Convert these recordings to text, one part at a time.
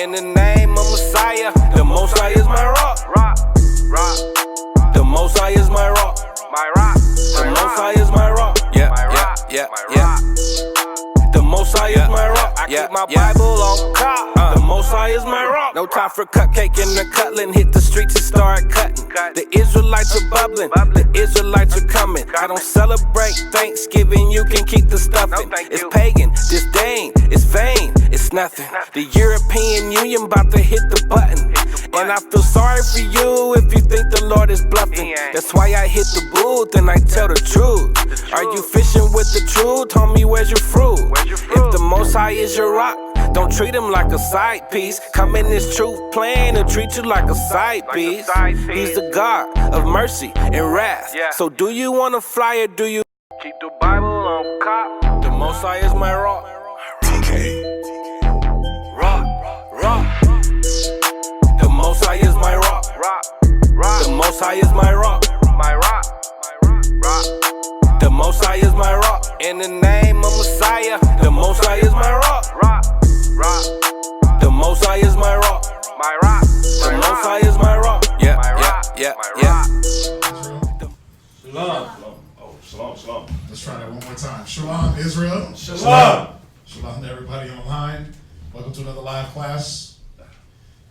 In the name of Messiah, the Most High is my rock. The Most High is my rock. The Most High is my rock. Yeah. The Most High is my rock. I keep my Bible on cop. The Most High is my rock. No time for cupcake and the cutling. Hit the streets and start cutting. The Israelites are bubbling. The Israelites are coming. I don't celebrate Thanksgiving. You can keep the stuffing. It's pagan, disdain, it's vain, it's nothing. The European Union about to hit the button. And I feel sorry for you if you think the Lord is bluffing. That's why I hit the booth and I tell the truth. Are you fishing with the truth? Homie, where's your fruit? If the Most High is your rock, don't treat him like a side piece. Come in this truth plan and treat you like a side piece. He's the God of mercy and wrath. So do you want to fly or do you keep the Bible on cop? The Most High is my rock. TK. Rock. The Most High is my rock. The Most High is my rock. The Most High is my rock. In the name of Messiah, the Most High is my rock. The Most High is my rock. The Most High is my rock. Yeah. Shalom. Oh, shalom. Let's try that one more time. Shalom, Israel. Shalom to everybody online. Welcome to another live class.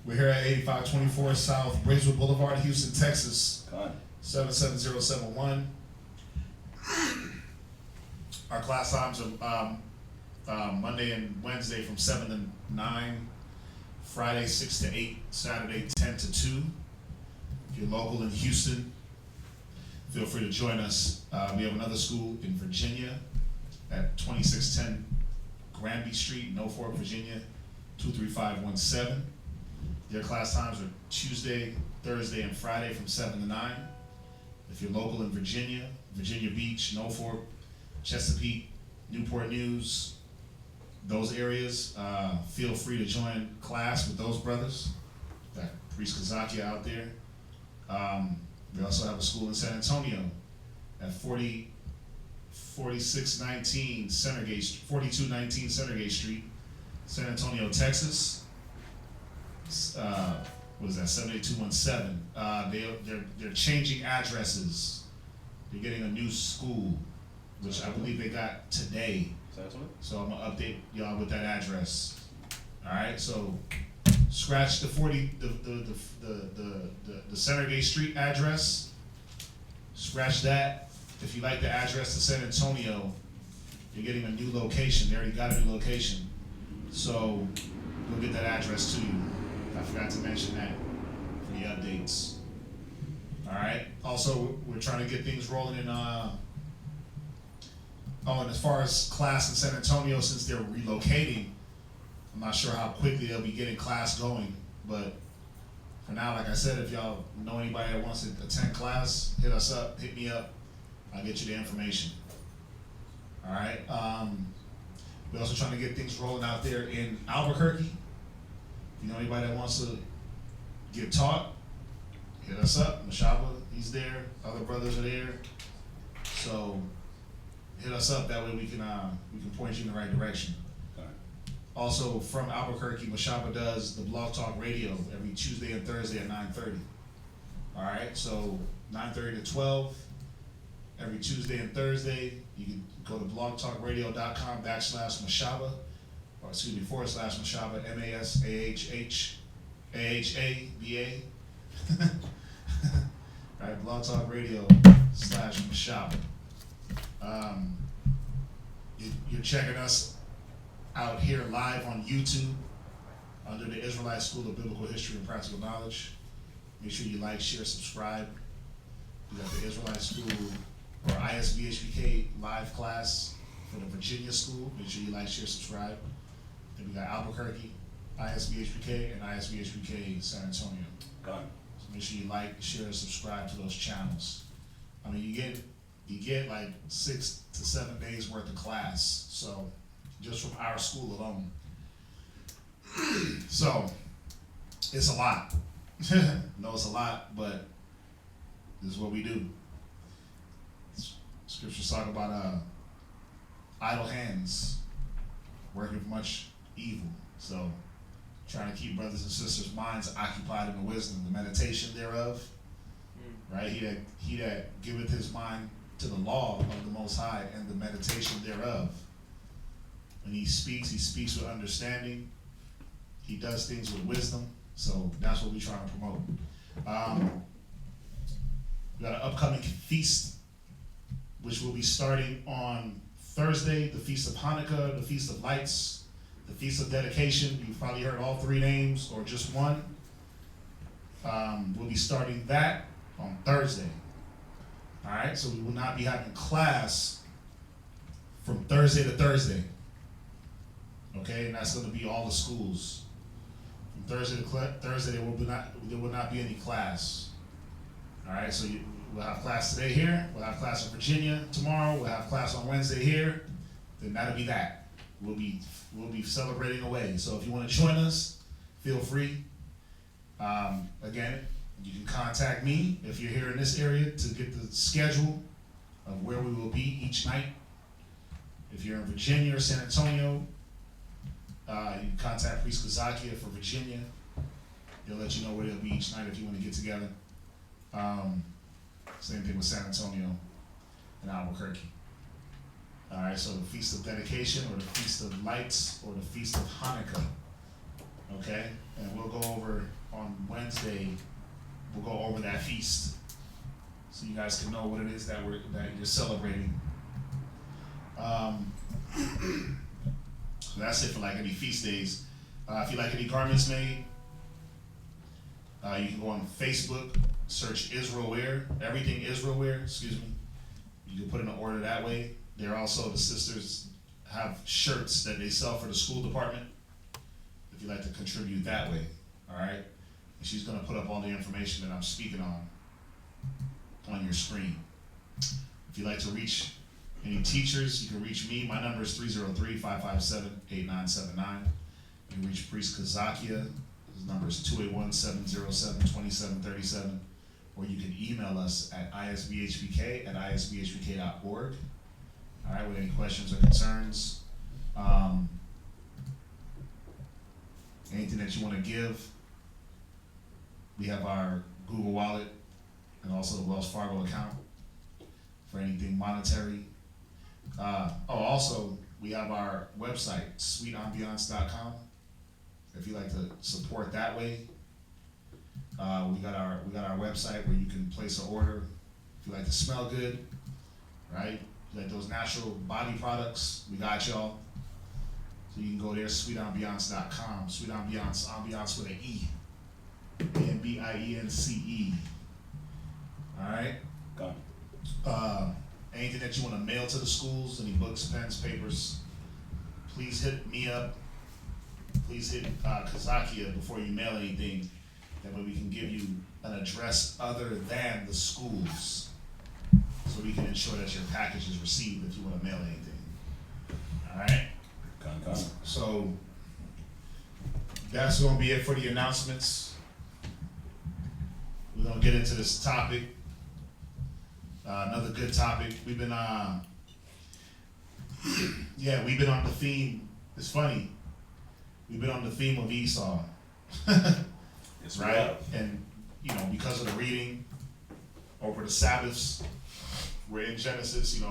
We're here at 8524 South Braeswood Boulevard, Houston, Texas, 77071. Our class times are Monday and Wednesday from 7 to 9, Friday 6 to 8, Saturday 10 to 2. If you're local in Houston, feel free to join us. We have another school in Virginia at 2610 Granby Street, Norfolk, Virginia, 23517. Their class times are Tuesday, Thursday, and Friday from 7 to 9. If you're local in Virginia, Virginia Beach, Norfolk, Chesapeake, Newport News, those areas, feel free to join class with those brothers. Got Priest Kazaki out there. We also have a school in San Antonio at 4219 Centergate Street, San Antonio, Texas. What is that, 78217. They're changing addresses. They're getting a new school, which I believe they got today. So I'm gonna update y'all with that address. All right, so scratch the Centergate Street address. Scratch that. If you like the address to San Antonio, you're getting a new location. They already got a new location, so we'll get that address to you. I forgot to mention that for the updates. All right. Also, we're trying to get things rolling in. And as far as class in San Antonio, since they're relocating, I'm not sure how quickly they'll be getting class going. But for now, like I said, if y'all know anybody that wants to attend class, hit us up, hit me up. I'll get you the information. All right. We're also trying to get things rolling out there in Albuquerque. If you know anybody that wants to get taught, hit us up. Mashaba, he's there. Other brothers are there. So hit us up. That way we can point you in the right direction. Okay. Also from Albuquerque, Mashaba does the Blog Talk Radio every Tuesday and Thursday at 9:30. All right. So 9:30 to 12 every Tuesday and Thursday. You can go to blogtalkradio.com/Mashaba. /Mashaba, MASAHHAHABA. Right, Blog Talk Radio /Mashaba. You're checking us out here live on YouTube under the Israelite School of Biblical History and Practical Knowledge. Make sure you like, share, subscribe. We got the Israelite School or ISBHPK live class for the Virginia School. Make sure you like, share, subscribe. Then we got Albuquerque, ISBHPK, and ISBHPK San Antonio. Got it. So make sure you like, share, and subscribe to those channels. I mean, you get like 6 to 7 days worth of class. So just from our school alone. So it's a lot. No, it's a lot, but this is what we do. Scriptures talk about idle hands working for much evil. So trying to keep brothers and sisters' minds occupied in the wisdom, the meditation thereof. Right? He that giveth his mind to the law of the Most High and the meditation thereof. When he speaks with understanding. He does things with wisdom. So that's what we're trying to promote. We got an upcoming feast, which will be starting on Thursday, the Feast of Hanukkah, the Feast of Lights, the Feast of Dedication. You've probably heard all three names or just one. We'll be starting that on Thursday. All right, so we will not be having class from Thursday to Thursday. Okay, and that's going to be all the schools. From Thursday to Thursday, there will not be any class. All right, so we'll have class today here. We'll have class in Virginia tomorrow. We'll have class on Wednesday here. Then that'll be that. We'll be celebrating away. So if you want to join us, feel free. Again, you can contact me if you're here in this area to get the schedule of where we will be each night. If you're in Virginia or San Antonio, you can contact Priest Kazakia for Virginia. He'll let you know where they'll be each night if you want to get together. Same thing with San Antonio and Albuquerque. All right, so the Feast of Dedication or the Feast of Lights or the Feast of Hanukkah. Okay, and we'll go over on Wednesday. We'll go over that feast so you guys can know what it is that you're celebrating. So that's it for like any feast days. If you like any garments made, you can go on Facebook, search Israel Wear, everything Israel Wear, excuse me. You can put in an order that way. There also, the sisters have shirts that they sell for the school department, if you like to contribute that way, all right? And she's gonna put up all the information that I'm speaking on your screen. If you'd like to reach any teachers, you can reach me. My number is 303-557-8979. You can reach Priest Kazakia. His number is 281-707-2737. Or you can email us at isbhpk@isbhpk.org. All right, with any questions or concerns. Anything that you want to give. We have our Google Wallet and also the Wells Fargo account for anything monetary. Also, we have our website, sweetambiance.com. If you like to support that way, we got our website where you can place an order. If you like to smell good, right? If you like those natural body products, we got y'all. So you can go there, sweetambiance.com. Sweet Ambiance, ambiance with an E. AMBIENCE. All right? Got it. Anything that you want to mail to the schools, any books, pens, papers, please hit me up. Please hit Kazakia before you mail anything. That way we can give you an address other than the schools, so we can ensure that your package is received if you want to mail anything. All right? So that's going to be it for the announcements. We're going to get into this topic. Another good topic. We've been on the theme. It's funny. We've been on the theme of Esau. It's right? And, because of the reading over the Sabbaths, we're in Genesis,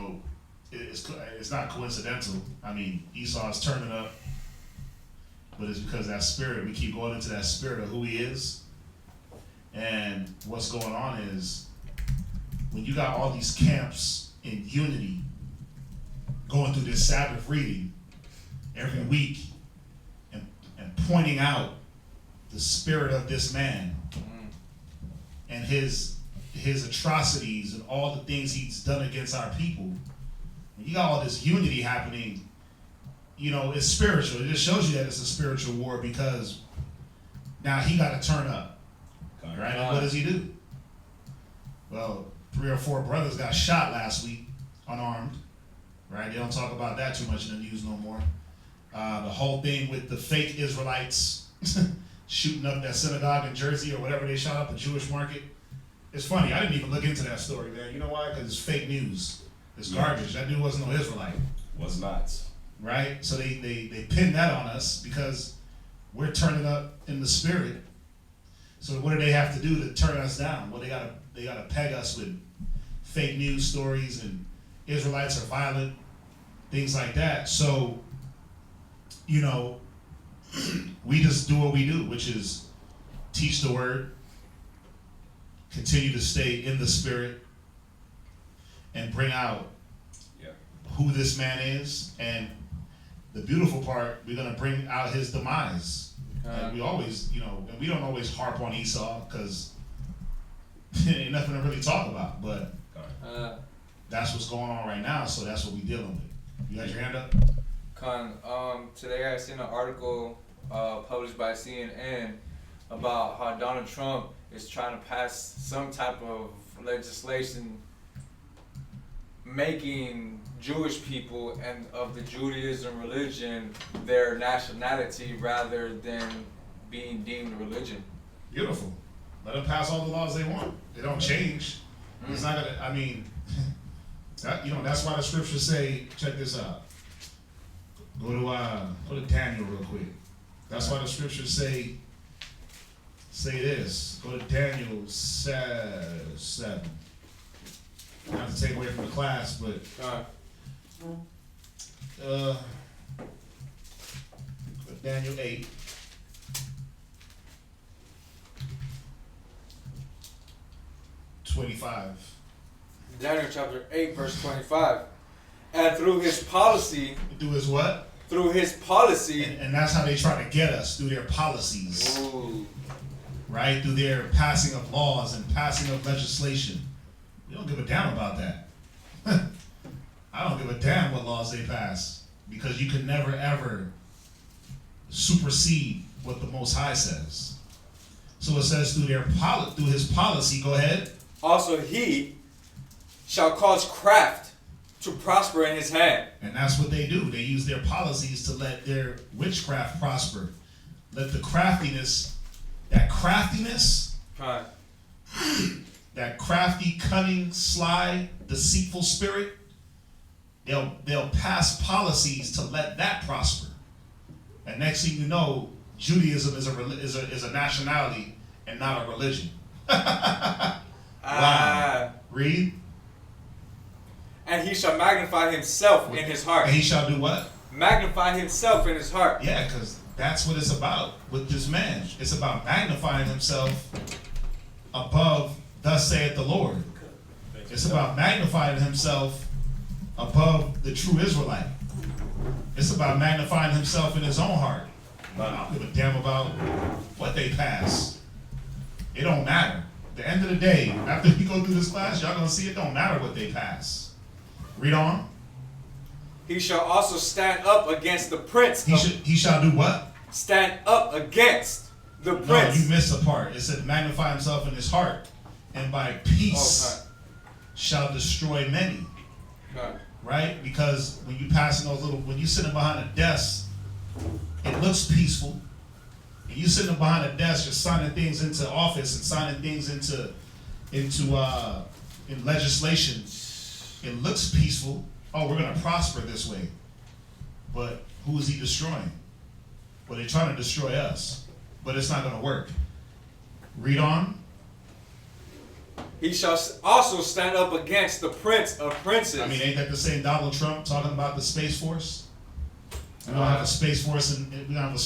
it's not coincidental. I mean, Esau is turning up, but it's because that spirit, we keep going into that spirit of who he is. And what's going on is, when you got all these camps in unity going through this Sabbath reading every week and pointing out the spirit of this man and his atrocities and all the things he's done against our people, when you got all this unity happening, it's spiritual. It just shows you that it's a spiritual war, because now he got to turn up. Right? And what does he do? Well, 3 or 4 brothers got shot last week, unarmed. Right? They don't talk about that too much in the news no more. The whole thing with the fake Israelites shooting up that synagogue in Jersey, or whatever they shot up, the Jewish market. It's funny. I didn't even look into that story, man. You know why? Because it's fake news. It's garbage. That dude wasn't no Israelite. Was not. Right? So they pinned that on us because we're turning up in the spirit. So what do they have to do to turn us down? Well, they gotta peg us with fake news stories and Israelites are violent, things like that. So, you know, we just do what we do, which is teach the word, continue to stay in the spirit, and bring out who this man is. And the beautiful part, we're gonna bring out his demise. And we always, you know, and we don't always harp on Esau because ain't nothing to really talk about. But that's what's going on right now, so that's what we're dealing with. You got your hand up? Today I seen an article published by CNN about how Donald Trump is trying to pass some type of legislation making Jewish people and of the Judaism religion their nationality rather than being deemed religion. Beautiful. Let them pass all the laws they want. They don't change. It's not gonna, I mean, that, you know, that's why the scriptures say, check this out. Go to Daniel real quick. That's why the scriptures say this. Go to Daniel 7. Not to take away from the class, but Daniel 8. Daniel chapter 8 verse 25. And through his policy. Do his what? Through his policy. And that's how they try to get us, through their policies. Ooh. Right? Through their passing of laws and passing of legislation. We don't give a damn about that. I don't give a damn what laws they pass. Because you can never ever supersede what the Most High says. So it says through his policy, go ahead. Also he shall cause craft to prosper in his hand. And that's what they do. They use their policies to let their witchcraft prosper. Let the craftiness, that crafty, cunning, sly, deceitful spirit, they'll pass policies to let that prosper. And next thing you know, Judaism is a nationality and not a religion. Wow. Read. And he shall magnify himself in his heart. And he shall do what? Magnify himself in his heart. Yeah, because that's what it's about with this man. It's about magnifying himself above, thus saith the Lord. It's about magnifying himself above the true Israelite. It's about magnifying himself in his own heart. I don't give a damn about what they pass. It don't matter. At the end of the day, after we go through this class, y'all gonna see it don't matter what they pass. Read on. He shall also stand up against the prince. He shall do what? Stand up against the prince. No, you missed a part. It said magnify himself in his heart, and by peace shall destroy many. Okay. Right? Because when you passing those when you sitting behind a desk, it looks peaceful. And you sitting behind a desk, you're signing things into office and signing things in legislation. It looks peaceful. Oh, we're gonna prosper this way. But who is he destroying? Well, they're trying to destroy us, but it's not gonna work. Read on. He shall also stand up against the prince of princes. I mean, ain't that the same Donald Trump talking about the Space Force? We don't have a Space Force, and we don't have a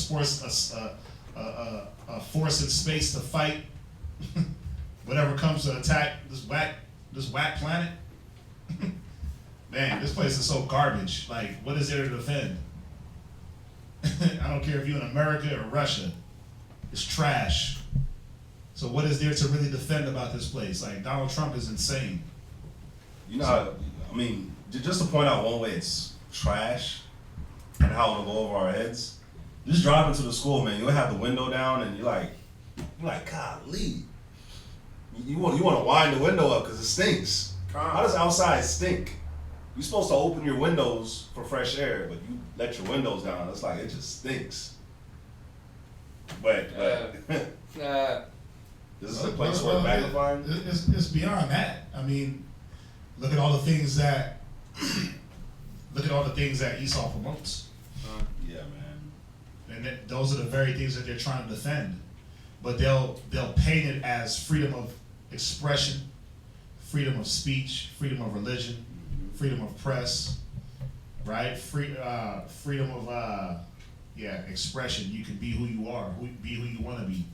force in space to fight whatever comes to attack this whack planet. Man, this place is so garbage. Like, what is there to defend? I don't care if you're in America or Russia. It's trash. So what is there to really defend about this place? Like, Donald Trump is insane. You know, I mean, just to point out one way it's trash and how it'll go over our heads. Just drive into the school, man. You'll have the window down, and you're like, golly. You want to wind the window up because it stinks. How does outside stink? You're supposed to open your windows for fresh air, but you let your windows down. It's like it just stinks. But this is a place where magnifying. It's beyond that. I mean, look at all the things that. Look at all the things that Esau promotes. Yeah, man. And those are the very things that they're trying to defend. But they'll paint it as freedom of expression, freedom of speech, freedom of religion, freedom of press, right? Freedom of expression. You can be who you are, be who you want to be.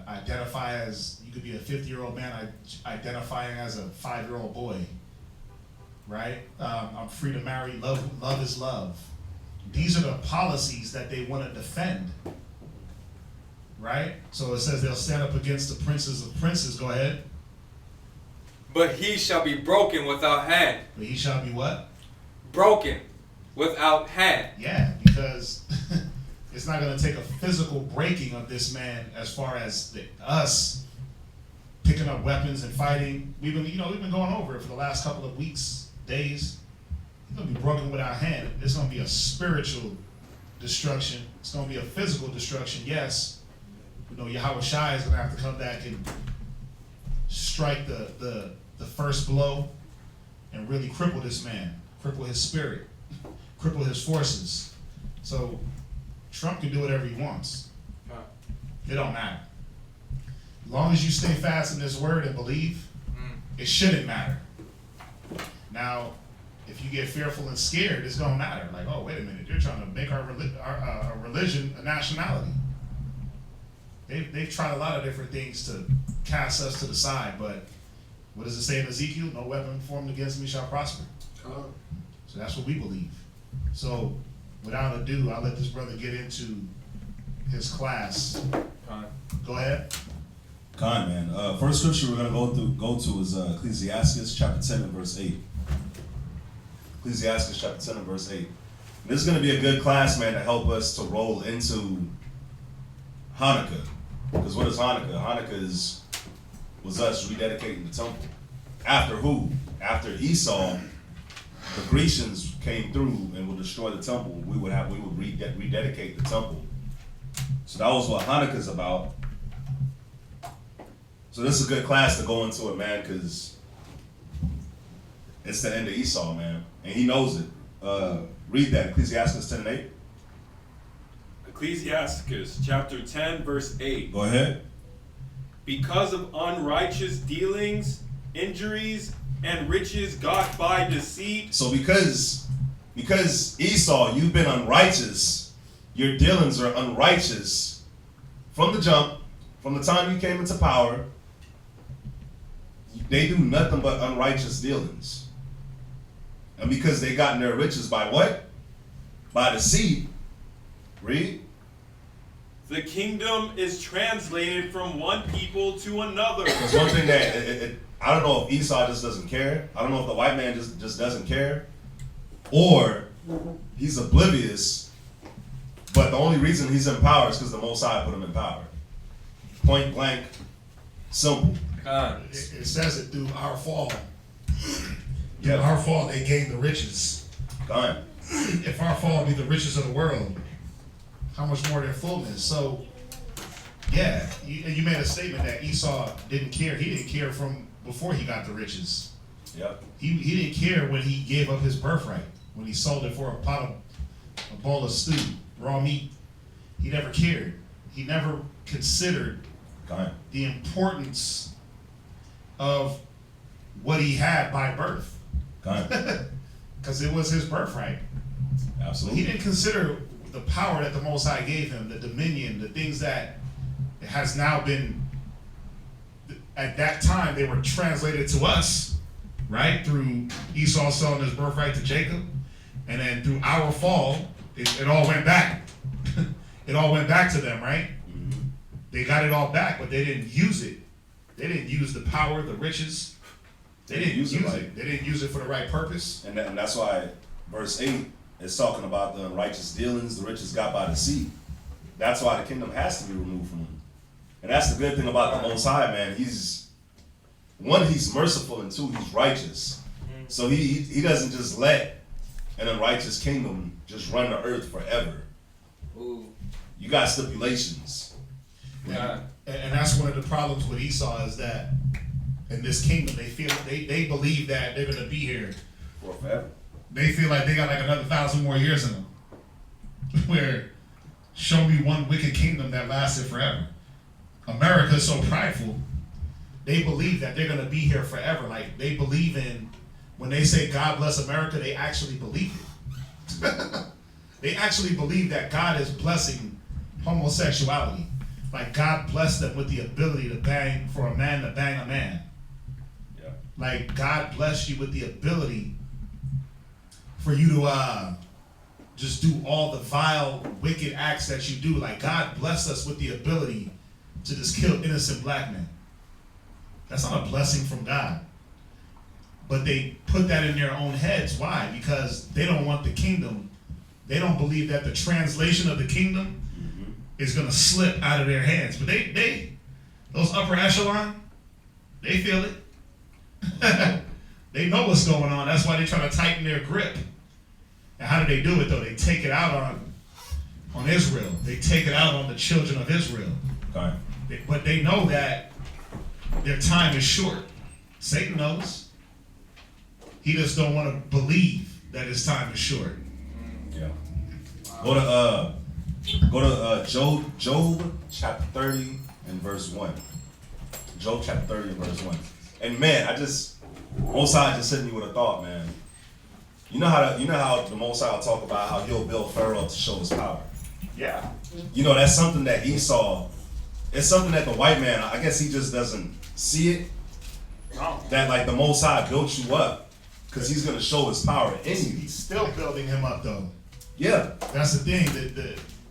Identify as, you could be a 50-year-old man identifying as a 5-year-old boy, right? I'm free to marry. Love is love. These are the policies that they want to defend, right? So it says they'll stand up against the princes of princes. Go ahead. But he shall be broken without hand. But he shall be what? Broken without hand. Yeah, because it's not going to take a physical breaking of this man as far as us picking up weapons and fighting. We've been going over it for the last couple of weeks, days. He's going to be broken without hand. It's going to be a spiritual destruction. It's going to be a physical destruction, yes. Yahweh Shai is going to have to come back and strike the first blow and really cripple this man, cripple his spirit, cripple his forces. So Trump can do whatever he wants. It don't matter. As long as you stay fast in this word and believe, it shouldn't matter. Now, if you get fearful and scared, it's gonna matter. Like, oh, wait a minute, you're trying to make our religion a nationality. They've tried a lot of different things to cast us to the side, but what does it say in Ezekiel? No weapon formed against me shall prosper. So that's what we believe. So without ado, I'll let this brother get into his class. Go ahead. Con, man. First scripture we're gonna go to is Ecclesiastes chapter 10 and verse 8. Ecclesiastes chapter 10 and verse 8. And this is gonna be a good class, man, to help us to roll into Hanukkah. Because what is Hanukkah? Hanukkah was us rededicating the temple. After who? After Esau, the Grecians came through and would destroy the temple. We would rededicate the temple. So that was what Hanukkah is about. So this is a good class to go into it, man, because it's the end of Esau, man. And he knows it. Read that, Ecclesiastes 10 and 8. Ecclesiastes chapter 10, verse 8. Go ahead. Because of unrighteous dealings, injuries, and riches got by deceit. So because Esau, you've been unrighteous, your dealings are unrighteous from the jump, from the time you came into power. They do nothing but unrighteous dealings. And because they gotten their riches by what? By deceit. Read. The kingdom is translated from one people to another. There's one thing that I don't know if Esau just doesn't care. I don't know if the white man just doesn't care, or he's oblivious. But the only reason he's in power is because the Most High put him in power. Point blank, simple. It says it through our fall. Yeah, our fall, they gained the riches. Gone. If our fall be the riches of the world, how much more their fullness? So, yeah, you made a statement that Esau didn't care. He didn't care from before he got the riches. Yep. He didn't care when he gave up his birthright, when he sold it for a bowl of stew, raw meat. He never cared. He never considered the importance of what he had by birth. Because it was his birthright. Absolutely. He didn't consider the power that the Most High gave him, the dominion, the things that has now been, at that time, they were translated to us, right? Through Esau selling his birthright to Jacob. And then through our fall, it all went back. It all went back to them, right? Mm-hmm. They got it all back, but they didn't use it. They didn't use the power, the riches. They didn't use it. Right. They didn't use it for the right purpose. And that's why verse 8 is talking about the unrighteous dealings, the riches got by deceit. That's why the kingdom has to be removed from him. And that's the good thing about the Most High, man. He's merciful, and two, he's righteous. So he doesn't just let an unrighteous kingdom just run the earth forever. Ooh. You got stipulations. Yeah. And that's one of the problems with Esau, is that in this kingdom, they believe that they're gonna be here For forever. They feel like they got like another 1,000 more years in them. where show me one wicked kingdom that lasted forever. America is so prideful, they believe that they're gonna be here forever. Like they believe in, when they say God bless America, they actually believe it. They actually believe that God is blessing homosexuality. Like God blessed them with the ability to bang, for a man to bang a man. Yeah. Like God blessed you with the ability for you to just do all the vile, wicked acts that you do. Like God blessed us with the ability to just kill innocent black men. That's not a blessing from God. But they put that in their own heads. Why? Because they don't want the kingdom. They don't believe that the translation of the kingdom is gonna slip out of their hands. But they those upper echelon, they feel it. They know what's going on. That's why they try to tighten their grip. And how do they do it though? They take it out on Israel. They take it out on the children of Israel. Okay. But they know that their time is short. Satan knows. He just don't want to believe that his time is short. Yeah. Go to Job chapter 30 and verse 1. Job chapter 30 and verse 1. And man, Most High just hitting me with a thought, man. You know how the Most High will talk about how he'll build Pharaoh to show his power. Yeah. You know, that's something that Esau, it's something that the white man, I guess he just doesn't see it. No. That like the Most High built you up because he's gonna show his power in you. He's still building him up though. Yeah. That's the thing.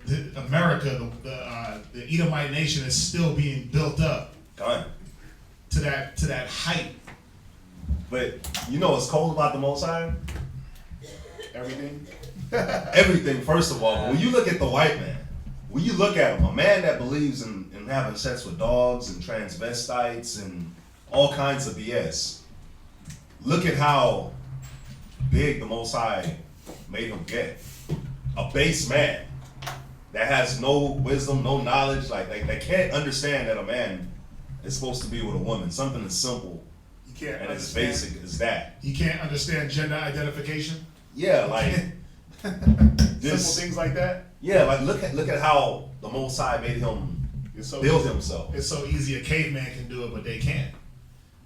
The America, the Edomite nation is still being built up Done. to that height. But you know what's cold about the Most High? Everything. Everything, first of all. When you look at the white man, when you look at him, a man that believes in having sex with dogs and transvestites and all kinds of BS, look at how big the Most High made him get. A base man that has no wisdom, no knowledge, like they can't understand that a man is supposed to be with a woman. Something as simple You can't and as understand. basic as that. You can't understand gender identification. Yeah, like Simple this. things like that. Yeah, like look at how the Most High made him It's so build easy. himself. It's so easy. A caveman can do it, but they can't.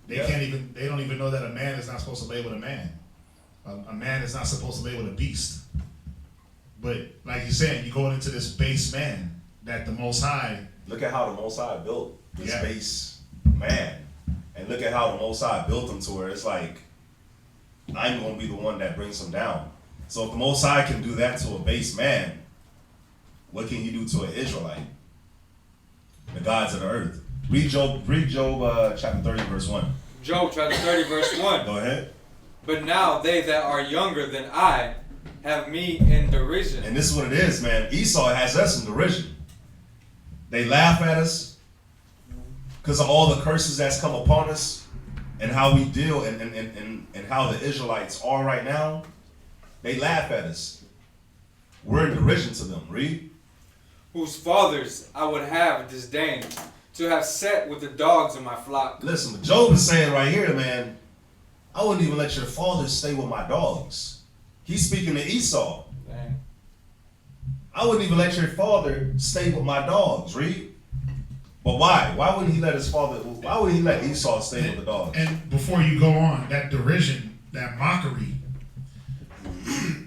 They Yeah. can't even. They don't even know that a man is not supposed to lay with a man. A man is not supposed to lay with a beast. But like you're saying, you're going into this base man that the Most High. Look at how the Most High built this Yeah. base man, and look at how the Most High built him to where it's like I'm gonna be the one that brings him down. So if the Most High can do that to a base man, what can he do to an Israelite? The gods of the earth. Read Job chapter 30 verse 1. Job chapter 30 verse 1. Go ahead. But now they that are younger than I have me in derision. And this is what it is, man. Esau has us in derision. They laugh at us because of all the curses that's come upon us and how we deal and how the Israelites are right now. They laugh at us. We're in derision to them. Read. Whose fathers I would have disdained to have set with the dogs of my flock. Listen, what Job is saying right here, man, I wouldn't even let your fathers stay with my dogs. He's speaking to Esau. Dang. I wouldn't even let your father stay with my dogs. Read. But why? Why wouldn't he let his father? Why would he let Esau stay with the dogs? And before you go on, that derision, that mockery.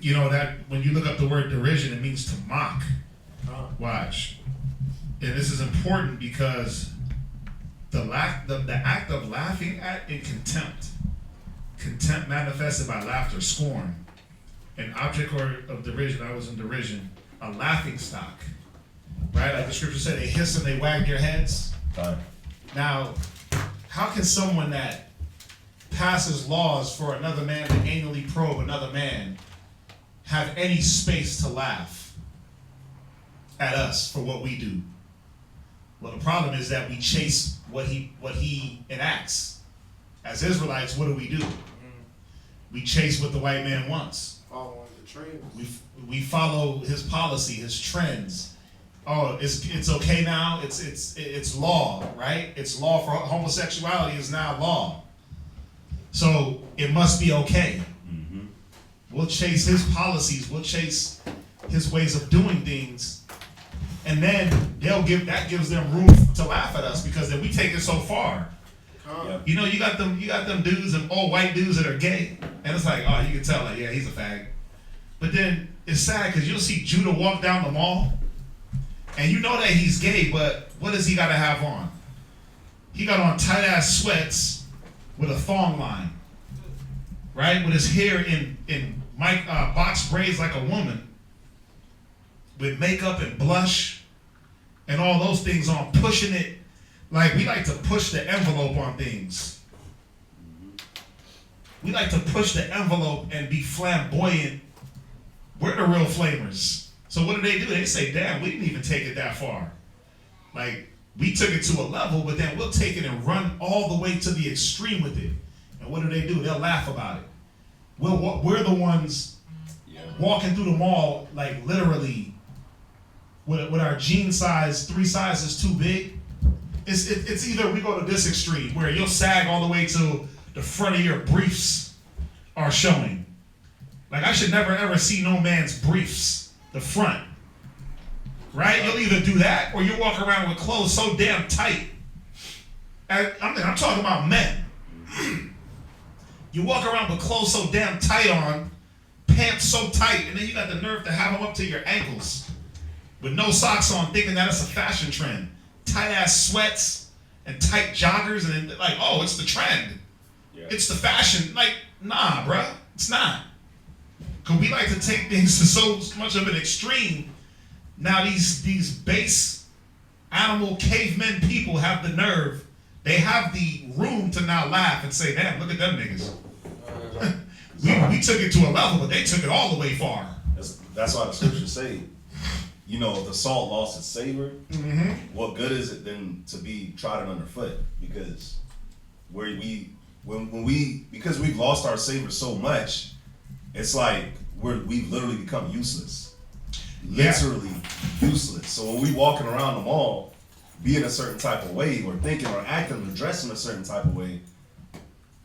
You know that when you look up the word derision, it means to mock. Watch. And this is important because the act of laughing at in contempt manifested by laughter, scorn, an object of derision. I was in derision, a laughing stock, right? Like the scripture said, they hiss and they wag their heads. Fine. Now, how can someone that passes laws for another man to anally probe another man have any space to laugh at us for what we do? Well, the problem is that we chase what he enacts. As Israelites, what do? We chase what the white man wants. Following the trends. We follow his policy, his trends. Oh, it's okay now. It's law, right? It's law for homosexuality is now law. So it must be okay. Mm-hmm. We'll chase his policies. We'll chase his ways of doing things, and then that gives them room to laugh at us because then we take it so far. You know, you got them dudes and all white dudes that are gay, and it's like, oh, you can tell, like, yeah, he's a fag. But then it's sad because you'll see Judah walk down the mall, and you know that he's gay, but what does he got to have on? He got on tight ass sweats with a thong line, right? With his hair in box braids like a woman, with makeup and blush and all those things on, pushing it. Like, we like to push the envelope on things. We like to push the envelope and be flamboyant. We're the real flamers. So what do? They say, damn, we didn't even take it that far. Like, we took it to a level, but then we'll take it and run all the way to the extreme with it. And what do? They'll laugh about it. We're the ones walking through the mall, like, literally, with our jean size 3 sizes too big. It's either we go to this extreme where you'll sag all the way to the front of your briefs are showing. Like, I should never ever see no man's briefs, the front. Right? You'll either do that or you walk around with clothes so damn tight. And I'm talking about men. You walk around with clothes so damn tight on, pants so tight, and then you got the nerve to have them up to your ankles with no socks on, thinking that it's a fashion trend. Tight ass sweats and tight joggers, and then like, oh, it's the trend. Yeah. It's the fashion. Like, nah, bruh, it's not. Cause we like to take things to so much of an extreme. Now these base animal cavemen people have the nerve. They have the room to now laugh and say, damn, look at them niggas. we took it to a level, but they took it all the way far. That's why the scriptures say, you know, the salt lost its savor. Mm-hmm. What good is it then to be trodden underfoot? Because because we've lost our savor so much, it's like we've literally become useless. Literally useless. So when we walking around the mall, being a certain type of way, or thinking or acting or dressing a certain type of way,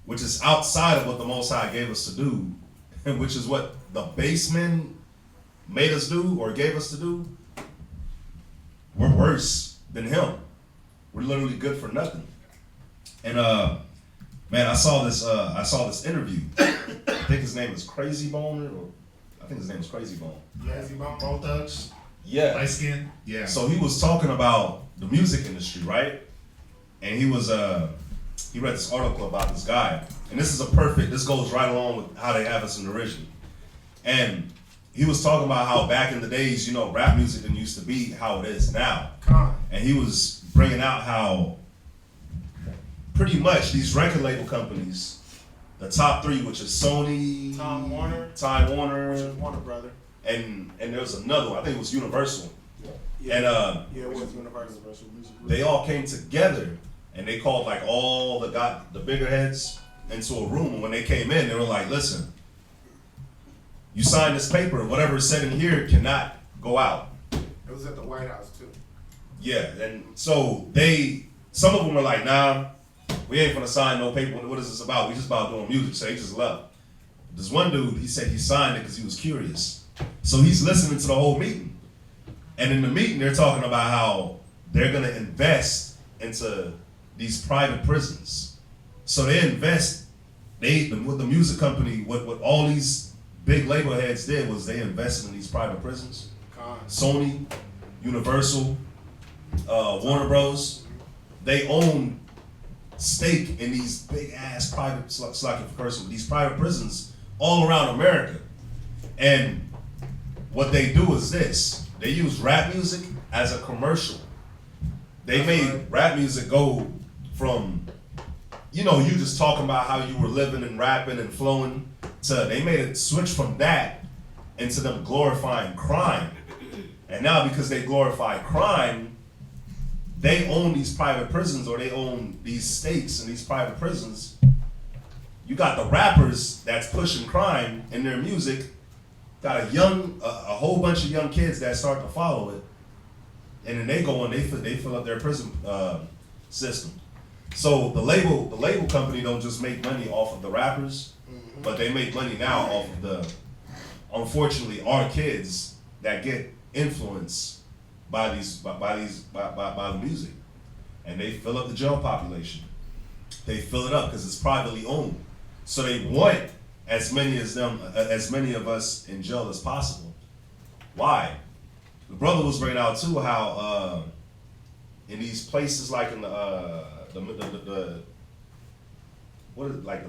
which is outside of what the Most High gave us to do, and which is what the base men made us do or gave us to do, we're worse than him. We're literally good for nothing. And man, I saw this interview. I think his name is Crazy Bone, or I think his name is Crazy Bone. Crazy Bone, Bone Thugs. Yeah. Light skin. Yeah. So he was talking about the music industry, right? And he read this article about this guy, and this goes right along with how they have us in derision. And he was talking about how back in the days, you know, rap music didn't used to be how it is now. And he was bringing out how pretty much these record label companies, the top 3, which is Sony, Time Warner, which is Warner Brother, and there was another one, I think it was Universal. Yeah. And it was Universal. They all came together and they called like all the bigger heads into a room, and when they came in, they were like, listen, you sign this paper, whatever is said in here cannot go out. It was at the White House too. Yeah, and so some of them were like, nah, we ain't gonna sign no paper. What is this about? We just about doing music, so they just left. This one dude, he said he signed it because he was curious. So he's listening to the whole meeting. And in the meeting, they're talking about how they're gonna invest into these private prisons. So they invest, with the music company, what all these big label heads did was they invested in these private prisons. Sony, Universal, Warner Bros. They own stake in these big ass private, these private prisons all around America. And what they do is this: they use rap music as a commercial. They made rap music go from, you just talking about how you were living and rapping and flowing, to they made it switch from that into them glorifying crime. And now because they glorify crime, they own these private prisons, or they own these stakes in these private prisons. You got the rappers that's pushing crime in their music, got a whole bunch of young kids that start to follow it, and then they go and they fill up their prison system. So the label company don't just make money off of the rappers, but they make money now off of unfortunately, our kids that get influenced by the music, and they fill up the jail population. They fill it up because it's privately owned, so they want as many of us in jail as possible. Why? The brother was bringing out too how in these places like in the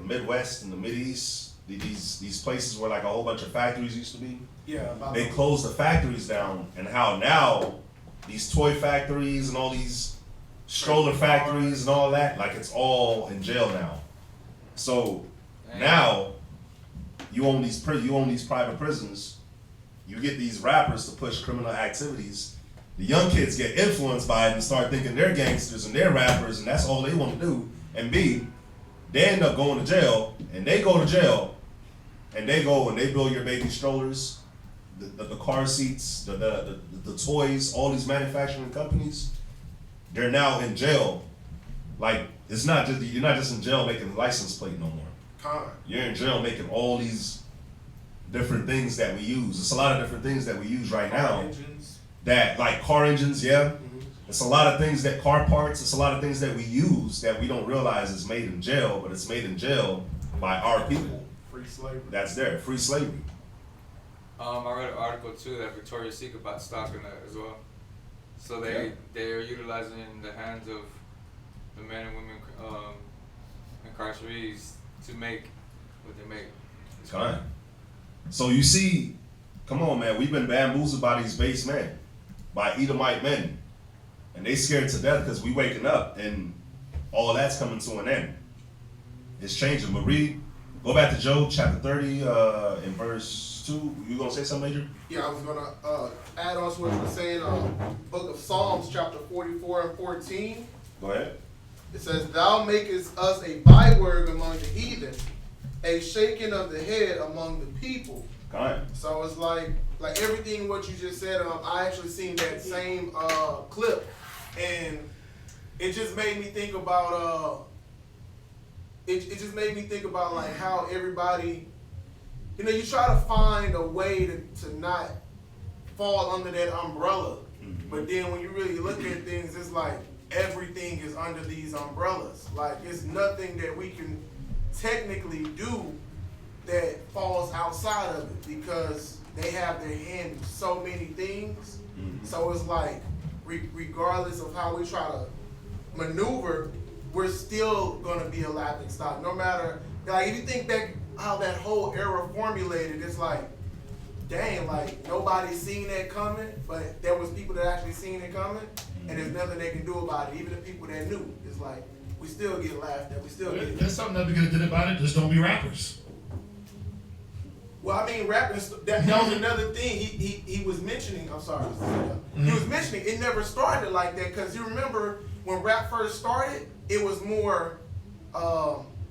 Midwest and the Mideast, these places where like a whole bunch of factories used to be. Yeah. They closed the factories down, and how now these toy factories and all these stroller factories and all that, like it's all in jail now. So now you own these private prisons. You get these rappers to push criminal activities. The young kids get influenced by it and start thinking they're gangsters and they're rappers, and that's all they want to do. And B, they end up going to jail, and they go to jail, and they go and they build your baby strollers, the car seats, the toys, all these manufacturing companies. They're now in jail. Like you're not just in jail making the license plate no more. You're in jail making all these different things that we use. It's a lot of different things that we use right now. Engines. That like car engines, yeah. It's a lot of things that car parts. It's a lot of things that we use that we don't realize is made in jail, but it's made in jail by our people. Free slavery. That's there, free slavery. I read an article too that Victoria's Secret bought stock in that as well. So they're utilizing the hands of the men and women incarcerees to make what they make. It's Fine. So you see, come on, man, we've been bamboozled by these base men, by Edomite men, and they scared to death because we waking up and all that's coming to an end. It's changing. But go back to Job chapter 30 in verse 2. You gonna say something, Major? Yeah, I was gonna add on to what you were saying. Book of Psalms, chapter 44 and 14. Go ahead. It says, "Thou makest us a byword among the heathen, a shaking of the head among the people." Go ahead. So it's like everything what you just said. I actually seen that same clip, and it just made me think about it just made me think about like how everybody, you try to find a way to not fall under that umbrella, but then when you really look at things, it's like everything is under these umbrellas. Like it's nothing that we can technically do that falls outside of it because they have their hand in so many things. So it's like regardless of how we try to maneuver, we're still going to be a laughing stock. No matter, like if you think back how that whole era formulated, it's like, dang, like nobody's seen that coming, but there was people that actually seen it coming, and there's nothing they can do about it. Even the people that knew, it's like we still get laughed at. We still get. There's something that we could have did about it. Just don't be rappers. Well, I mean, rapping, that was another thing he was mentioning. I'm sorry. He was mentioning it never started like that because you remember when rap first started, it was more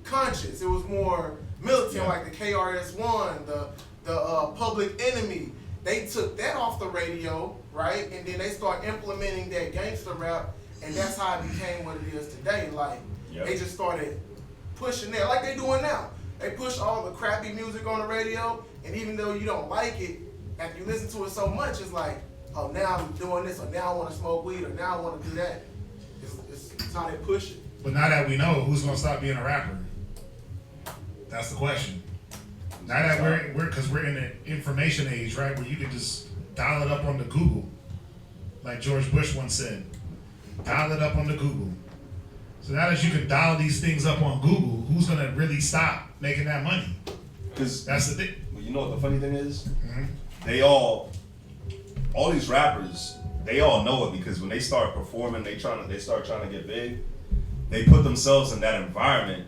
conscious. It was more militant, like the KRS-One, the Public Enemy. They took that off the radio, right? And then they start implementing that gangster rap, and that's how it became what it is today. Like, they just started pushing that, like they doing now. They push all the crappy music on the radio, and even though you don't like it, after you listen to it so much, it's like, oh, now I'm doing this, or now I want to smoke weed, or now I want to do that. It's how they push it. But now that we know, who's gonna stop being a rapper? That's the question. Now that we're in an information age, right, where you can just dial it up on the Google, like George Bush once said, dial it up on the Google. So now that you can dial these things up on Google, who's gonna really stop making that money? Because that's the thing. Well, you know what the funny thing is? They all these rappers, they all know it because when they start performing, they start trying to get big. They put themselves in that environment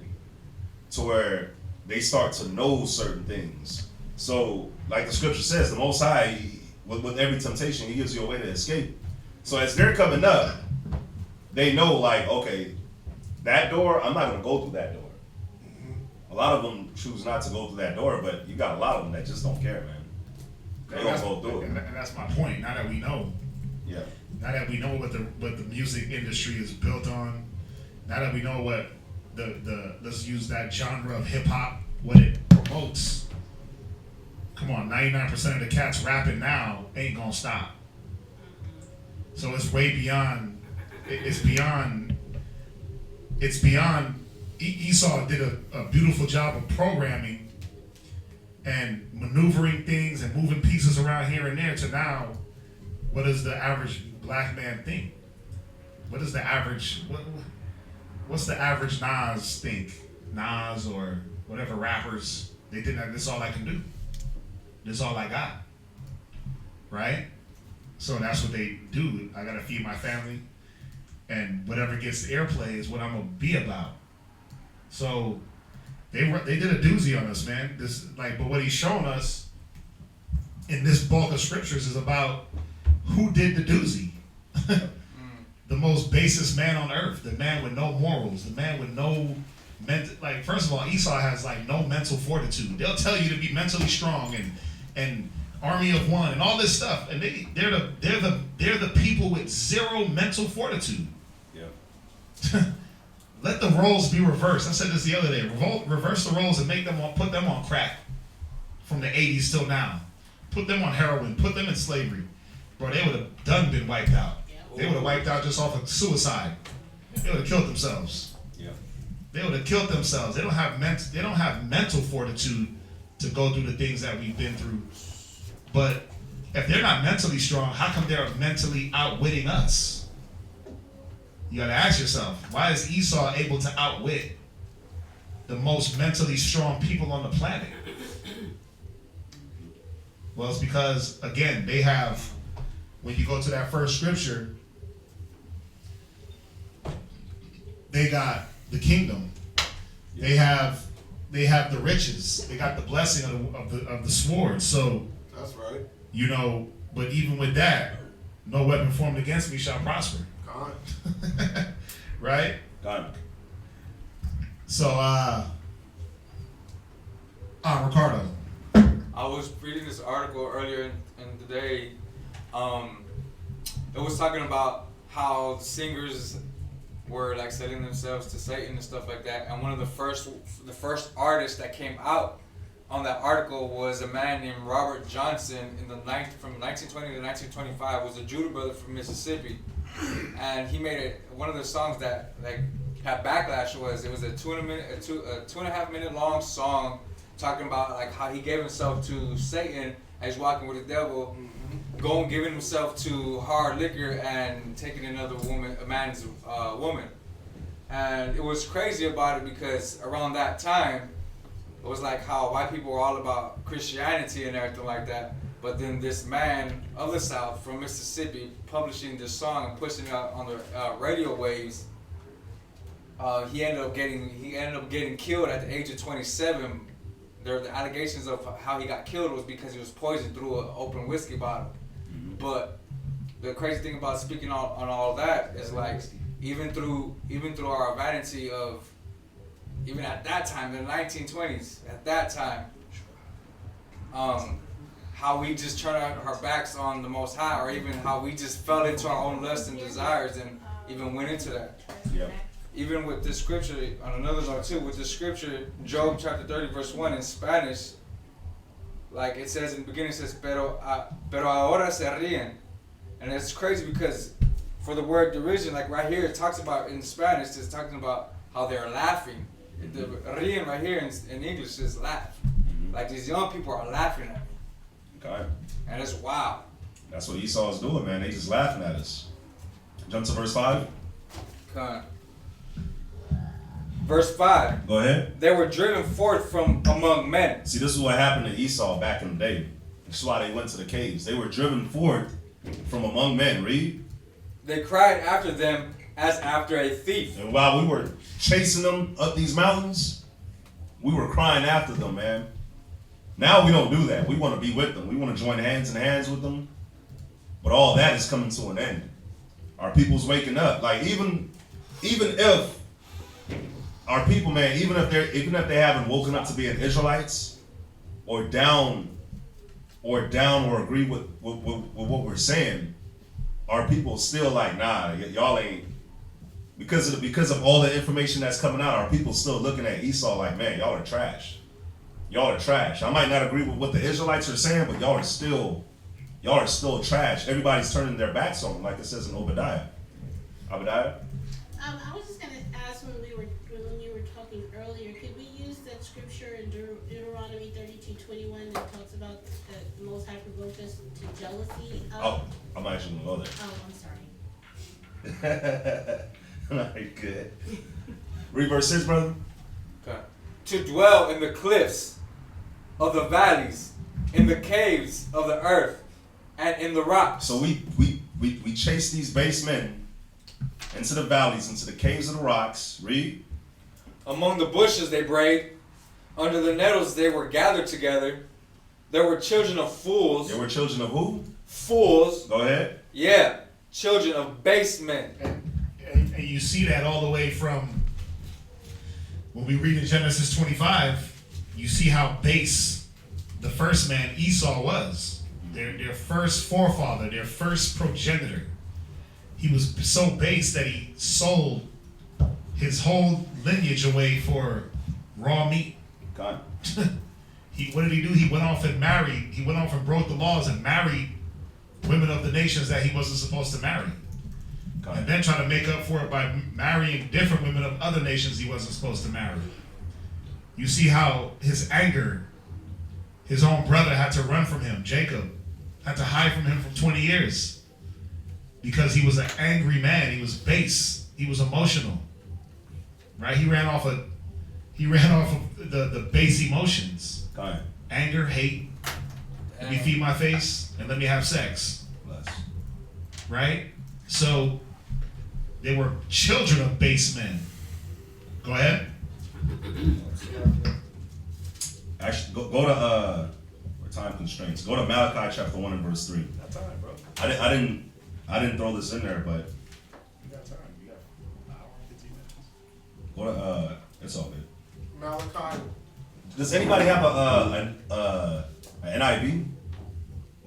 to where they start to know certain things. So, like the scripture says, the Most High, with every temptation, He gives you a way to escape. So as they're coming up, they know, like, okay, that door, I'm not gonna go through that door. A lot of them choose not to go through that door, but you got a lot of them that just don't care, man. They don't go through it. And that's my point. Now that we know, now that we know what the music industry is built on, now that we know what the let's use that genre of hip hop, what it promotes. come on, 99% of the cats rapping now ain't gonna stop. So it's way beyond, it's beyond Esau did a beautiful job of programming and maneuvering things and moving pieces around here and there to now, what does the average black man think? What is the average, what's the average Nas think? Nas or whatever rappers, they think that this is all I can do. This is all I got, right? So that's what they do. I gotta feed my family, and whatever gets the airplay is what I'm gonna be about. So they did a doozy on us, man. But what he's shown us in this bulk of scriptures is about who did the doozy. The most basest man on earth, the man with no morals, the man with no first of all, Esau has no mental fortitude. They'll tell you to be mentally strong and army of one and all this stuff, and they're the people with zero mental fortitude. Yeah. Let the roles be reversed. I said this the other day. Reverse the roles and put them on crack from the 80s till now. Put them on heroin. Put them in slavery. Bro, they would have been wiped out. They would have wiped out just off of suicide. They would have killed themselves. Yeah. They would have killed themselves. They don't have mental fortitude to go through the things that we've been through. But if they're not mentally strong, how come they're mentally outwitting us? You gotta ask yourself, why is Esau able to outwit the most mentally strong people on the planet? Well, it's because, again, they have, when you go to that first scripture, they got the kingdom. They have the riches. They got the blessing of the sword. So That's right. But even with that, no weapon formed against me shall prosper. God. Right? Done. So, Ricardo. I was reading this article earlier in the day. It was talking about how the singers were selling themselves to Satan and stuff like that. And one of the first artists that came out on that article was a man named Robert Johnson from 1920 to 1925. Was a Judah brother from Mississippi, and he made one of the songs that had backlash. It was a 2.5 minute long song talking about how he gave himself to Satan as he's walking with the devil, giving himself to hard liquor and taking a man's woman. And it was crazy about it because around that time, it was how white people were all about Christianity and everything like that. But then this man of the South from Mississippi publishing this song and pushing it out on the radio waves, he ended up getting killed at the age of 27. The allegations of how he got killed was because he was poisoned through an open whiskey bottle. But the crazy thing about speaking on all that is even through our vanity of even at that time, in the 1920s, at that time, how we just turned our backs on the Most High, or even how we just fell into our own lusts and desires and even went into that. Yeah. Even with this scripture, on another note too, with this scripture, Job chapter 30 verse 1 in Spanish, it says in the beginning, it says, pero ahora se ríen. And it's crazy because for the word derision, right here, it talks about, in Spanish, it's talking about how they're laughing. The ríen right here in English is laugh. These young people are laughing at me. Okay. And it's wild. That's what Esau's doing, man. They just laughing at us. Jump to verse 5. Okay. Verse 5. Go ahead. They were driven forth from among men. See, this is what happened to Esau back in the day. This is why they went to the caves. They were driven forth from among men. Read. They cried after them as after a thief. And while we were chasing them up these mountains, we were crying after them, man. Now we don't do that. We want to be with them. We want to join hands in hands with them. But all that is coming to an end. Our people's waking up. Even if our people, man, even if they haven't woken up to being Israelites, or down or agree with what we're saying, our people still nah, y'all ain't, because of all the information that's coming out, our people still looking at Esau man, y'all are trash. y'all are trash. I might not agree with what the Israelites are saying, but y'all are still trash. Everybody's turning their backs on them, like it says in Obadiah. Obadiah? I was just gonna ask when you were talking earlier, could we use that scripture in Deuteronomy 32:21 that talks about the Most High provoked us to jealousy? Oh, I'm actually gonna go there. Oh, I'm sorry. Alright, good. Read verse 6, brother. Okay. To dwell in the cliffs of the valleys, in the caves of the earth, and in the rocks. So we chase these base men into the valleys, into the caves of the rocks. Read. Among the bushes they brayed, under the nettles they were gathered together. There were children of fools. They were children of who? Fools. Go ahead. Yeah, children of base men. And you see that all the way from when we read in Genesis 25, you see how base the first man Esau was. Their first forefather, their first progenitor. He was so base that he sold his whole lineage away for raw meat. God. What did he do? He went off and broke the laws and married women of the nations that he wasn't supposed to marry. And then try to make up for it by marrying different women of other nations he wasn't supposed to marry. You see how his anger, his own brother had to run from him, Jacob, had to hide from him for 20 years. Because he was an angry man, he was base, he was emotional. Right? He ran off of the base emotions. God. Anger, hate, let me feed my face, and let me have sex. Bless. Right? So they were children of base men. Go ahead. Actually, go to for time constraints. Go to Malachi chapter 1 and verse 3. Got time, bro. I didn't throw this in there, but You got time. You got an hour and 15 minutes. go to it's all good. Malachi. Does anybody have an NIV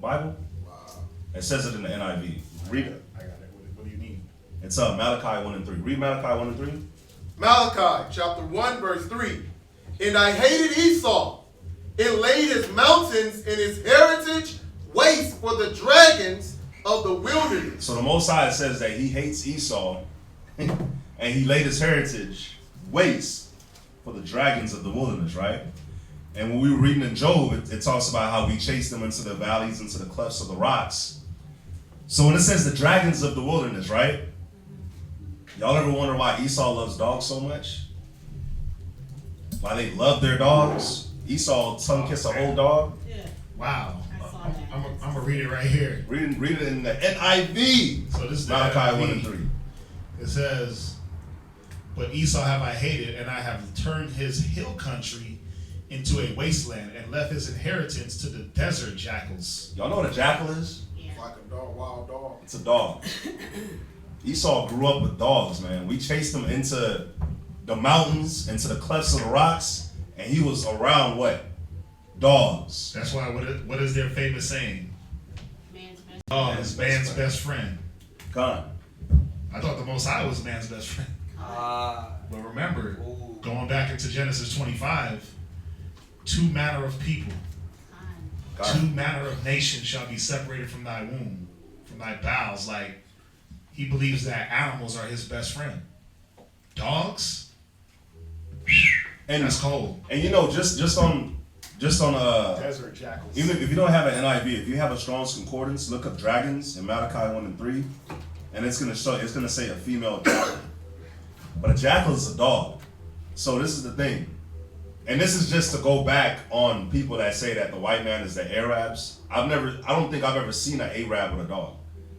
Bible? It says it in the NIV. Read it. I got it. What do you need? It's Malachi 1 and 3. Read Malachi 1 and 3. Malachi chapter 1 verse 3. And I hated Esau and laid his mountains and his heritage waste for the dragons of the wilderness. So the Most High says that he hates Esau and he laid his heritage waste for the dragons of the wilderness, right? And when we were reading in Job, it talks about how we chased them into the valleys, into the clefts of the rocks. So when it says the dragons of the wilderness, right? Y'all ever wonder why Esau loves dogs so much? Why they love their dogs? Esau tongue kiss a whole dog. Yeah, Wow. I saw that. I'm going to read it right here. Read it in the NIV. So this is the Malachi 1 NIV. and 3. It says, but Esau have I hated, and I have turned his hill country into a wasteland, and left his inheritance to the desert jackals. Y'all know what a jackal is? Yeah. Like a dog, wild dog. It's a dog. Esau grew up with dogs, man. We chased him into the mountains, into the clefts of the rocks, and he was around what? Dogs. That's why, what is their famous saying? Man's best. Oh, it's man's best friend. Gone. I thought the Most High was man's best friend. But remember, going back into Genesis 25, two manner of people, Time. two manner of nations shall be separated from thy womb, from thy bowels. Like, he believes that animals are his best friend. Dogs? And That's cold. And you know, just on Desert jackals. even if you don't have an NIV, if you have a Strong's Concordance, look up dragons in Malachi 1 and 3, and it's gonna say a female jackal. But a jackal is a dog. So this is the thing. And this is just to go back on people that say that the white man is the Arabs. I don't think I've ever seen an Arab with a dog.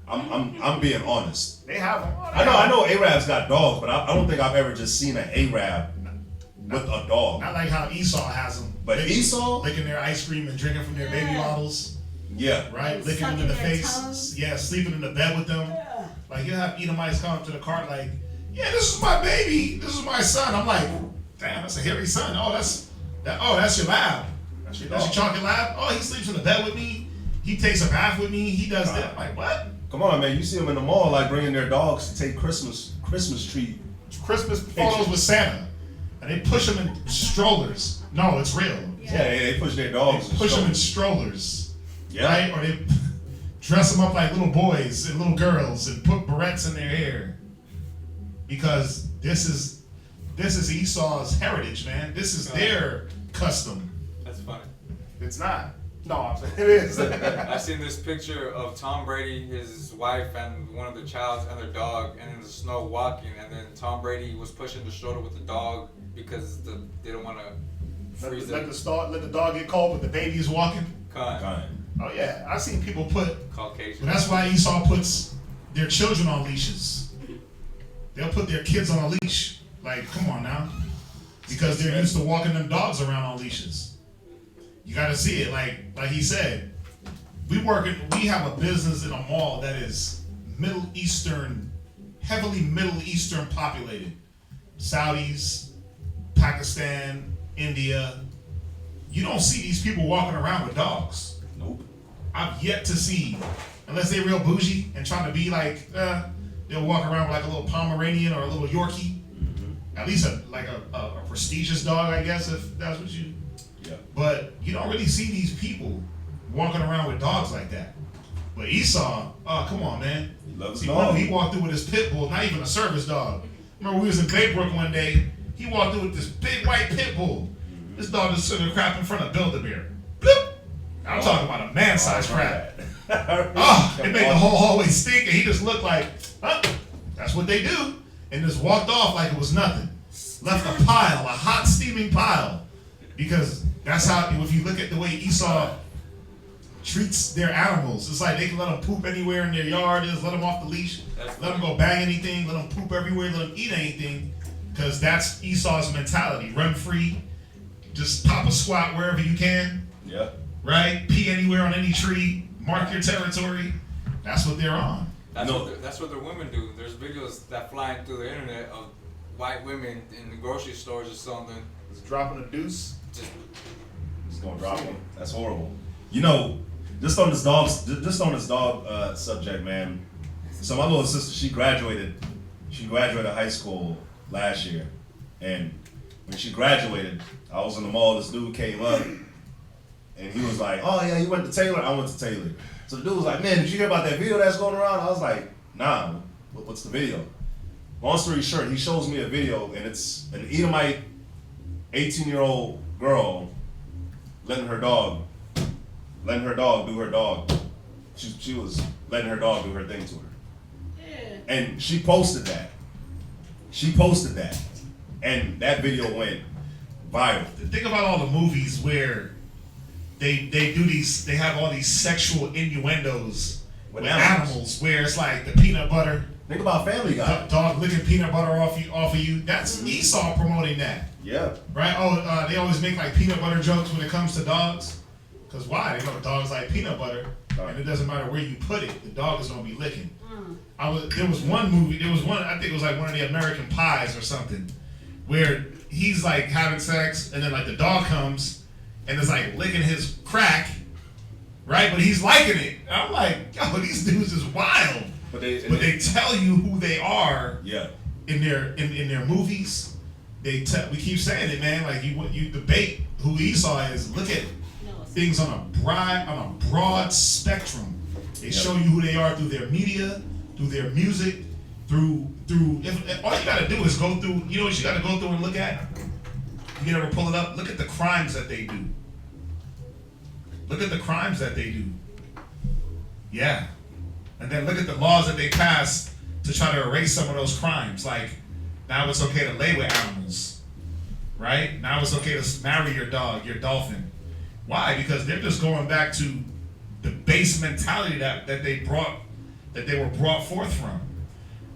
I'm being honest. They have them. I know Arabs got dogs, but I don't think I've ever just seen an Arab with a dog. Not like how Esau has them. But Esau? Licking their ice cream and drinking from their baby bottles. Yeah. Right? And Licking them in the sucking their face. tongues. Yeah, sleeping in the bed with them. Yeah. Like, you have Edomites come up to the cart like, yeah, this is my baby. This is my son. I'm like, damn, that's a hairy son. Oh, that's your lab. That's your chocolate lab. Oh, he sleeps in the bed with me. He takes a bath with me. He does that. I'm like, what? Come on, man. You see them in the mall, like bringing their dogs to take Christmas tree. Christmas photos with Santa. And they push them in strollers. No, it's real. Yeah, they push their dogs. They push them in strollers, Yeah. right? Or they dress them up like little boys and little girls and put barrettes in their hair. Because this is Esau's heritage, man. This is their custom. That's funny. It's not. No, I'm saying it is. I seen this picture of Tom Brady, his wife, and one of the childs and their dog, and in the snow walking. And then Tom Brady was pushing the stroller with the dog because they don't want to freeze Let it. the dog get cold, but the baby is walking. Kind. Oh yeah, I've seen people put. Caucasian. That's why Esau puts their children on leashes. They'll put their kids on a leash. Like, come on now, because they're used to walking them dogs around on leashes. You got to see it, like he said. We have a business in a mall that is Middle Eastern, heavily Middle Eastern populated. Saudis, Pakistan, India. You don't see these people walking around with dogs. Nope. I've yet to see, unless they real bougie and trying to be like, they'll walk around with like a little Pomeranian or a little Yorkie. At least a prestigious dog, I guess, if that's what you. Yeah. But you don't really see these people walking around with dogs like that. But Esau, oh come on, man. He loves See, dogs. he walked through with his pit bull, not even a service dog. Remember we was in Baybrook one day. He walked through with this big white pit bull. This dog just took a crap in front of Build-A-Bear. Bloop. I'm talking about a man-sized crap. Oh, it made the whole hallway stink, and he just looked like, huh? That's what they do, and just walked off like it was nothing. Left a pile, a hot steaming pile, because that's how. If you look at the way Esau treats their animals, it's like they can let them poop anywhere in their yard. Just let them off the leash, let them go bang anything, let them poop everywhere, let them eat anything, because that's Esau's mentality: run free, just pop a squat wherever you can. Yeah. Right? Pee anywhere on any tree, mark your territory. That's what they're on. That's what the women do. There's videos that flying through the internet of white women in the grocery stores or something. Just dropping a deuce. It's gonna drop him. That's horrible. You know, just on this dog subject, man. So my little sister, she graduated high school last year, and when she graduated, I was in the mall. This dude came up. And he was like, oh yeah, you went to Taylor? I went to Taylor. So the dude was like, man, did you hear about that video that's going around? I was like, nah, what's the video? Long story short, he shows me a video, and it's an Edomite 18-year-old girl letting her dog do her dog. She was letting her dog do her thing to her. Yeah. And she posted that. And that video went viral. Think about all the movies where they have all these sexual innuendos with animals, where it's like the peanut butter. Think about Family Guy. Dog licking peanut butter off of you. That's Esau promoting that. Yeah. Right? Oh, they always make like peanut butter jokes when it comes to dogs. Because why? They know dogs like peanut butter, and it doesn't matter where you put it, the dog is gonna be licking. There was one movie. I think it was like one of the American Pies or something, where he's like having sex, and then like the dog comes and it's like licking his crack, right? But he's liking it. And I'm like, yo, these dudes is wild. But they tell you who they are. Yeah. In their movies, we keep saying it, man. Like you debate who Esau is. Look at things on a broad spectrum. They show you who they are through their media, through their music, through. All you gotta do is go through. You know what you gotta go through and look at. You can ever pull it up. Look at the crimes that they do. Yeah. And then look at the laws that they pass to try to erase some of those crimes. Like, now it's okay to lay with animals, right? Now it's okay to marry your dog, your dolphin. Why? Because they're just going back to the base mentality that they were brought forth from.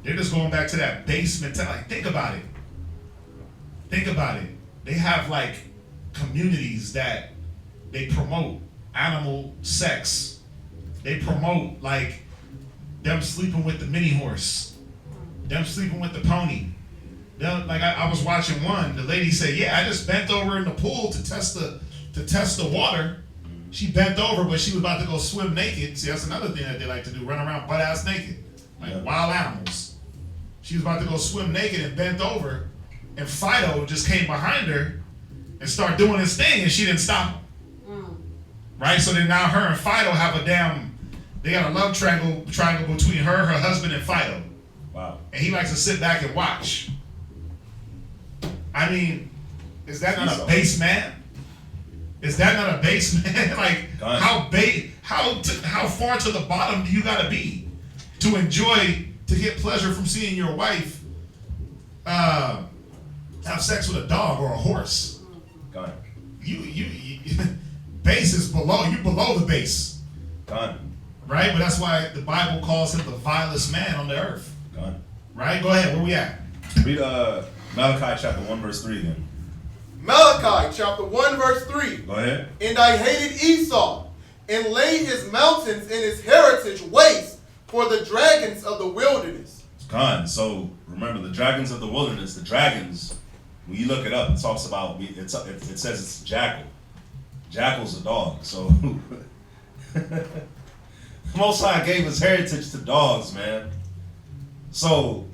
They're just going back to that base mentality. Think about it. They have like communities that they promote animal sex. They promote like them sleeping with the mini horse, them sleeping with the pony. Like I was watching one, the lady said, yeah, I just bent over in the pool to test the water. She bent over, but she was about to go swim naked. See, that's another thing that they like to do, run around butt ass naked, like wild animals. She was about to go swim naked and bent over, and Fido just came behind her and start doing his thing, and she didn't stop him. Right? So then now her and Fido have they got a love triangle between her husband, and Fido. Wow. And he likes to sit back and watch. I mean, is that not a base man? Is that not a base man? Like, how far to the bottom do you gotta be to get pleasure from seeing your wife have sex with a dog or a horse? Gone. You base is below the base. Gone. Right? But that's why the Bible calls him the vilest man on the earth. Gone. Right? Go ahead, where we at? Read Malachi chapter 1 verse 3 again. Malachi chapter 1 verse 3. Go ahead. And I hated Esau, and laid his mountains and his heritage waste for the dragons of the wilderness. Gone. So remember, the dragons of the wilderness, the dragons, when you look it up, it talks about, it says it's jackal. Jackal's a dog. So Most High gave his heritage to dogs, man. So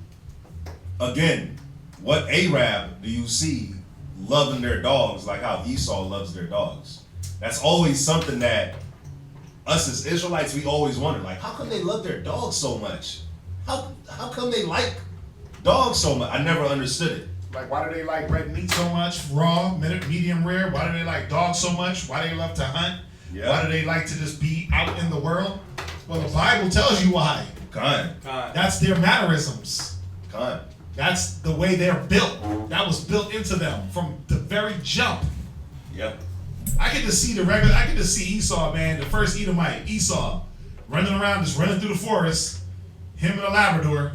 again, what Arab do you see loving their dogs like how Esau loves their dogs? That's always something that us as Israelites, we always wonder, like, how come they love their dogs so much? How come they like dogs so much? I never understood it. Like, why do they like red meat so much? Raw, medium rare? Why do they like dogs so much? Why do they love to hunt? Yeah. Why do they like to just be out in the world? Well, the Bible tells you why. That's their mannerisms. That's the way they're built. That was built into them from the very jump. Yep. I get to see Esau, man, the first Edomite, Esau, running around, just running through the forest, him and a Labrador.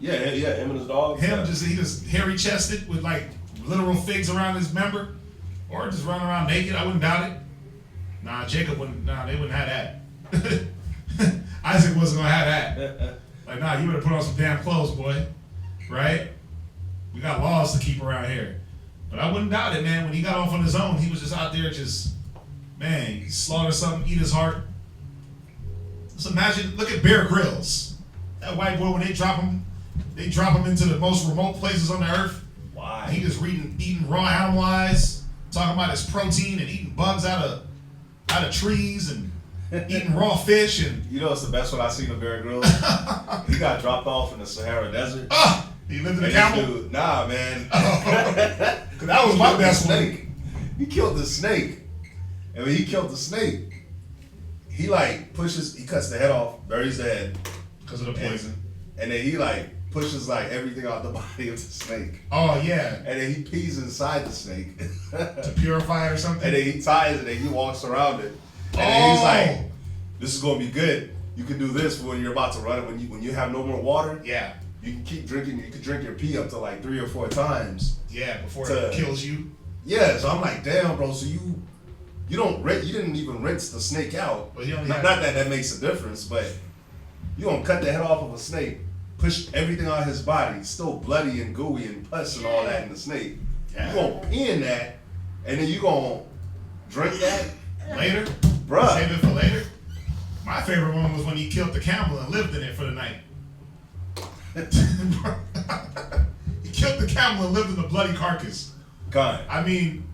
Yeah, him and his dog. He just hairy chested with like literal figs around his member, or just running around naked. I wouldn't doubt it. Nah, Jacob wouldn't. Nah, they wouldn't have that. Isaac wasn't gonna have that. Like, nah, you better put on some damn clothes, boy. Right? We got laws to keep around here. But I wouldn't doubt it, man. When he got off on his own, he was just out there, man, slaughter something, eat his heart. Just imagine, look at Bear Grylls. That white boy, when they drop him into the most remote places on the earth. Why? He just eating raw animal eyes, talking about his protein and eating bugs out of trees and eating raw fish. And you know, it's the best one I seen of Bear Grylls. He got dropped off in the Sahara Desert. He lived in a camel? Dude, nah, man. Cause that was my best snake. He killed the snake. And when he killed the snake, he cuts the head off, buries the head. Because of the poison. And then he pushes everything out the body of the snake. Oh yeah. And then he pees inside the snake. To purify it or something? And then he ties it and he walks around it. And then he's like, this is gonna be good. You can do this when you're about to run it. When you have no more water. Yeah. You can keep drinking. You can drink your pee up to 3 or 4 times. Yeah, before it kills you. Yeah, so I'm like, damn, bro. So you didn't even rinse the snake out. Well, not that makes a difference, but you gonna cut the head off of a snake, push everything out of his body, still bloody and gooey and pus and all that in the snake. Yeah. You gonna pee in that, and then you gonna drink that later, bruh. Save it for later. My favorite one was when he killed the camel and lived in it for the night. He killed the camel and lived in the bloody carcass. God. I mean,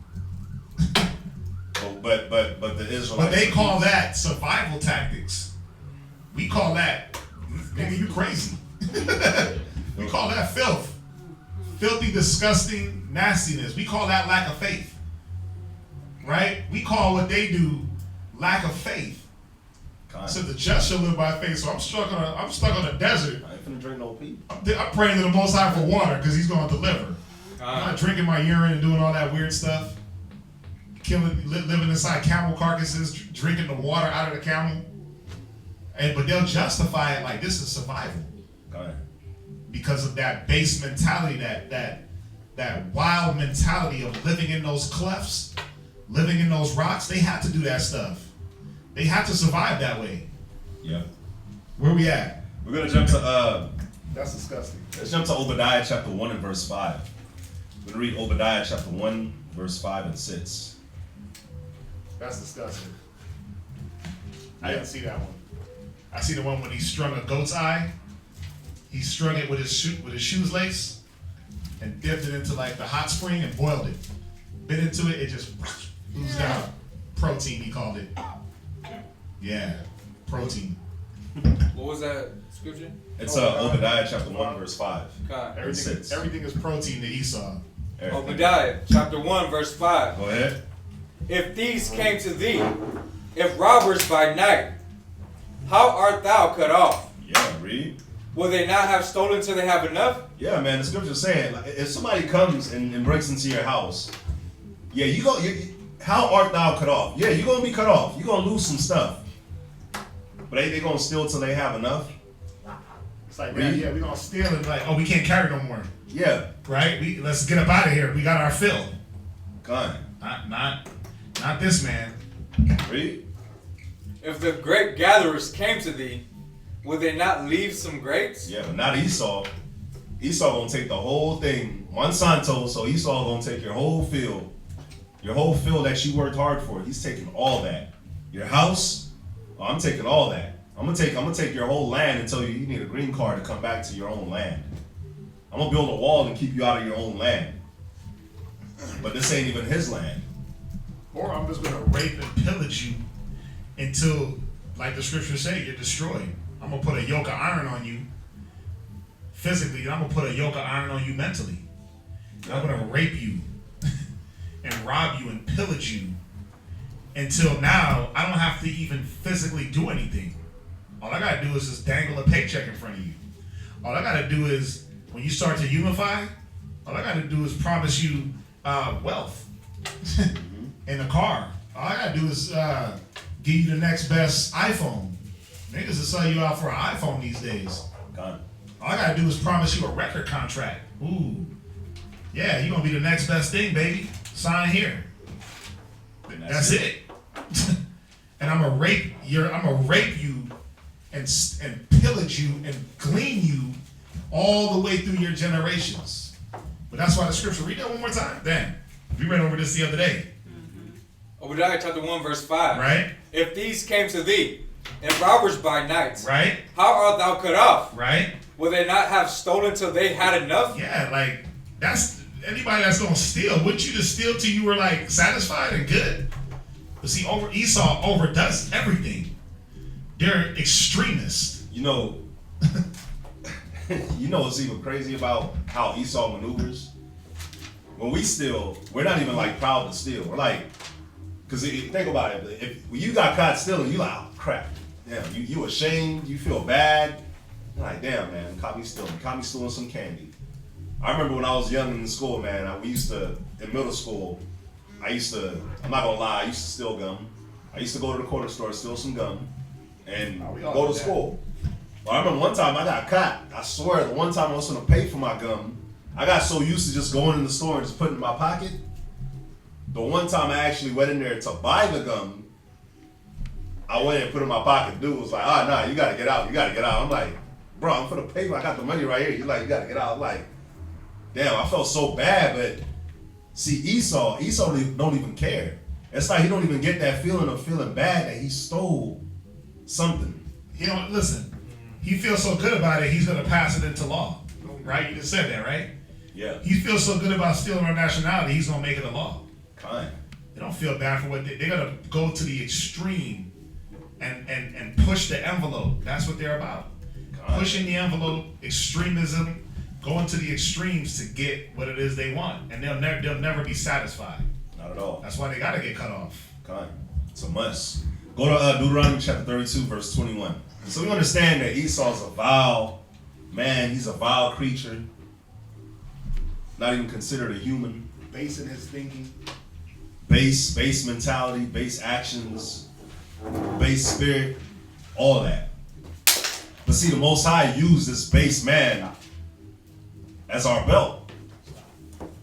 but the Israelites. But they call that survival tactics. We call that, nigga, you crazy. We call that filth. Filthy, disgusting nastiness. We call that lack of faith. Right? We call what they do lack of faith. So the just shall live by faith. So I'm stuck on a desert. I ain't finna drink no pee. I'm praying to the Most High for water because He's going to deliver. I'm not drinking my urine and doing all that weird stuff. Living inside camel carcasses, drinking the water out of the camel. But they'll justify it like this is survival. Because of that base mentality, that wild mentality of living in those clefts, living in those rocks. They had to do that stuff. They had to survive that way. Yeah. Where we at? We're gonna jump to that's disgusting. Let's jump to Obadiah chapter 1 and verse 5. We're gonna read Obadiah chapter 1, verse 5 and 6. That's disgusting. I didn't see that one. I see the one when he strung a goat's eye. He strung it with his shoes lace and dipped it into the hot spring and boiled it. bit into it, it just oozed out. Protein, he called it. Yeah, protein. What was that scripture? It's Obadiah chapter 1 verse 5. Okay. Everything is protein to Esau. Everything. Obadiah chapter 1 verse 5. Go ahead. If thieves came to thee, if robbers by night, how art thou cut off? Yeah, read. Will they not have stolen till they have enough? Yeah, man. The scripture's saying, like, if somebody comes and breaks into your house, yeah, how art thou cut off? Yeah, you're gonna be cut off. You're gonna lose some stuff. But ain't they gonna steal till they have enough? It's like, yeah, we're gonna steal and like, oh, we can't carry no more. Yeah. Right? Let's get up out of here. We got our fill. Gone. Not this man. Read. If the grape gatherers came to thee, will they not leave some grapes? Yeah, but not Esau. Esau gonna take the whole thing. Monsanto, so Esau gonna take your whole field. Your whole field that you worked hard for. He's taking all that. Your house, I'm taking all that. I'm gonna take your whole land and tell you need a green card to come back to your own land. I'm gonna build a wall and keep you out of your own land. But this ain't even his land. Or I'm just gonna rape and pillage you until, like the scriptures say, you're destroyed. I'm gonna put a yoke of iron on you physically, and I'm gonna put a yoke of iron on you mentally. I'm gonna rape you and rob you and pillage you until now I don't have to even physically do anything. All I gotta do is just dangle a paycheck in front of you. All I gotta do is, when you start to unify, all I gotta do is promise you wealth in a car. All I gotta do is give you the next best iPhone. Niggas will sell you out for an iPhone these days. Gone. All I gotta do is promise you a record contract. Ooh. Yeah, you're gonna be the next best thing, baby. Sign here. That's it. And I'm gonna rape you and pillage you and glean you all the way through your generations. But that's why the scripture, read that one more time. Dan, we read over this the other day. Obadiah chapter 1 verse 5. Right? If these came to thee, and robbers by night, Right? how art thou cut off? Right? Will they not have stolen till they had enough? Yeah, like, that's, anybody that's gonna steal, wouldn't you just steal till you were like satisfied and good? But see, Esau overdoes everything. They're extremists. You know what's even crazy about how Esau maneuvers? When we steal, we're not even like proud to steal. We're like, because think about it. When you got caught stealing, you like, oh crap. Damn, you ashamed, you feel bad. You're like, damn man, caught me stealing some candy. I remember when I was young in school, man, in middle school, I'm not gonna lie, I used to steal gum. I used to go to the corner store, steal some gum, and go to school. Well, I remember one time I got caught. I swear, the one time I was gonna pay for my gum, I got so used to just going in the store and just putting it in my pocket. The one time I actually went in there to buy the gum, I went and put it in my pocket. Dude was like, nah, you gotta get out. I'm like, bro, I'm for the paper. I got the money right here. You're like, you gotta get out. I'm like, damn, I felt so bad, but see, Esau don't even care. It's like he don't even get that feeling of feeling bad that he stole something. Listen, he feels so good about it, he's gonna pass it into law. Right? You just said that, right? Yeah. He feels so good about stealing our nationality, he's gonna make it a law. Kind. They don't feel bad for what they're gonna go to the extreme and push the envelope. That's what they're about. Pushing the envelope, extremism, going to the extremes to get what it is they want, and they'll never be satisfied. Not at all. That's why they gotta get cut off. Kind. It's a must. Go to Deuteronomy chapter 32, verse 21. So we understand that Esau's a vile man. He's a vile creature. Not even considered a human. Base in his thinking. Base mentality, base actions, base spirit, all that. But see, the Most High used this base man as our belt.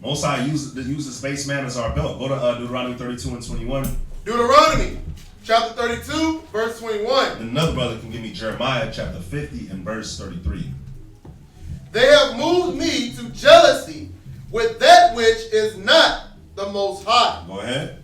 Most High used this base man as our belt. Go to Deuteronomy 32 and 21. Deuteronomy chapter 32, verse 21. And another brother can give me Jeremiah chapter 50 and verse 33. They have moved me to jealousy with that which is not the Most High. Go ahead.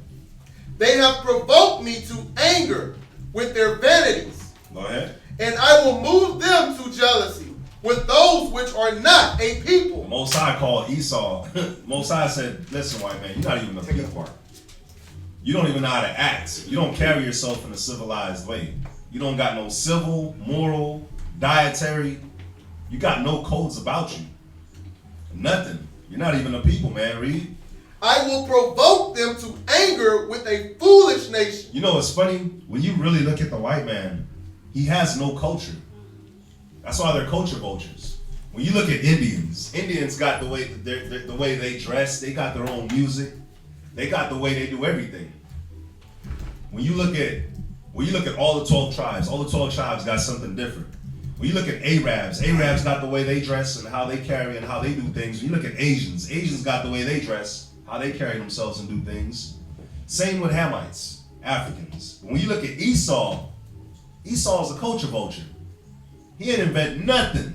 They have provoked me to anger with their vanities. Go ahead. And I will move them to jealousy with those which are not a people. The Most High called called Esau, Most High said, listen, white man, you're not even a people. You don't even know how to act. You don't carry yourself in a civilized way. You don't got no civil, moral, dietary. You got no codes about you. Nothing. You're not even a people, man. Read. I will provoke them to anger with a foolish nation. You know, it's funny, when you really look at the white man, he has no culture. That's why they're culture vultures. When you look at Indians got the way the way they dress, they got their own music, they got the way they do everything. When you look at all the 12 tribes got something different. When you look at Arabs got the way they dress and how they carry and how they do things. When you look at Asians got the way they dress, how they carry themselves and do things. Same with Hamites, Africans. When you look at Esau's a culture vulture. He didn't invent nothing.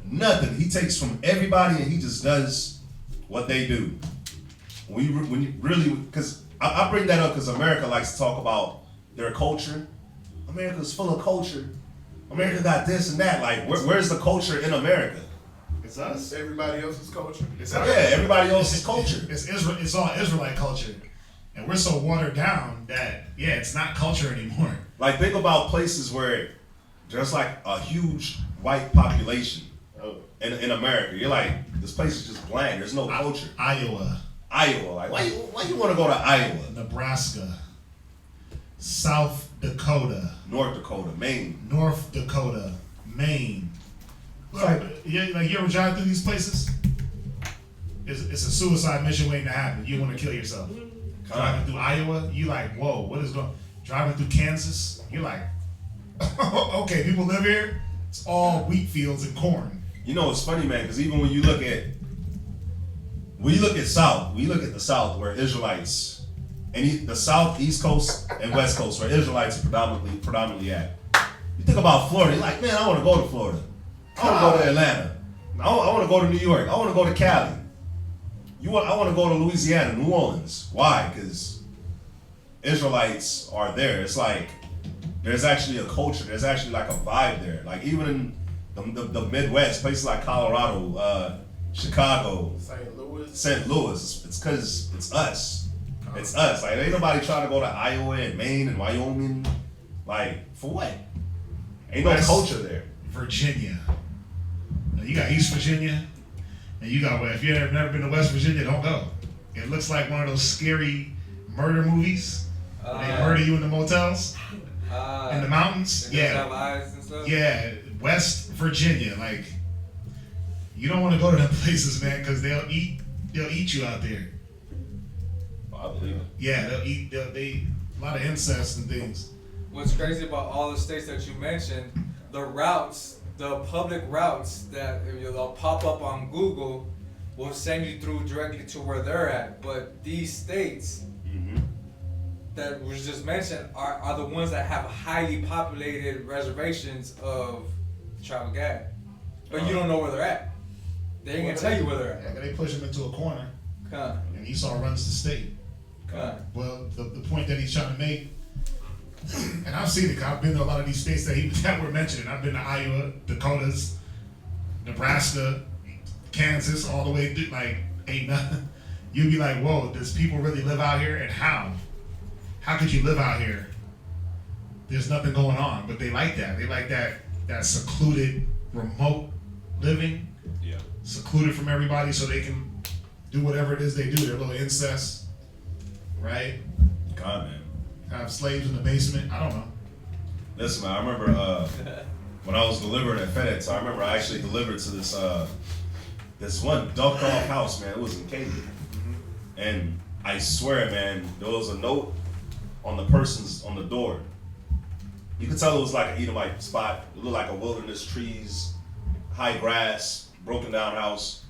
Nothing. He takes from everybody and he just does what they do. When you really, because I bring that up because America likes to talk about their culture. America's full of culture. America got this and that. Like, where's the culture in America? It's us. Everybody else's culture. It's us. Yeah, everybody else's culture. It's Israel. It's all Israelite culture, and we're so watered down that it's not culture anymore. Like, think about places where there's like a huge white population in America. You're like, this place is just bland. There's no culture. Iowa, Like, why you want to go to Iowa? Nebraska, South Dakota, North Dakota, Maine. North Dakota, Maine. You ever drive through these places? It's a suicide mission waiting to happen. You want to kill yourself. Driving through Iowa, you like, whoa, what is going? Driving through Kansas, you're like, okay, people live here. It's all wheat fields and corn. You know, it's funny, man, because even when you look at South, we look at the South where Israelites, and the South, East Coast, and West Coast where Israelites are predominantly at. You think about Florida, you're like, man, I want to go to Florida. I want to go to Atlanta. I want to go to New York. I want to go to Cali. I want to go to Louisiana, New Orleans. Why? Because Israelites are there. It's like there's actually a culture. There's actually like a vibe there. Like even in the Midwest, places like Colorado, Chicago, St. Louis. It's because it's us. It's us. Like ain't nobody trying to go to Iowa and Maine and Wyoming. Like for what? Ain't no culture there. Virginia. Now, you got East Virginia, and you got if you've never been to West Virginia, don't go. It looks like one of those scary murder movies. They murder you in the motels, in the mountains. Have eyes and stuff? Yeah, West Virginia. Like you don't want to go to them places, man, because they'll eat you out there. I believe it. Yeah, they'll eat. They a lot of incest and things. What's crazy about all the states that you mentioned, the public routes that they'll pop up on Google will send you through directly to where they're at. But these states that was just mentioned are the ones that have highly populated reservations of the tribe of Gad. But you don't know where they're at. They ain't gonna tell you where they're at. Yeah, they push them into a corner, and Esau runs the state. Well, the point that he's trying to make, and I've seen it, 'cause I've been to a lot of these states that were mentioned. I've been to Iowa, Dakotas, Nebraska, Kansas, all the way through, like, ain't nothing. You'd be like, whoa, does people really live out here? And how? How could you live out here? There's nothing going on. But they like that. They like that secluded, remote living. Yeah. Secluded from everybody so they can do whatever it is they do. Their little incest, right? God, man. Have slaves in the basement. I don't know. Listen, man, I remember when I was delivering at FedEx, I remember I actually delivered to this one ducked off house, man. It was in Katy. And I swear, man, there was a note on the door. You could tell it was like an Edomite spot. It looked like a wilderness, trees, high grass, broken down house.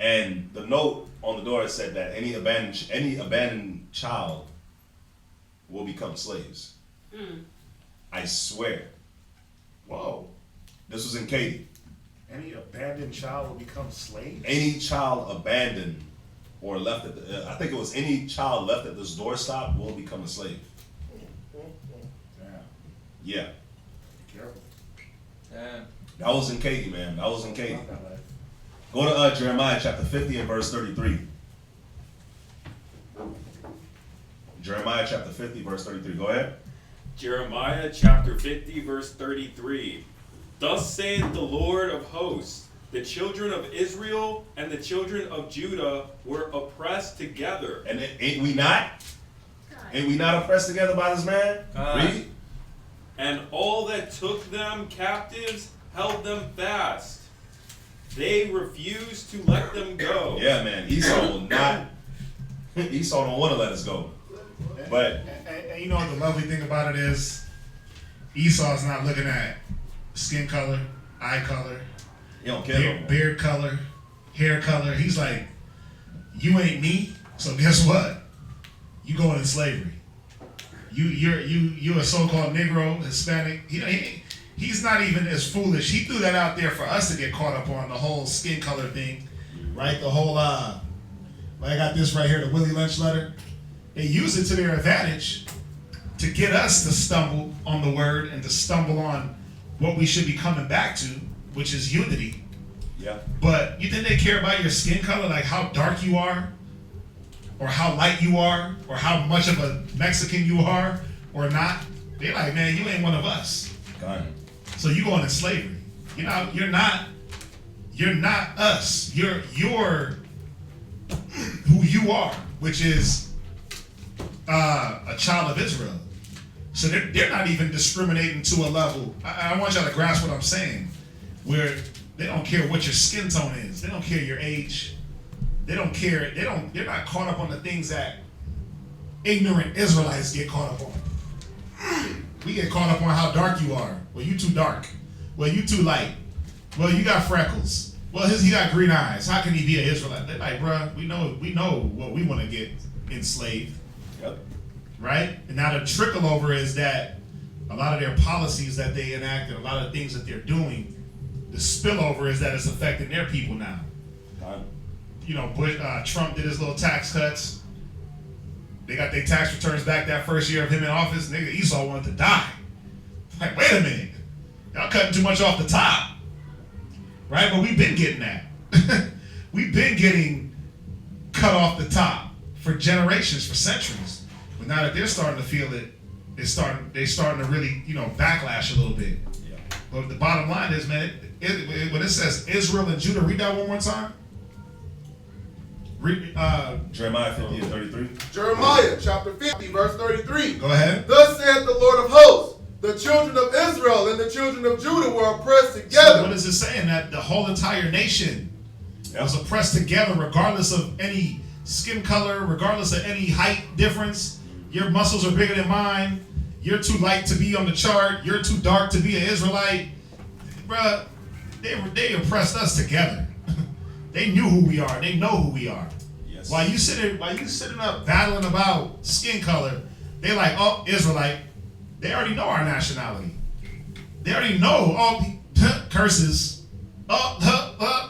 And the note on the door said that any abandoned child will become slaves. I swear. Whoa. This was in Katy. Any abandoned child will become slaves? Any child abandoned or left at I think it was any child left at this doorstop will become a slave. Damn. Yeah. Be careful. Damn. That was in Katy, man. That was in Katy. Go to Jeremiah chapter 50 and verse 33. Jeremiah chapter 50, verse 33. Go ahead. Jeremiah chapter 50, verse 33. Thus saith the Lord of hosts, the children of Israel and the children of Judah were oppressed together. And ain't we not? Ain't we not oppressed together by this man? Read. And all that took them captives held them fast. They refused to let them go. Yeah, man. Esau will not. Esau don't want to let us go. But and you know what the lovely thing about it is? Esau's not looking at skin color, eye color, he don't care no more. beard color, hair color. He's like, you ain't me, so guess what? You going in slavery. You're a so-called Negro, Hispanic. He's not even as foolish. He threw that out there for us to get caught up on, the whole skin color thing, right? The whole I got this right here, the Willie Lynch letter. They use it to their advantage to get us to stumble on the word and to stumble on what we should be coming back to, which is unity. Yeah. But you think they care about your skin color, like how dark you are, or how light you are, or how much of a Mexican you are, or not? They're like, man, you ain't one of us. God. So you going in slavery. You're not us. You're who you are, which is a child of Israel. So they're not even discriminating to a level. I want y'all to grasp what I'm saying, where they don't care what your skin tone is. They don't care your age. They don't care. They're not caught up on the things that ignorant Israelites get caught up on. We get caught up on how dark you are. Well, you too dark. Well, you too light. Well, you got freckles. Well, he got green eyes. How can he be an Israelite? They're like, bruh, we know what we want to get enslaved. Yep. Right? And now the trickle over is that a lot of their policies that they enact and a lot of things that they're doing, the spillover is that it's affecting their people now. God. Trump did his little tax cuts. They got their tax returns back that first year of him in office. Nigga, Esau wanted to die. Like, wait a minute. Y'all cutting too much off the top. Right? But we've been getting that. We've been getting cut off the top for generations, for centuries. But now that they're starting to feel it, they're starting to really, backlash a little bit. Yeah. But the bottom line is, man, when it says Israel and Judah, read that one more time. Read, Jeremiah 50 and 33. Jeremiah chapter 50, verse 33. Go ahead. Thus saith the Lord of hosts, the children of Israel and the children of Judah were oppressed together. So what is it saying? That the whole entire nation was oppressed together, regardless of any skin color, regardless of any height difference. Your muscles are bigger than mine. You're too light to be on the chart. You're too dark to be an Israelite. Bruh, they oppressed us together. They knew who we are. They know who we are. Yes. While you sitting up battling about skin color, they like, oh, Israelite. They already know our nationality. They already know all curses.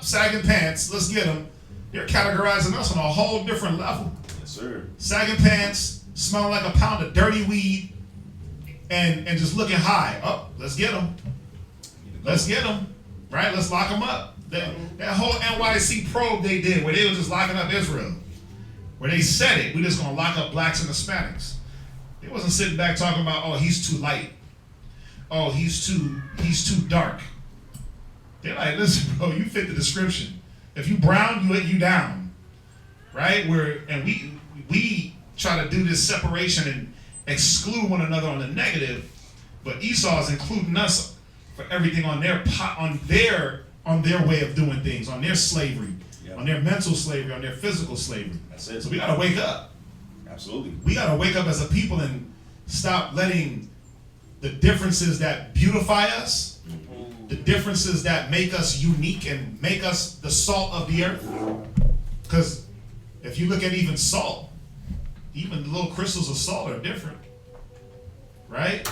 Sagging pants. Let's get them. They're categorizing us on a whole different level. Yes, sir. Sagging pants, smelling like a pound of dirty weed, and just looking high. Oh, let's get them. Let's get them. Right? Let's lock them up. That whole NYC probe they did, where they were just locking up Israel, where they said it, we're just gonna lock up blacks and Hispanics. They wasn't sitting back talking about, oh, he's too light. Oh, he's too dark. They're like, listen, bro, you fit the description. If you brown, you down, right? We try to do this separation and exclude one another on the negative, but Esau is including us for everything on their way of doing things, on their slavery, on their mental slavery, on their physical slavery. That's it. So we gotta wake up. Absolutely. We gotta wake up as a people and stop letting the differences that beautify us, the differences that make us unique and make us the salt of the earth. Because if you look at even salt, even the little crystals of salt are different, right?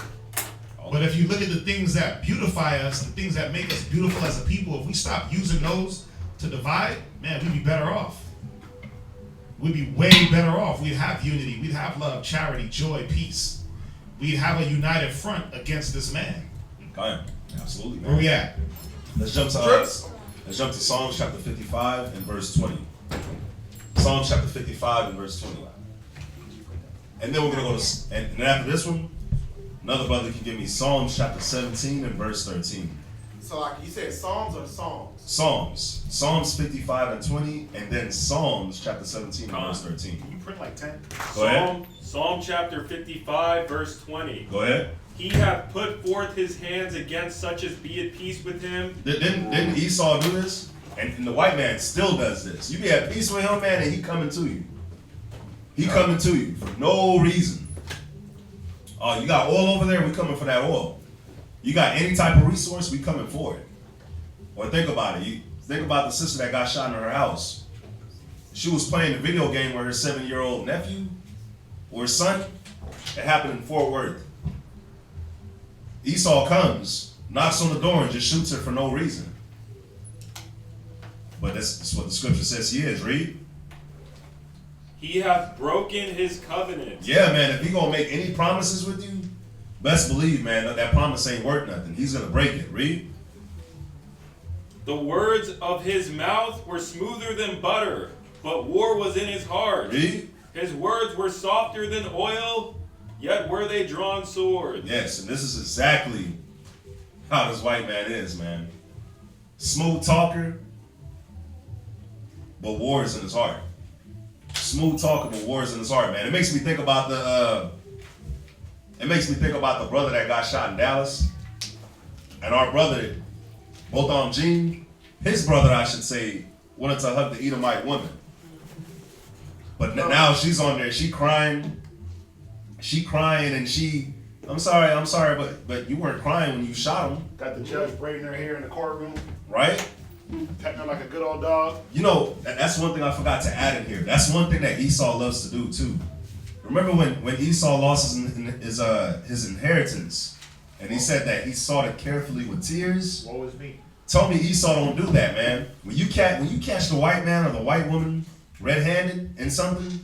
But if you look at the things that beautify us, the things that make us beautiful as a people, if we stop using those to divide, man, we'd be better off. We'd be way better off. We'd have unity. We'd have love, charity, joy, peace. We'd have a united front against this man. God, absolutely, man. Where we at? Let's jump to Let's jump to Psalms chapter 55 and verse 20. Psalms chapter 55 and verse 20. And then we're going to go to, and then after this one, another brother can give me Psalms chapter 17 and verse 13. So like you said, Psalms or Songs? Psalms. Psalms 55 and 20, and then Psalms chapter 17 and verse 13. Can you print like 10? Go ahead. Psalm chapter 55, verse 20. Go ahead. He hath put forth his hands against such as be at peace with him. Didn't Esau do this? And the white man still does this. You be at peace with him, man, and he coming to you. He coming to you for no reason. Oh, you got oil over there, we coming for that oil. You got any type of resource, we coming for it. Or think about it. You think about the sister that got shot in her house. She was playing a video game with her 7-year-old nephew or son. It happened in Fort Worth. Esau comes, knocks on the door, and just shoots her for no reason. But that's what the scripture says he is. Read. He hath broken his covenant. Yeah, man, if he gonna make any promises with you, best believe, man, that promise ain't worth nothing. He's gonna break it. Read. The words of his mouth were smoother than butter, but war was in his heart. Read. His words were softer than oil, yet were they drawn swords. Yes, and this is exactly how this white man is, man. Smooth talker, but war is in his heart. Smooth talker, but war is in his heart, man. It makes me think about the brother that got shot in Dallas. And our brother, both Gene, his brother, I should say, wanted to hug the Edomite woman. But now she's on there, she crying, and I'm sorry, but you weren't crying when you shot him. Got the judge braiding her hair in the courtroom, Right? petting her like a good old dog. You know, that's one thing I forgot to add in here. That's one thing that Esau loves to do too. Remember when Esau lost his inheritance, and he said that he sought it carefully with tears? Woe is me. Tell me Esau don't do that, man. When you catch the white man or the white woman red-handed in something,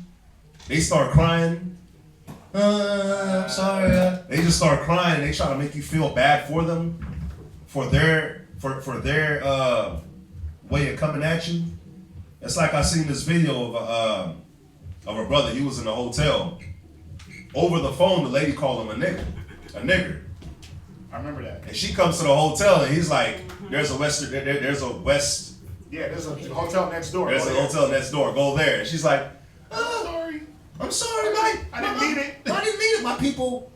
they start crying. I'm sorry. They just start crying. They try to make you feel bad for them, for their way of coming at you. It's like I seen this video of a brother. He was in a hotel. Over the phone, the lady called him a nigger. I remember that. And she comes to the hotel and he's like, there's a west. Yeah, there's a hotel next door. There's a hotel next door. Go there. And she's like, Sorry. I'm sorry, I didn't mean it. I didn't mean it. My people,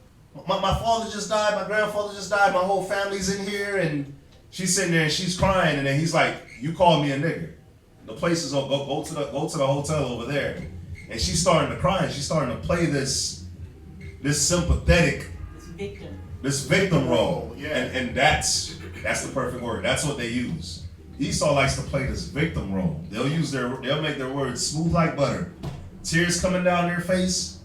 my father just died. My grandfather just died. My whole family's in here. And she's sitting there and she's crying. And then he's like, you called me a nigger. The place is go to the hotel over there. And she's starting to cry. And she's starting to play this sympathetic, this victim role. Yeah. And that's the perfect word. That's what they use. Esau likes to play this victim role. They'll make their words smooth like butter. Tears coming down their face.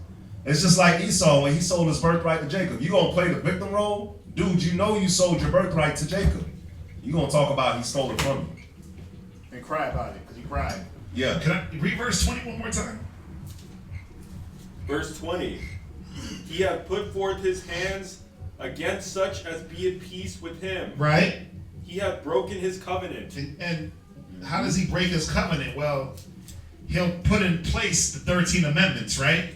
It's just like Esau when he sold his birthright to Jacob. You gonna play the victim role? Dude, you know you sold your birthright to Jacob. You gonna talk about he stole it from you. And cry about it, because he cried. Yeah. Can I read verse 20 one more time? Verse 20. He hath put forth his hands against such as be at peace with him. Right? He hath broken his covenant. And how does he break his covenant? Well, he'll put in place the 13 amendments, right?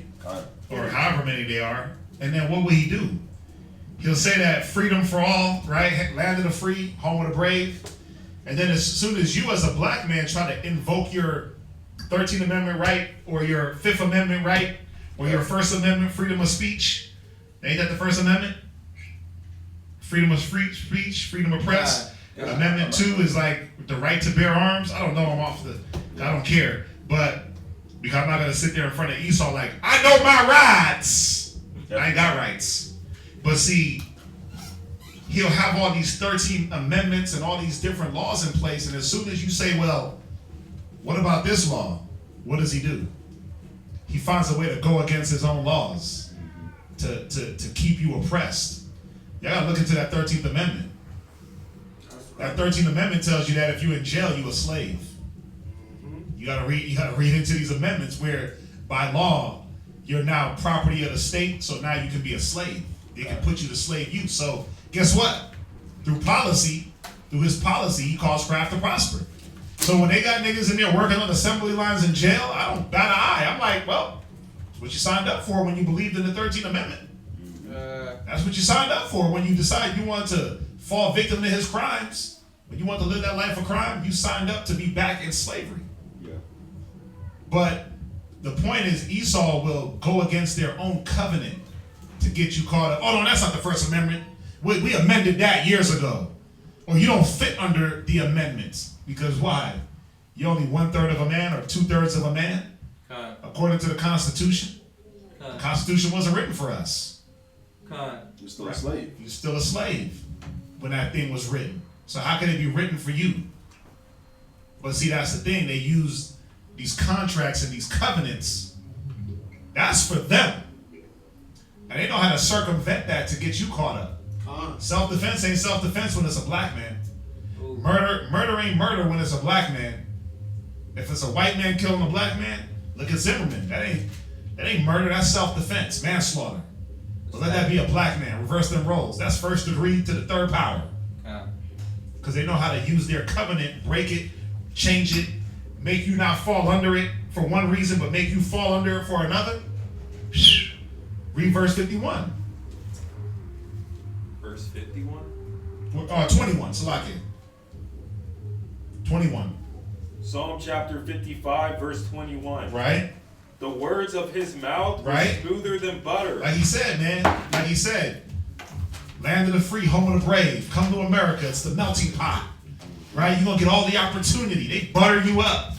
Or however many they are. And then what will he do? He'll say that freedom for all, right? Land of the free, home of the brave. And then as soon as you as a black man try to invoke your 13th Amendment right or your 5th Amendment right or your First Amendment freedom of speech, ain't that the First Amendment? Freedom of speech, freedom of press. Yeah. Amendment 2 is like the right to bear arms. I don't know, I don't care. But because I'm not gonna sit there in front of Esau like, I know my rights. I ain't got rights. But see, he'll have all these 13 amendments and all these different laws in place, and as soon as you say, well, what about this law? What does he do? He finds a way to go against his own laws to keep you oppressed. You gotta look into that 13th Amendment. That 13th Amendment tells you that if you're in jail, you're a slave. You gotta read into these amendments where by law, you're now property of the state, so now you can be a slave. They can put you to slave use. So guess what? Through his policy, he caused craft to prosper. So when they got niggas in there working on assembly lines in jail, I don't bat an eye. I'm like, well, it's what you signed up for when you believed in the 13th Amendment. That's what you signed up for when you decide you want to fall victim to his crimes. When you want to live that life of crime, you signed up to be back in slavery. Yeah. But the point is, Esau will go against their own covenant to get you caught up. Oh no, that's not the First Amendment. We amended that years ago. Or you don't fit under the amendments. Because why? You're only 1/3 of a man or 2/3 of a man? According to the Constitution. The Constitution wasn't written for us. You're still a slave. You're still a slave when that thing was written. So how can it be written for you? But see, that's the thing. They use these contracts and these covenants. That's for them. And they know how to circumvent that to get you caught up. Self-defense ain't self-defense when it's a black man. Murder ain't murder when it's a black man. If it's a white man killing a black man, look at Zimmerman. That ain't murder, that's self-defense, manslaughter. But let that be a black man, reverse them roles. That's first degree to the third power. Because they know how to use their covenant, break it, change it, make you not fall under it for one reason, but make you fall under it for another. Read verse 51. Verse 51? 21, Salakia. 21. Psalm chapter 55, verse 21. Right? The words of his mouth were Right? smoother than butter. Like he said, man. Like he said. Land of the free, home of the brave. Come to America. It's the melting pot. Right? You're going to get all the opportunity. They butter you up.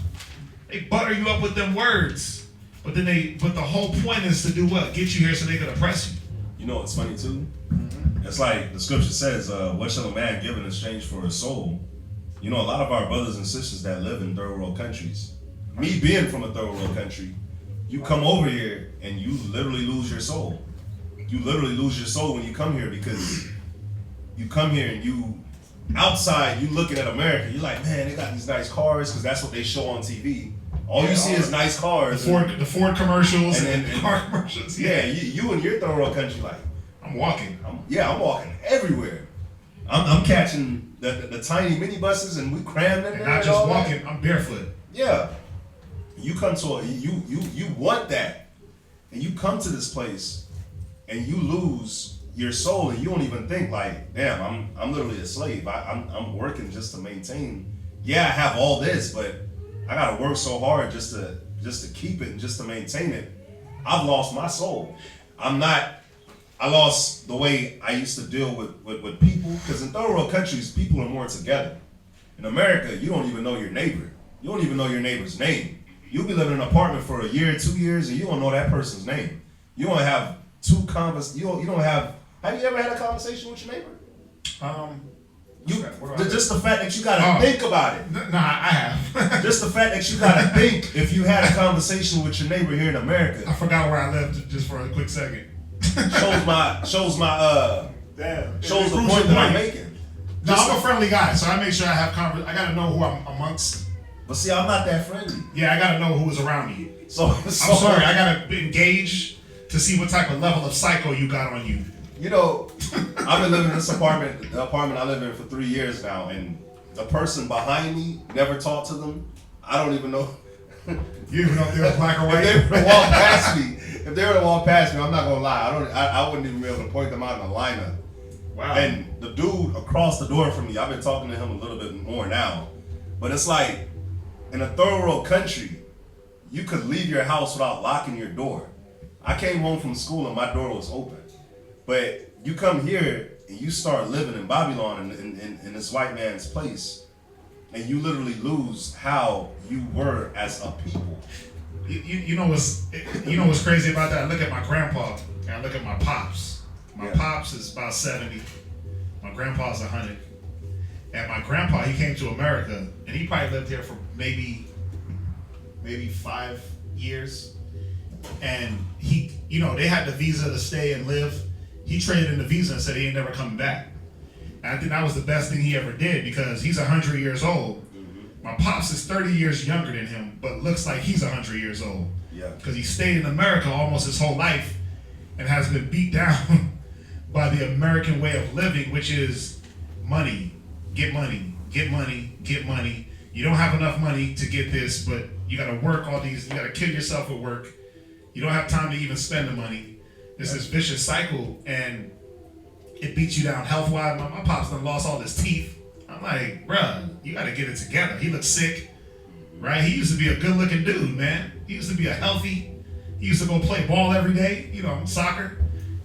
They butter you up with them words. But then but the whole point is to do what? Get you here so they can oppress you. You know what's funny too? It's like the scripture says, what shall a man give in exchange for his soul? You know, a lot of our brothers and sisters that live in third world countries, me being from a third world country, you come over here and you literally lose your soul. You literally lose your soul when you come here, because you come here and you, outside, you looking at America, you're like, man, they got these nice cars, because that's what they show on TV. All you see is nice cars. The Ford commercials and the car commercials. Yeah, you in your third world country, like, I'm walking. I'm walking everywhere. I'm catching the tiny minibuses, and we crammed in And there. not and just all walking, that. I'm barefoot. Yeah. You come to you want that, and you come to this place, and you lose your soul, and you don't even think like, damn, I'm literally a slave. I'm working just to maintain. Yeah, I have all this, but I gotta work so hard just to keep it and just to maintain it. I've lost my soul. I lost the way I used to deal with people, because in third world countries, people are more together. In America, you don't even know your neighbor. You don't even know your neighbor's name. You'll be living in an apartment for a year, 2 years, and you don't know that person's name. You don't have you don't have you ever had a conversation with your neighbor? Just the fact that you gotta think about it. Nah, I have. Just the fact that you gotta think if you had a conversation with your neighbor here in America. I forgot where I lived just for a quick second. shows the point that I'm making. No, I'm a friendly guy, so I make sure I have I gotta know who I'm amongst. But see, I'm not that friendly. Yeah, I gotta know who's around me. So I'm sorry, I gotta engage to see what type of level of psycho you got on you. You know, I've been living in this apartment, the apartment I live in, for 3 years now, and the person behind me, never talked to them. I don't even know. You even know if they're black or white? If they were to walk past me, I'm not gonna lie. I wouldn't even be able to point them out in a lineup. Wow. And the dude across the door from me, I've been talking to him a little bit more now, but it's like, in a third world country, you could leave your house without locking your door. I came home from school and my door was open. But you come here and you start living in Babylon in this white man's place, and you literally lose how you were as a people. You know what's crazy about that? I look at my grandpa and I look at my pops. My pops is about 70. My grandpa's 100. And my grandpa, he came to America and he probably lived here for maybe 5 years. And he, they had the visa to stay and live. He traded in the visa and said he ain't never coming back. And I think that was the best thing he ever did, because he's 100 years old. My pops is 30 years younger than him, but looks like he's 100 years old. Yeah. Because he stayed in America almost his whole life and has been beat down by the American way of living, which is money, get money, get money, get money. You don't have enough money to get this, but you got to work all these. You got to kill yourself at work. You don't have time to even spend the money. It's this vicious cycle, and it beats you down health-wise. My pops done lost all his teeth. I'm like, bruh, you got to get it together. He looks sick, right? He used to be a good-looking dude, man. He used to be he used to go play ball every day, soccer.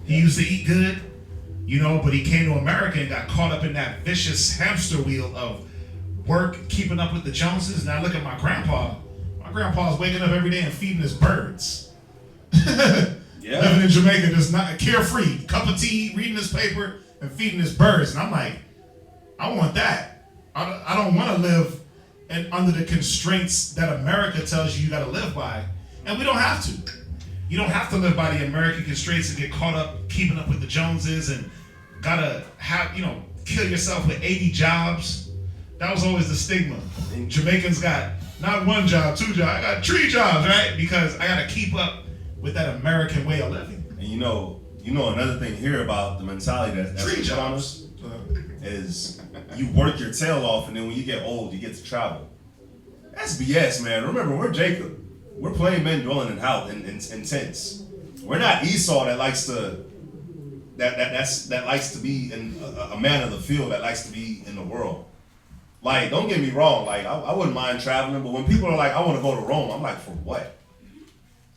He used to eat good, but he came to America and got caught up in that vicious hamster wheel of work, keeping up with the Joneses. Now look at my grandpa. My grandpa's waking up every day and feeding his birds. Yeah. Living in Jamaica, just not carefree, cup of tea, reading his paper, and feeding his birds. And I'm like, I want that. I don't want to live under the constraints that America tells you got to live by. And we don't have to. You don't have to live by the American constraints and get caught up keeping up with the Joneses and gotta have, kill yourself with 80 jobs. That was always the stigma. And Jamaicans got not one job, 2 jobs. I got 3 jobs, right? Because I gotta keep up with that American way of living. And another thing here about the mentality that's 3 jobs is you work your tail off, and then when you get old, you get to travel. That's BS, man. Remember, we're Jacob. We're plain men dwelling in house in tents. We're not Esau that likes to that likes to be in a man of the field, that likes to be in the world. Like, don't get me wrong. Like, I wouldn't mind traveling, but when people are like, I want to go to Rome, I'm like, for what?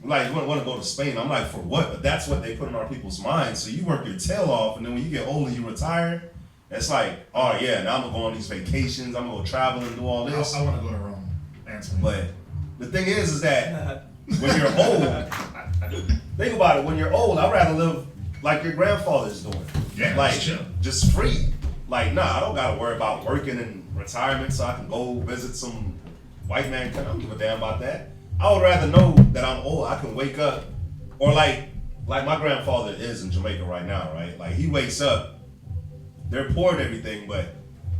Like, you want to go to Spain? I'm like, for what? But that's what they put in our people's minds. So you work your tail off, and then when you get older, you retire. It's like, oh yeah, now I'm gonna go on these vacations. I'm gonna go travel and do all this. I want to go to Rome. Answer me. But the thing is that when you're old, think about it. When you're old, I'd rather live like your grandfather's doing. Yeah, like chill. Just free. Like, nah, I don't gotta worry about working in retirement so I can go visit some white man. I don't give a damn about that. I would rather know that I'm old. I can wake up, or like my grandfather is in Jamaica right now, right? Like, he wakes up, they're poor and everything, but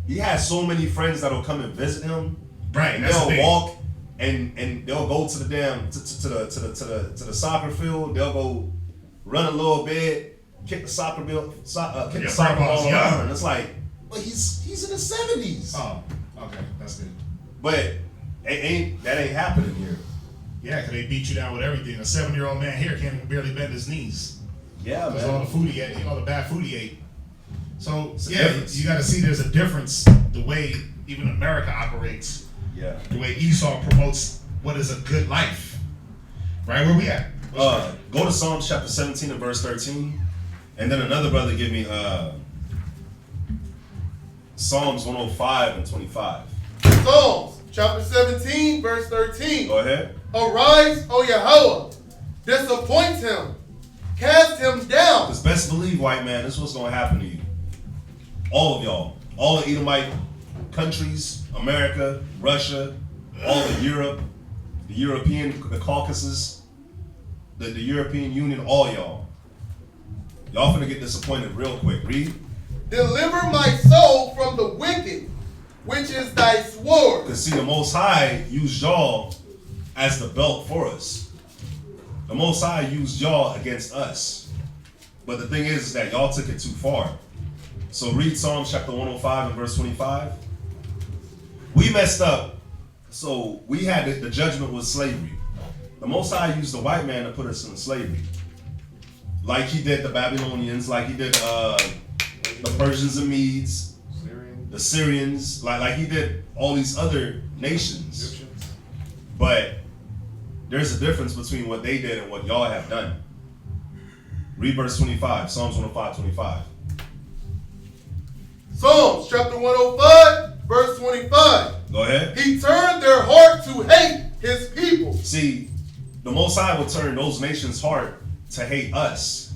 he has so many friends that'll come and visit him. Right, And that's the they'll thing. walk and they'll go to the damn to the soccer field. They'll go run a little bit, kick the soccer ball, kick the soccer grandpa's ball young. around. And it's like, but he's in his 70s. Oh, okay, that's good. But that ain't happening here. Yeah, because they beat you down with everything. A 7-year-old man here can't even barely bend his knees. Yeah, Because man. all the food he ate, all the bad food he ate. So, It's a yeah, difference. you got to see there's a difference the way even America operates, Yeah. the way Esau promotes what is a good life. Right, where we at? Go to Psalms chapter 17 and verse 13. And then another brother give me Psalms 105 and 25. Psalms chapter 17, verse 13. Go ahead. Arise, O Yahweh, disappoint him, cast him down. Because best believe, white man, this is what's going to happen to you. All of y'all. All the Edomite countries, America, Russia, all of Europe, the Caucasus, the European Union, all y'all. Y'all finna get disappointed real quick. Read. Deliver my soul from the wicked, which is thy sword. Because see, the Most High used y'all as the belt for us. The Most High used y'all against us. But the thing is that y'all took it too far. So read Psalms chapter 105 and verse 25. We messed up. So we had the judgment was slavery. The Most High used the white man to put us in slavery. Like he did the Babylonians, like he did the Persians and Medes, the Syrians, like he did all these other nations. But there's a difference between what they did and what y'all have done. Read verse 25, Psalms 105, 25. Psalms chapter 105, verse 25. Go ahead. He turned their heart to hate his people. See, the Most High will turn those nations' heart to hate us.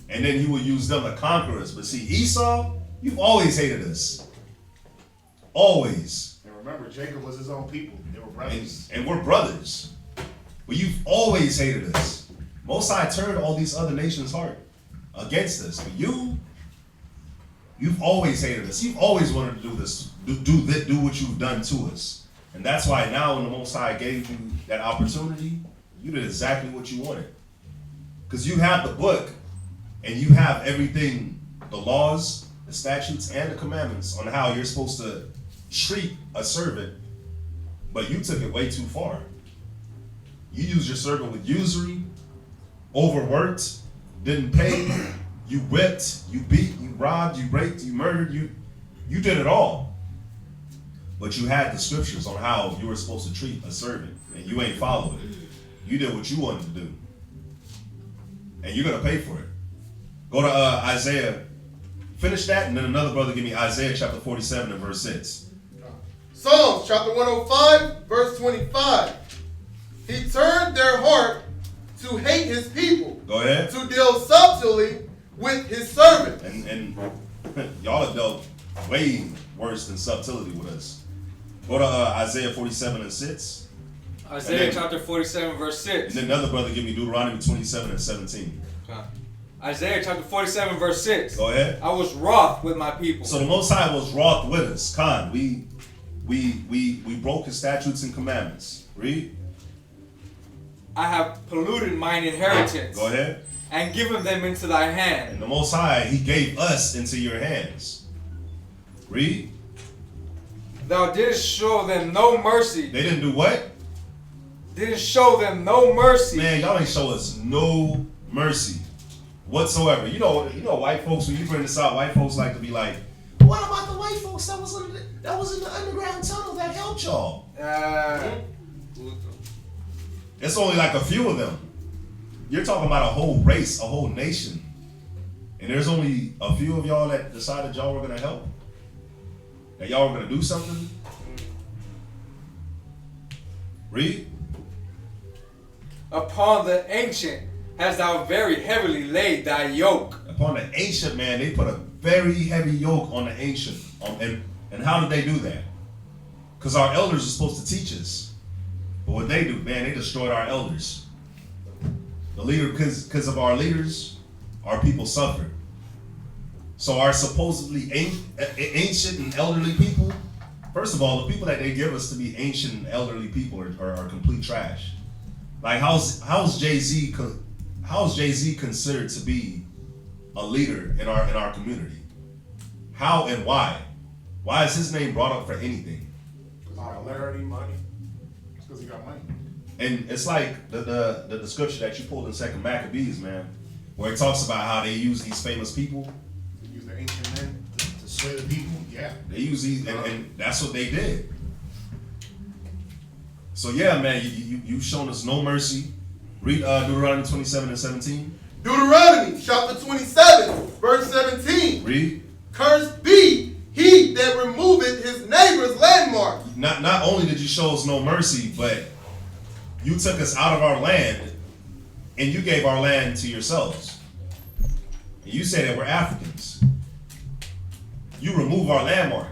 And then he will use them to conquer us. But see, Esau, you've always hated us. Always. And remember, Jacob was his own people. They were brothers. And we're brothers. But you've always hated us. Most High turned all these other nations' heart against us. But you've always hated us. You've always wanted to do this, do what you've done to us. And that's why now when the Most High gave you that opportunity, you did exactly what you wanted. Because you have the book, and you have everything, the laws, the statutes, and the commandments on how you're supposed to treat a servant But you took it way too far. You used your servant with usury, overworked, didn't pay, you whipped, you beat, you robbed, you raped, you murdered, you did it all. But you had the scriptures on how you were supposed to treat a servant, and you ain't followed it. You did what you wanted to do. And you're going to pay for it. Go to Isaiah. Finish that, and then another brother give me Isaiah chapter 47 and verse 6. Psalms chapter 105, verse 25. He turned their heart to hate his people. Go ahead. To deal subtly with his servants. And y'all have dealt way worse than subtlety with us. Go to Isaiah 47 and 6. Isaiah chapter 47 verse 6. And then another brother give me Deuteronomy 27 and 17. Okay. Isaiah chapter 47 verse 6. Go ahead. I was wroth with my people. So the Most High was wroth with us. Khan, we broke his statutes and commandments. Read. I have polluted mine inheritance. Go ahead. And given them into thy hand. And the Most High, he gave us into your hands. Read. Thou didst show them no mercy. They didn't do what? Didn't show them no mercy. Man, y'all ain't show us no mercy whatsoever. You know, white folks, when you bring this out, white folks like to be like, what about the white folks that was in the underground tunnel that helped y'all? It's only like a few of them. You're talking about a whole race, a whole nation. And there's only a few of y'all that decided y'all were going to help? That y'all were going to do something? Read. Upon the ancient hast thou very heavily laid thy yoke. Upon the ancient, man, they put a very heavy yoke on the ancient. And how did they do that? Because our elders are supposed to teach us. But what they do, man, they destroyed our elders. The leader, because of our leaders, our people suffered. So our supposedly ancient and elderly people, first of all, the people that they give us to be ancient and elderly people are complete trash. Like how's Jay-Z considered to be a leader in our community? How and why? Why is his name brought up for anything? Popularity, money. It's because he got money. And it's like the scripture that you pulled in 2 Maccabees, man, where it talks about how they use these famous people. They use the ancient men To sway the people, yeah. They use these, and that's what they did. So yeah, man, you've shown us no mercy. Read Deuteronomy 27 and 17. Deuteronomy chapter 27, verse 17. Read. Cursed be he that removeth his neighbor's landmark. Not only did you show us no mercy, but you took us out of our land and you gave our land to yourselves. And you say that we're Africans. You remove our landmark.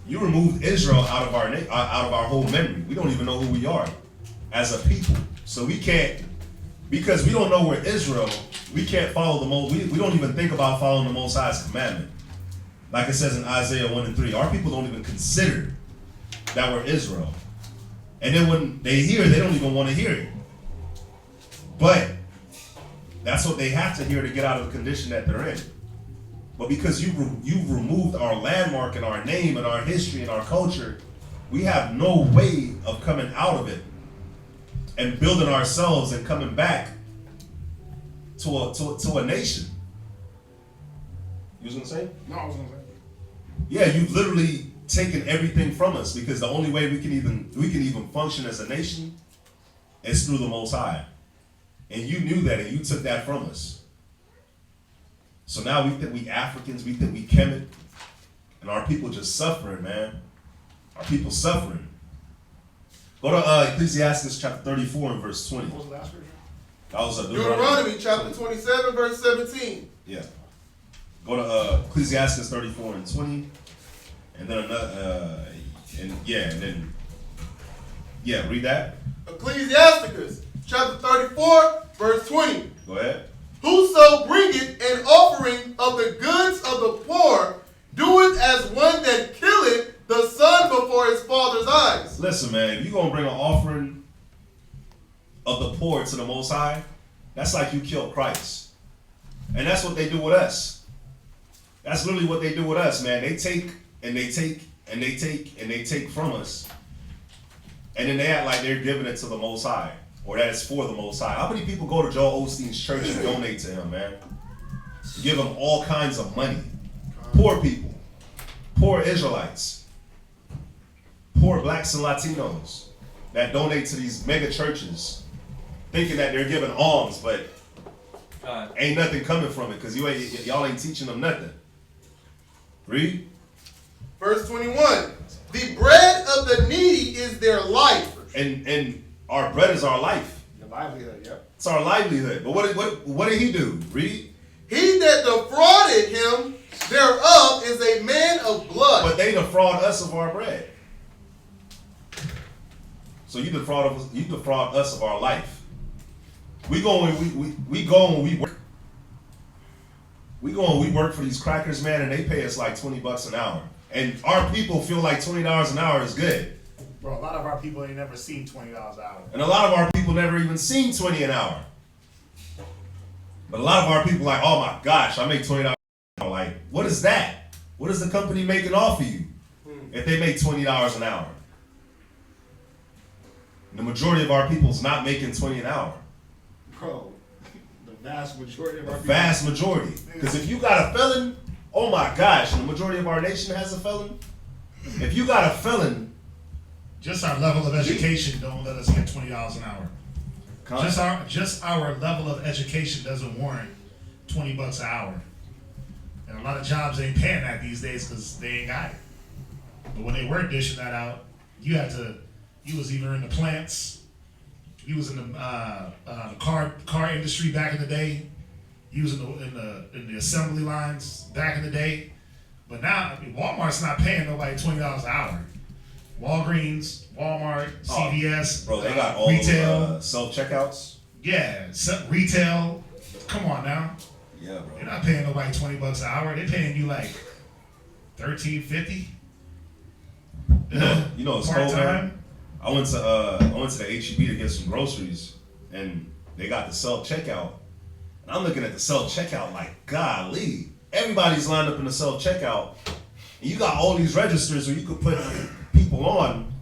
You removed Israel out of our whole memory. We don't even know who we are as a people. So we can't, because we don't know we're Israel, we can't follow the Most. We don't even think about following the Most High's commandment. Like it says in Isaiah 1 and 3, our people don't even consider that we're Israel. And then when they hear, they don't even want to hear it. But that's what they have to hear to get out of the condition that they're in. But because you've removed our landmark and our name and our history and our culture, we have no way of coming out of it and building ourselves and coming back to a nation. You was gonna say? No, I was gonna say. Yeah, you've literally taken everything from us, because the only way we can even function as a nation is through the Most High. And you knew that, and you took that from us. So now we think we Africans, we think we Kemet, and our people just suffering, man. Our people suffering. Go to Ecclesiastes chapter 34 and verse 20. What was the last scripture? That was Deuteronomy chapter 27, verse 17. Yeah. Go to Ecclesiastes 34 and 20. And then another, read that. Ecclesiasticus chapter 34, verse 20. Go ahead. Whoso bringeth an offering of the goods of the poor, doeth as one that killeth the son before his father's eyes. Listen, man, if you're going to bring an offering of the poor to the Most High, that's like you killed Christ. And that's what they do with us. That's literally what they do with us, man. They take and they take and they take and they take from us. and then they act like they're giving it to the Most High, or that it's for the Most High. How many people go to Joel Osteen's church and donate to him, man? Give him all kinds of money. Poor people, poor Israelites, poor blacks and Latinos that donate to these mega churches, thinking that they're giving alms, but ain't nothing coming from it because y'all ain't teaching them nothing. Read. Verse 21. The bread of the needy is their life. And our bread is our life. Your livelihood, yep. It's our livelihood. But what did he do? Read. He that defrauded him thereof is a man of blood. But they defraud us of our bread. So you defraud us of our life. We go and we work. We go and we work for these crackers, man, and they pay us like $20 an hour. And our people feel like $20 an hour is good. Bro, a lot of our people ain't never seen $20 an hour. And a lot of our people never even seen 20 an hour. But a lot of our people like, oh my gosh, I make $20 an hour. Like, what is that? What is the company making off of you if they make $20 an hour? The majority of our people is not making 20 an hour. Bro, the vast majority of our people. Vast majority. Because if you got a felon, oh my gosh, and the majority of our nation has a felon. If you got a felon, Just our level of education don't let us get $20 an hour. Just our level of education doesn't warrant $20 an hour. And a lot of jobs ain't paying that these days because they ain't got it. But when they were dishing that out, you was either in the plants, you was in the car industry back in the day, you was in the assembly lines back in the day. But now, Walmart's not paying nobody $20 an hour. Walgreens, Walmart, CVS, bro, they got all retail, those self-checkouts. Yeah, retail. Come on now. Yeah, bro. They're not paying nobody $20 an hour. They're paying you like $13.50. You know, it's cold, man. I went to the H-E-B to get some groceries, and they got the self-checkout. And I'm looking at the self-checkout like, golly, everybody's lined up in the self-checkout. And you got all these registers where you could put people on.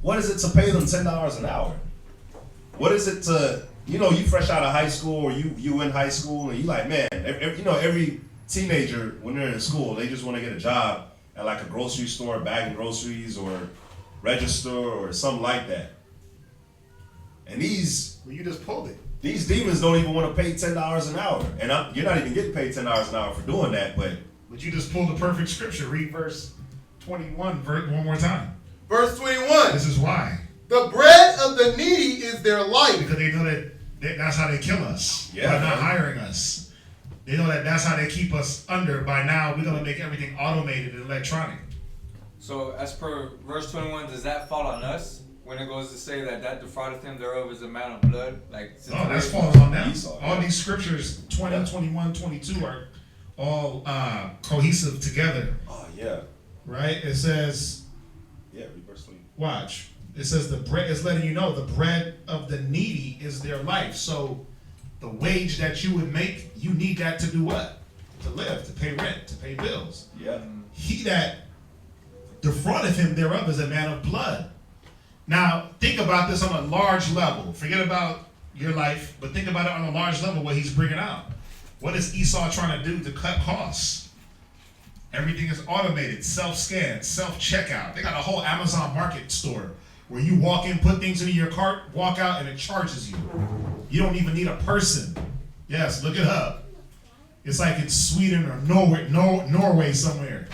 What is it to pay them $10 an hour? What is it to, you fresh out of high school, or you in high school, and you like, man, every teenager, when they're in school, they just want to get a job at like a grocery store, bagging groceries, or register, or something like that. And Well, you just pulled it. these demons don't even want to pay $10 an hour. And you're not even getting paid $10 an hour for doing that, but you just pulled the perfect scripture. Read verse 21 one more time. Verse 21. This is why. The bread of the needy is their life. Because they know that that's how they kill us. Yeah, by not man. hiring us. They know that that's how they keep us under. By now, we're going to make everything automated and electronic. So as per verse 21, does that fall on us when it goes to say that defrauded him thereof is a man of blood? Like, No, that falls on them. Esau, All these scriptures, 20, 21, 22, are all cohesive together. oh yeah, Right? It says, read verse 20. watch. It says the bread is letting you know the bread of the needy is their life. So the wage that you would make, you need that to do what? To live, to pay rent, to pay bills. Yeah. He that defraudeth him thereof is a man of blood. Now, think about this on a large level. Forget about your life, but think about it on a large level, what he's bringing out. What is Esau trying to do to cut costs? Everything is automated, self-scan, self-checkout. They got a whole Amazon market store where you walk in, put things into your cart, walk out, and it charges you. You don't even need a person. Yes, look it up. It's like in Sweden or Norway somewhere.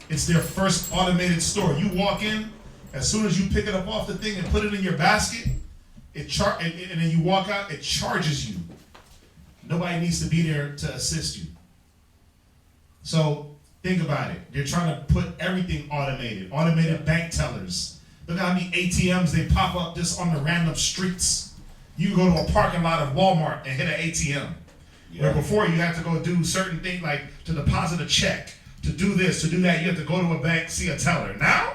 It's their first automated store. You walk in, as soon as you pick it up off the thing and put it in your basket, and then you walk out, it charges you. Nobody needs to be there to assist you. So think about it. They're trying to put everything automated. Automated bank tellers. Look how many ATMs they pop up just on the random streets. You go to a parking lot of Walmart and hit an ATM. Yeah. Where before you had to go do certain things like to deposit a check, to do this, to do that. You have to go to a bank, see a teller. Now,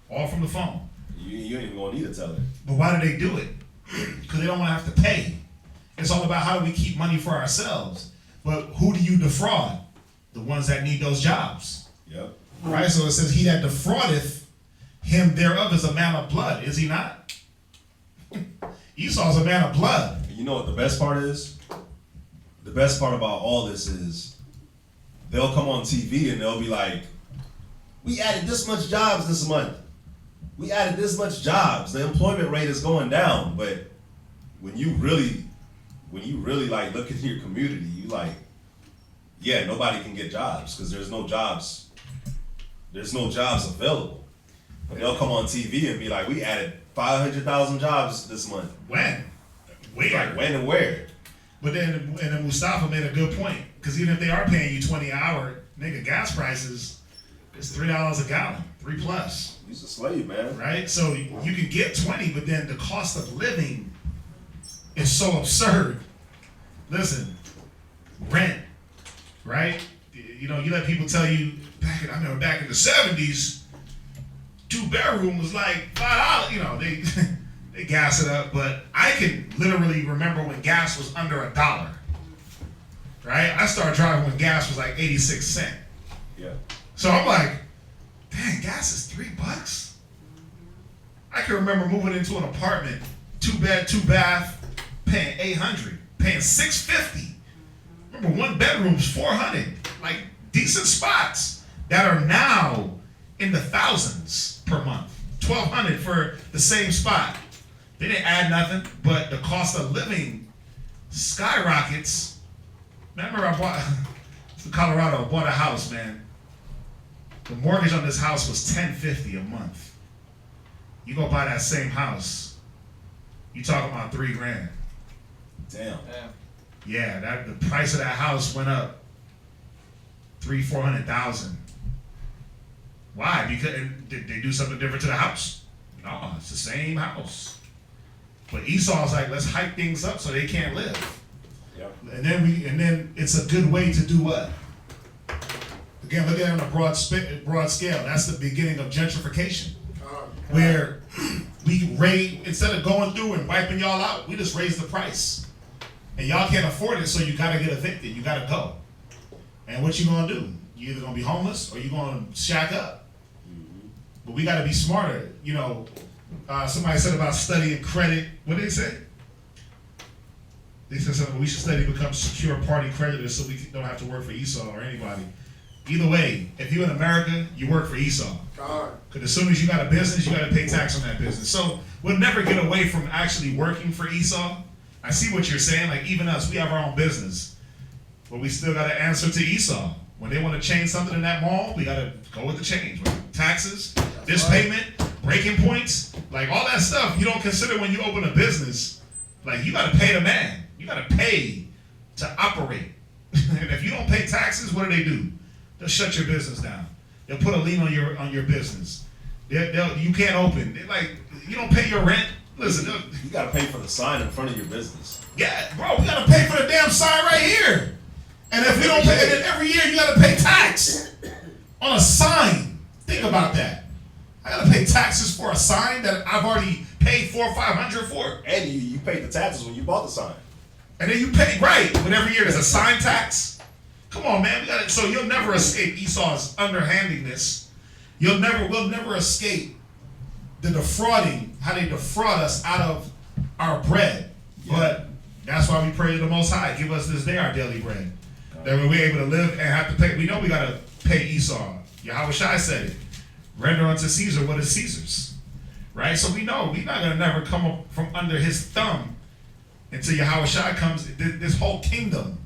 all from the phone. You ain't even gonna need a teller. But why do they do it? Because they don't want to have to pay. It's all about how do we keep money for ourselves. But who do you defraud? The ones that need those jobs. Yep. Right? So it says, he that defraudeth him thereof is a man of blood. Is he not? Esau's a man of blood. You know what the best part is? The best part about all this is they'll come on TV and they'll be like, we added this much jobs this month. We added this much jobs. The employment rate is going down. But when you really like look at your community, you like, yeah, nobody can get jobs because there's no jobs. There's no jobs available. But they'll come on TV and be like, we added 500,000 jobs this month. When? Where? Like when and where? But then Mustafa made a good point, because even if they are paying you $20 an hour, nigga, gas prices is $3 a gallon, $3+. He's a slave, man. Right? So you can get 20, but then the cost of living is so absurd. Listen, rent, right? You know, you let people tell you I remember back in the 70s, 2-bedroom was like $5. You know, they gas it up, but I can literally remember when gas was under $1. Right? I started driving when gas was like 86 cents. Yeah. So I'm like, dang, gas is $3. I can remember moving into an apartment, 2-bed, 2-bath, paying $800, paying $650. Remember, 1 bedroom's $400. Like decent spots that are now in the thousands per month. $1,200 for the same spot. They didn't add nothing, but the cost of living skyrockets. Man, I remember I bought in Colorado. I bought a house, man. The mortgage on this house was $1,050 a month. You go buy that same house, you talking about $3,000. Damn. Yeah, the price of that house went up $300,000-$400,000. Why? Because did they do something different to the house? No, it's the same house. But Esau's like, let's hype things up so they can't live. Yep. And then it's a good way to do what? Again, look at it on a broad scale. That's the beginning of gentrification, where we instead of going through and wiping y'all out, we just raise the price, and y'all can't afford it, so you gotta get evicted. You gotta go. And what you gonna do? You either gonna be homeless or you gonna shack up. But we gotta be smarter. You know, somebody said about studying credit. What did they say? They said something. We should study to become secure party creditors so we don't have to work for Esau or anybody. Either way, if you're in America, you work for Esau. Because as soon as you got a business, you got to pay tax on that business. So we'll never get away from actually working for Esau. I see what you're saying. Like even us, we have our own business. But we still got to answer to Esau. When they want to change something in that mall, we got to go with the change. Taxes, payment, breaking points, like all that stuff you don't consider when you open a business. Like you got to pay the man. You got to pay to operate. And if you don't pay taxes, what do? They'll shut your business down. They'll put a lien on your business. You can't open. They're like, you don't pay your rent. Listen, you gotta pay for the sign in front of your business. Yeah, bro, we gotta pay for the damn sign right here. And if we don't pay it, then every year you gotta pay tax on a sign. Think about that. I gotta pay taxes for a sign that I've already paid $400 or $500 for. And you paid the taxes when you bought the sign. And then you pay, right, but every year there's a sign tax. Come on, man. So you'll never escape Esau's underhandedness. We'll never escape the defrauding, how they defraud us out of our bread. Yeah. But that's why we pray to the Most High. Give us this day our daily bread. That way we're able to live and have to pay. We know we got to pay Esau. Yahweh Shai said it. Render unto Caesar what is Caesar's. Right? So we know we're not going to never come up from under his thumb until Yahweh Shai comes. This whole kingdom.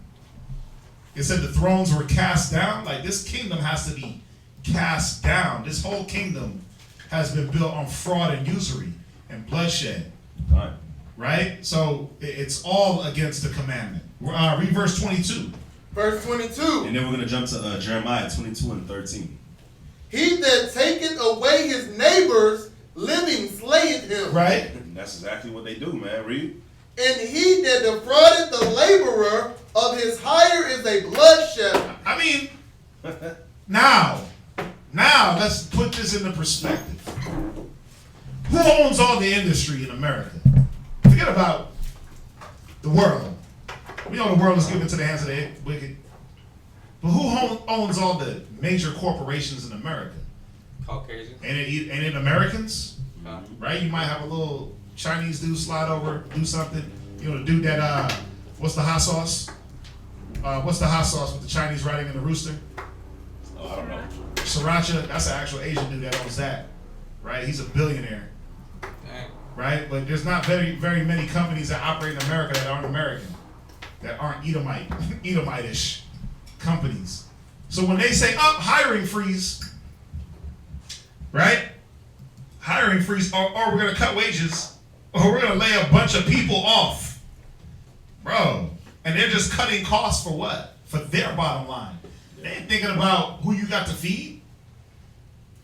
It said the thrones were cast down. Like this kingdom has to be cast down. This whole kingdom has been built on fraud and usury and bloodshed. Right? So it's all against the commandment. Read verse 22. Verse 22. And then we're going to jump to Jeremiah 22 and 13. He that taketh away his neighbor's living slayeth him. Right? And that's exactly what they do, man. Read. And he that defrauded the laborer of his hire is a bloodshed. I mean, now let's put this into perspective. Who owns all the industry in America? Forget about the world. We know the world is given to the hands of the wicked. But who owns all the major corporations in America? Caucasian. Ain't it Americans? Right? You might have a little Chinese dude slide over, do something. You know, the dude that, what's the hot sauce? What's the hot sauce with the Chinese writing in the rooster? Oh, I don't know. Sriracha, that's an actual Asian dude that owns that, right? He's a billionaire, Dang. right? But there's not very many companies that operate in America that aren't American, that aren't Edomite-ish companies. So when they say, hiring freeze, right? Hiring freeze, or we're going to cut wages, or we're going to lay a bunch of people off. Bro, and they're just cutting costs for what? For their bottom line. They ain't thinking about who you got to feed.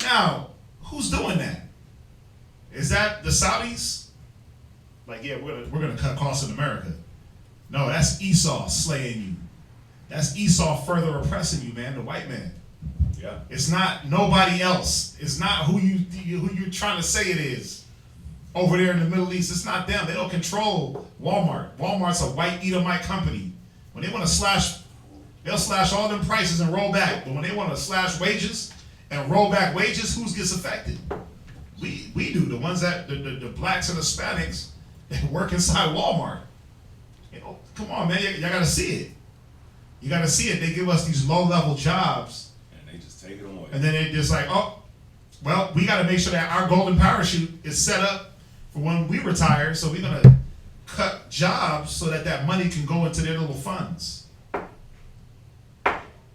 Now, who's doing that? Is that the Saudis? Like, yeah, we're gonna cut costs in America. No, that's Esau slaying you. That's Esau further oppressing you, man, the white man. Yeah. It's not nobody else. It's not who you're trying to say it is. Over there in the Middle East, it's not them. They don't control Walmart. Walmart's a white Edomite company. When they want to slash, they'll slash all them prices and roll back. But when they want to slash wages and roll back wages, who gets affected? We do. The ones that the blacks and Hispanics that work inside Walmart. You know, come on, man, y'all gotta see it. You gotta see it. They give us these low-level jobs, And they just take it away. and then they just like, oh, well, we gotta make sure that our golden parachute is set up for when we retire. So we're gonna cut jobs so that money can go into their little funds.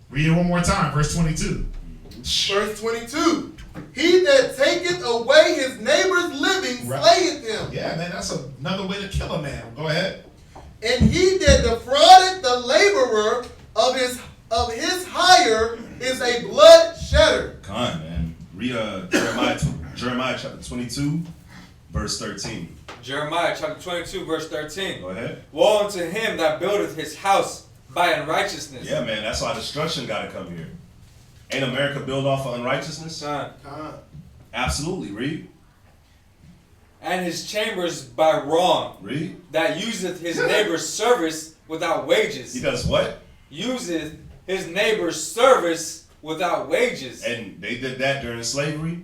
Read it one more time, verse 22. Verse 22. He that taketh away his neighbor's living Right. slayeth him. Yeah, man, that's another way to kill a man. Go ahead. And he that defrauded the laborer of his hire is a blood shedder. Come on, man. Read Jeremiah chapter 22, verse 13. Jeremiah chapter 22, verse 13. Go ahead. Woe unto him that buildeth his house by unrighteousness. Yeah, man, that's why destruction got to come here. Ain't America built off of unrighteousness? Son. Absolutely. Read. And his chambers by wrong, Read. that useth his neighbor's service without wages. He does what? Useth his neighbor's service without wages. And they did that during slavery,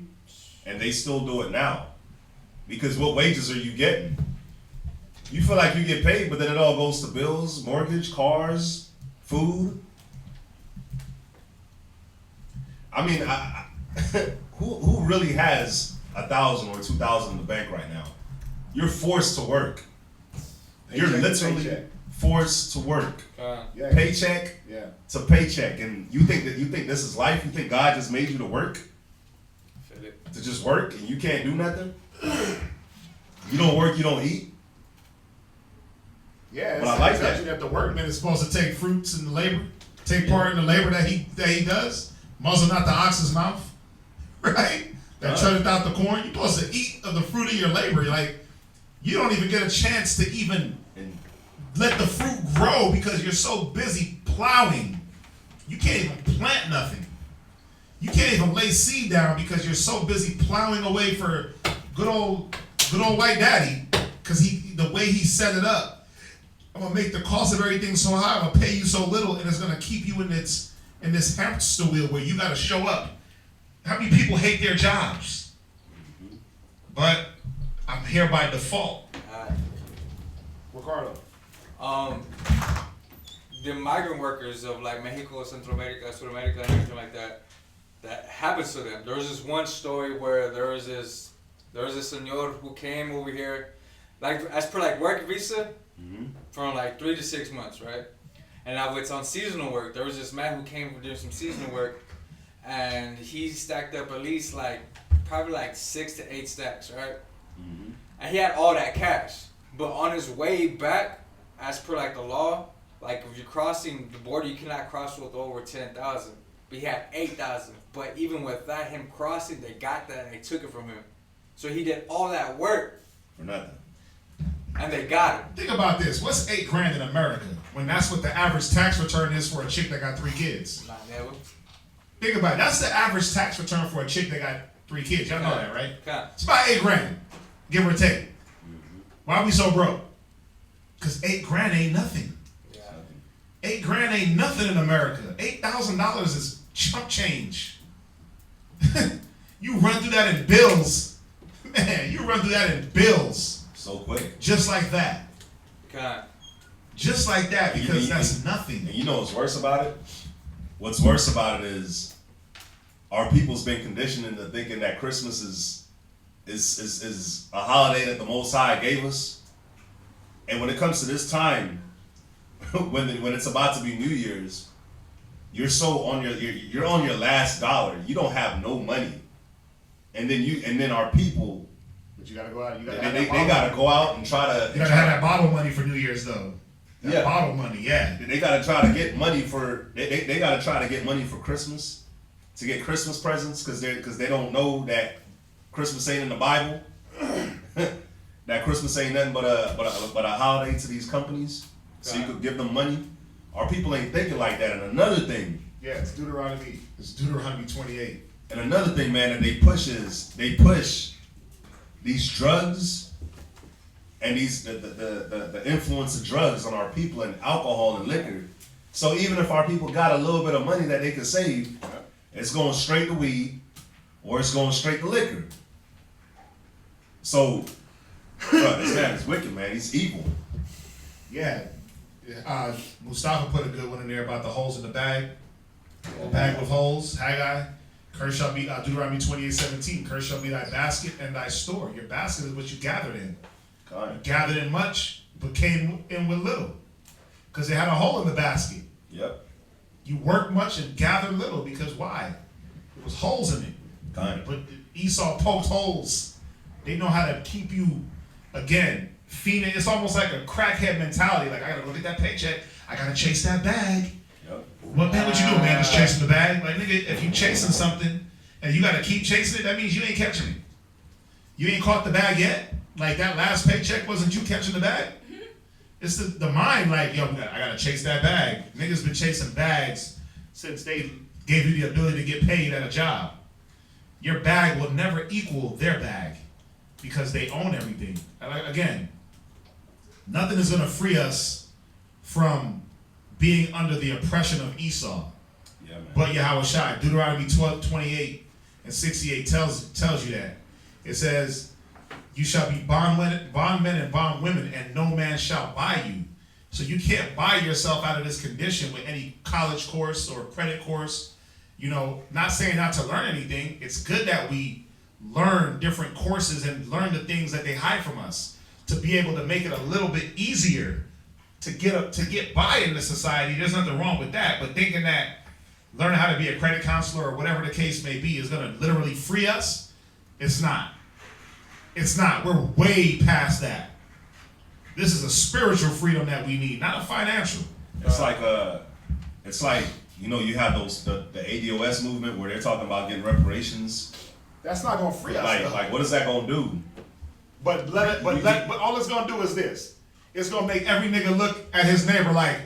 and they still do it now. Because what wages are you getting? You feel like you get paid, but then it all goes to bills, mortgage, cars, food. I mean, who really has 1,000 or 2,000 in the bank right now? You're forced to work. You're Paycheck to literally paycheck. forced to work. Yeah. Paycheck Yeah. to paycheck, and you think this is life? You think God just made you to work? To just work, and you can't do nothing? You don't work, you don't eat. Yeah, But I like that. That the workman is supposed to take fruits in the labor, take part in the labor that he does. Muzzle not the ox's mouth, right? That treadeth out the corn. You're supposed to eat of the fruit of your labor. You're like, you don't even get a chance to even let the fruit grow because you're so busy plowing. You can't even plant nothing. You can't even lay seed down because you're so busy plowing away for good old white daddy, because the way he set it up. I'm gonna make the cost of everything so high. I'm gonna pay you so little, and it's gonna keep you in this hamster wheel where you gotta show up. How many people hate their jobs? But I'm here by default. Ricardo. The migrant workers of like Mexico, Central America, South America, and everything like that happens to them. There was this one story where there was this senor who came over here, like as per like work visa, from like 3 to 6 months, right? And now it's on seasonal work. There was this man who came to do some seasonal work, and he stacked up at least probably 6 to 8 stacks, right? And he had all that cash. But on his way back, as per the law, if you're crossing the border, you cannot cross with over 10,000. But he had 8,000. But even with that, him crossing, they got that and they took it from him. So he did all that work For nothing. and they got him. Think about this. What's $8,000 in America when that's what the average tax return is for a chick that got 3 kids? Not never. Think about it. That's the average tax return for a chick that got 3 kids. Y'all know that, right? Okay. It's about $8,000, give or take. Why are we so broke? Because $8,000 ain't nothing. Yeah. $8,000 ain't nothing in America. $8,000 is chump change. You run through that in bills. Man, you run through that in bills. So quick. Just like that. God. Just like that, because that's nothing. And you know what's worse about it? What's worse about it is our people's been conditioned into thinking that Christmas is a holiday that the Most High gave us. And when it comes to this time, when it's about to be New Year's, you're so on you're on your last dollar. You don't have no money, and then our people. But you gotta go out. You gotta. They gotta go out and try to. You gotta have that bottle money for New Year's though. That bottle money, yeah. They gotta try to get money for. They gotta try to get money for Christmas, to get Christmas presents, because they don't know that Christmas ain't in the Bible. That Christmas ain't nothing but a holiday to these companies, so you could give them money. Our people ain't thinking like that. And another thing, Yeah, it's Deuteronomy. It's Deuteronomy 28. and another thing, man, that they push these drugs and the influence of drugs on our people, and alcohol and liquor. So even if our people got a little bit of money that they could save, it's going straight to weed or it's going straight to liquor. So, bro, this man is wicked, man. He's evil. Yeah. Mustafa put a good one in there about the holes in the bag. The bag with holes, Haggai. Cursed shall be, Deuteronomy 28:17. Cursed shall be thy basket and thy store. Your basket is what you gathered in. You gathered in much, but came in with little. Because they had a hole in the basket. Yep. You worked much and gathered little, because why? There was holes in it. But Esau poked holes. They know how to keep you, again, feeding. It's almost like a crackhead mentality. Like, I gotta go get that paycheck. I gotta chase that bag. Yep. What man, what you doing, man? Just chasing the bag? Like, nigga, if you chasing something and you gotta keep chasing it, that means you ain't catching it. You ain't caught the bag yet. Like, that last paycheck wasn't you catching the bag. It's the mind, like, yo, I gotta chase that bag. Niggas been chasing bags since they gave you the ability to get paid at a job. Your bag will never equal their bag because they own everything. Again, nothing is gonna free us from being under the oppression of Esau. Yeah, man. But Yahushua, Deuteronomy 12:28 tells you that. It says, you shall be bondmen and bondwomen, and no man shall buy you. So you can't buy yourself out of this condition with any college course or credit course. You know, not saying not to learn anything. It's good that we learn different courses and learn the things that they hide from us to be able to make it a little bit easier to get by in the society. There's nothing wrong with that. But thinking that learning how to be a credit counselor or whatever the case may be is going to literally free us, it's not. It's not. We're way past that. This is a spiritual freedom that we need, not a financial. It's like you know, you have the ADOS movement where they're talking about getting reparations. That's not gonna free us. Like what is that gonna do? But all it's gonna do is this. It's gonna make every nigga look at his neighbor like,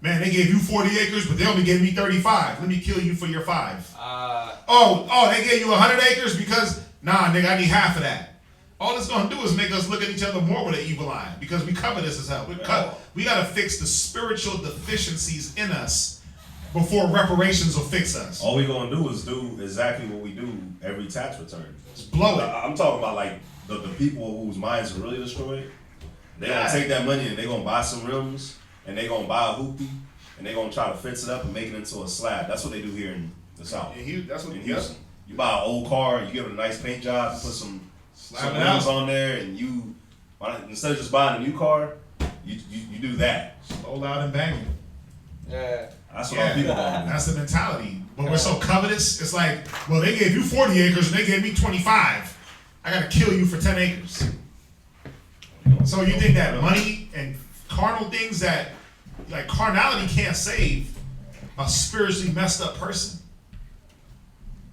man, they gave you 40 acres, but they only gave me 35. Let me kill you for your 5. They gave you 100 acres because, nah, nigga, I need half of that. All it's gonna do is make us look at each other more with an evil eye because we cover this as hell. We gotta fix the spiritual deficiencies in us before reparations will fix us. All we gonna do is do exactly what we do every tax return. Just blow it. I'm talking about like the people whose minds are really destroyed. They gonna take that money and they gonna buy some rims and they gonna buy a hoopty and they gonna try to fix it up and make it into a slab. That's what they do here in the South. In Houston. You buy an old car, you give it a nice paint job, you put some rims on there, and you instead of just buying a new car, you do that. Slow, loud, and banging. Yeah. That's what all people gonna do. That's the mentality. But we're so covetous. It's like, well, they gave you 40 acres and they gave me 25. I gotta kill you for 10 acres. So you think that money and carnal things that, like, carnality can't save a spiritually messed up person.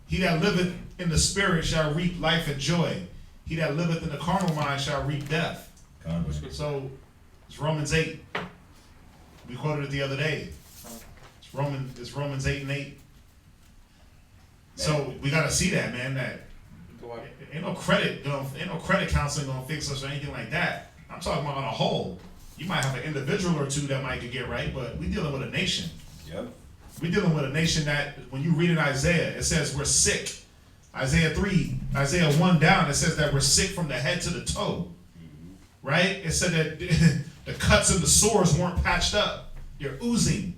He that liveth in the spirit shall reap life and joy. He that liveth in the carnal mind shall reap death. So it's Romans 8. We quoted it the other day. It's Romans 8:8. So we gotta see that, man. That ain't no credit counseling gonna fix us or anything like that. I'm talking about on a whole. You might have an individual or two that might could get right, but we dealing with a nation. Yep. We dealing with a nation that, when you read in Isaiah, it says we're sick. Isaiah 1 down, it says that we're sick from the head to the toe. right? It said that the cuts of the sores weren't patched up. They're oozing.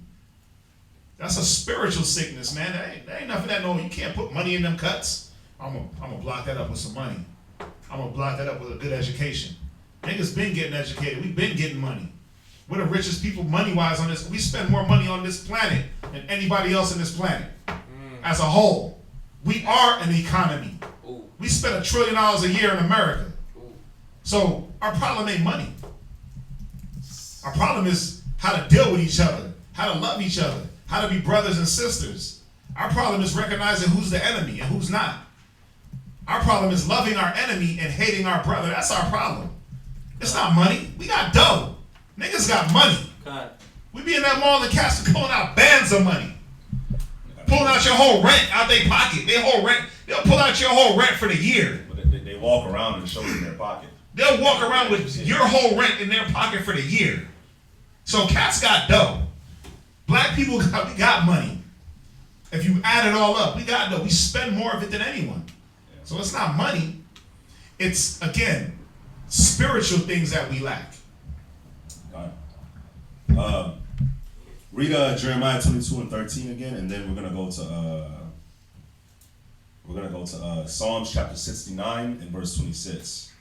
That's a spiritual sickness, man. That ain't nothing that no, you can't put money in them cuts. I'm gonna block that up with some money. I'm gonna block that up with a good education. Niggas been getting educated. We've been getting money. We're the richest people money-wise on this. We spend more money on this planet than anybody else on this planet. As a whole. We are an economy. Ooh. We spend $1 trillion a year in America. Ooh. So our problem ain't money. Our problem is how to deal with each other, how to love each other, how to be brothers and sisters. Our problem is recognizing who's the enemy and who's not. Our problem is loving our enemy and hating our brother. That's our problem. It's not money. We got dough. Niggas got money. God. We be in that mall and cats are pulling out bands of money. Pulling out your whole rent out their pocket. They'll pull out your whole rent for the year. But they walk around and show it in their pocket. They'll walk around with your whole rent in their pocket for the year. So cats got dough. Black people we got money. If you add it all up, we got dough. We spend more of it than anyone. So it's not money. It's, again, spiritual things that we lack. Read Jeremiah 22:13 again, and then we're gonna go to Psalms chapter 69 and verse 26.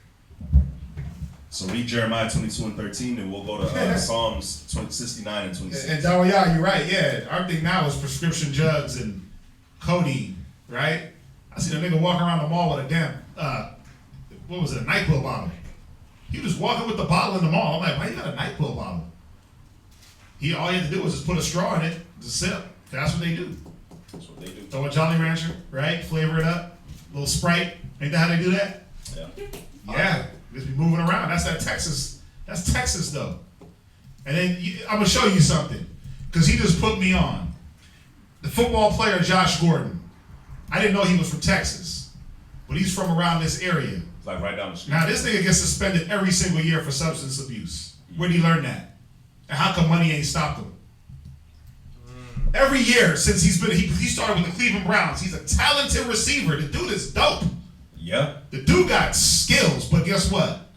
So read Jeremiah 22:13, and we'll go to Psalms 69 and 26. And yeah, you're right. Yeah, our thing now is prescription drugs and codeine, right? I seen a nigga walking around the mall with a damn what was it, a NyQuil bottle. He was walking with the bottle in the mall. I'm like, why you got a NyQuil bottle? All he had to do was just put a straw in it, just sip. That's what they do. That's what they do. Throw a Jolly Rancher, right? Flavor it up. A little Sprite. Ain't that how they do that? Yeah. Yeah. Just be moving around. That's that Texas. That's Texas though. And then I'm gonna show you something, because he just put me on. The football player Josh Gordon. I didn't know he was from Texas, but he's from around this area. It's like right down the street. Now this nigga gets suspended every single year for substance abuse. Where'd he learn that? And how come money ain't stopped him? Every year since he started with the Cleveland Browns. He's a talented receiver. The dude is dope. Yeah. The dude got skills, but guess what?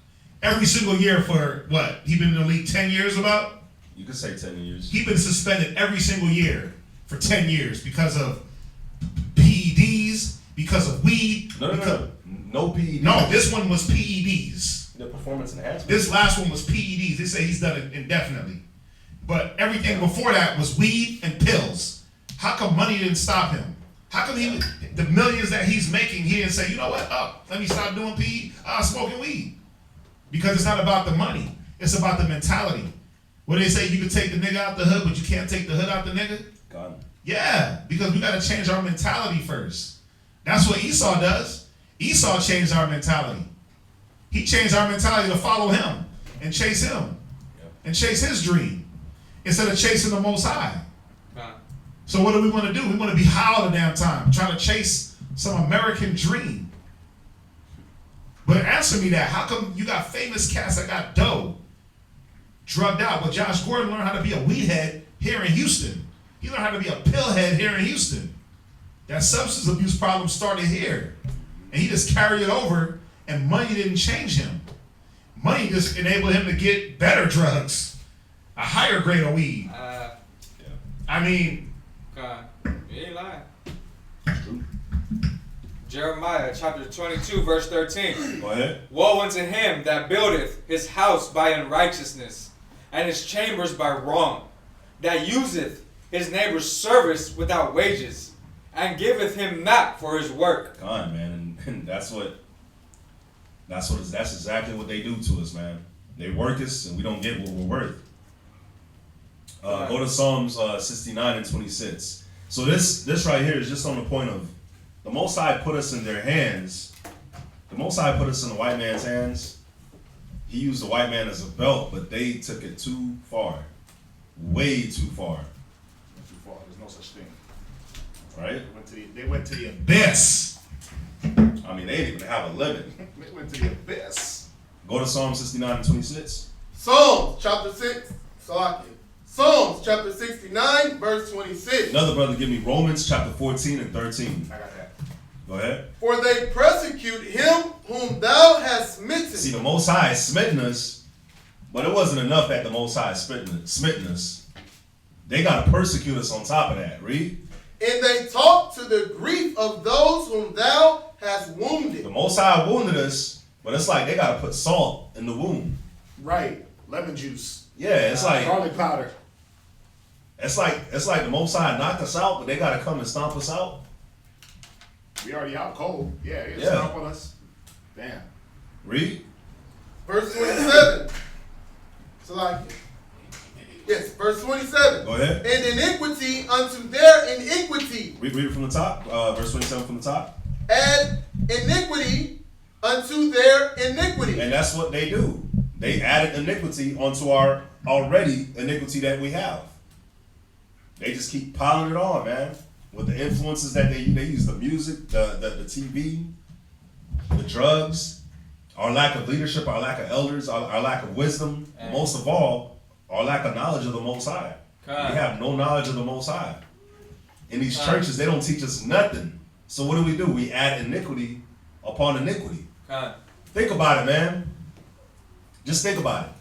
Every single year for what? He been in the league 10 years about? You could say 10 years. He been suspended every single year for 10 years because of PEDs, because of weed. No PEDs. No, this one was PEDs. The performance enhancement. This last one was PEDs. They say he's done it indefinitely. But everything before that was weed and pills. How come money didn't stop him? How come the millions that he's making, he didn't say, you know what, let me stop doing smoking weed? Because it's not about the money. It's about the mentality. What they say, you can take the nigga out the hood, but you can't take the hood out the nigga? Gone. Yeah, because we got to change our mentality first. That's what Esau does. Esau changed our mentality. He changed our mentality to follow him and chase him and chase his dream instead of chasing the Most High. So what do we want to do? We want to be high all the damn time, trying to chase some American dream. But answer me that. How come you got famous cats that got dough, drugged out, but Josh Gordon learned how to be a weed head here in Houston? He learned how to be a pill head here in Houston. That substance abuse problem started here. And he just carried it over, and money didn't change him. Money just enabled him to get better drugs, a higher grade of weed. I mean, God, you ain't lying. Jeremiah chapter 22, verse 13. Go ahead. Woe unto him that buildeth his house by unrighteousness, and his chambers by wrong, that useth his neighbor's service without wages, and giveth him not for his work. Gone, man, and that's exactly what they do to us, man. They work us, and we don't get what we're worth. Go to Psalms 69 and 26. So this right here is just on the point of the Most High put us in their hands. The Most High put us in the white man's hands. He used the white man as a belt, but they took it too far, way too far. too far. There's no such thing. Right? They went to the abyss. I mean, they didn't even have a limit. They went to the abyss. Go to Psalm 69 and 26. Psalms chapter 6. Psalms chapter 69, verse 26. Another brother, give me Romans chapter 14 and 13. I got that. Go ahead. For they persecute him whom thou hast smitten. See, the Most High has smitten us, But it wasn't enough that the Most High smitten us. They got to persecute us on top of that. Read. And they talk to the grief of those whom thou hast wounded. The Most High wounded us, but it's like they got to put salt in the wound. Right. Lemon juice. Yeah, it's like garlic powder. it's like the Most High knocked us out, but they got to come and stomp us out. We already out cold. Yeah, it's Yeah. not on us. Damn. Read. Verse 27. So like, yes, verse 27. Go ahead. And iniquity unto their iniquity. Read it from the top. Verse 27 from the top. Add iniquity unto their iniquity. And that's what they do. They added iniquity onto our already iniquity that we have. They just keep piling it on, man. With the influences that they use, the music, the TV, the drugs, our lack of leadership, our lack of elders, our lack of wisdom, and most of all, our lack of knowledge of the Most High. We have no knowledge of the Most High. In these churches, they don't teach us nothing. So what do? We add iniquity upon iniquity. Think about it, man. Just think about it.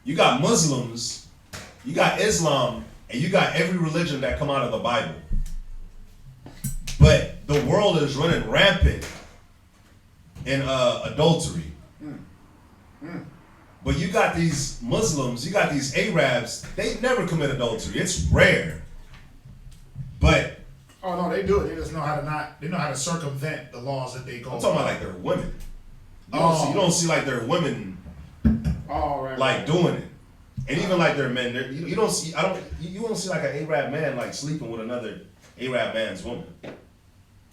You got Muslims, you got Islam, and you got every religion that come out of the Bible. But the world is running rampant in adultery. But you got these Muslims, you got these Arabs, they never commit adultery. It's rare. But oh no, they do it. They just know how to they know how to circumvent the laws that they go. I'm talking about like they're women. You don't see like their women like doing it. And even like their men, you don't see like an Arab man like sleeping with another Arab man's woman.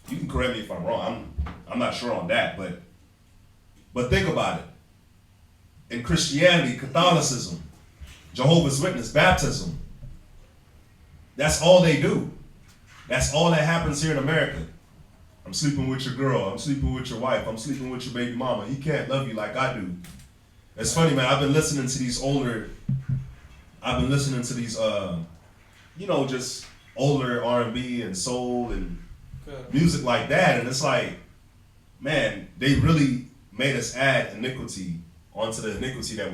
You can correct me if I'm wrong. I'm not sure on that, but think about it. In Christianity, Catholicism, Jehovah's Witness, baptism, that's all they do. That's all that happens here in America. I'm sleeping with your girl. I'm sleeping with your wife. I'm sleeping with your baby mama. He can't love you like I do. It's funny, man. I've been listening to these just older R&B and soul and music like that. And it's like, man, they really made us add iniquity onto the iniquity that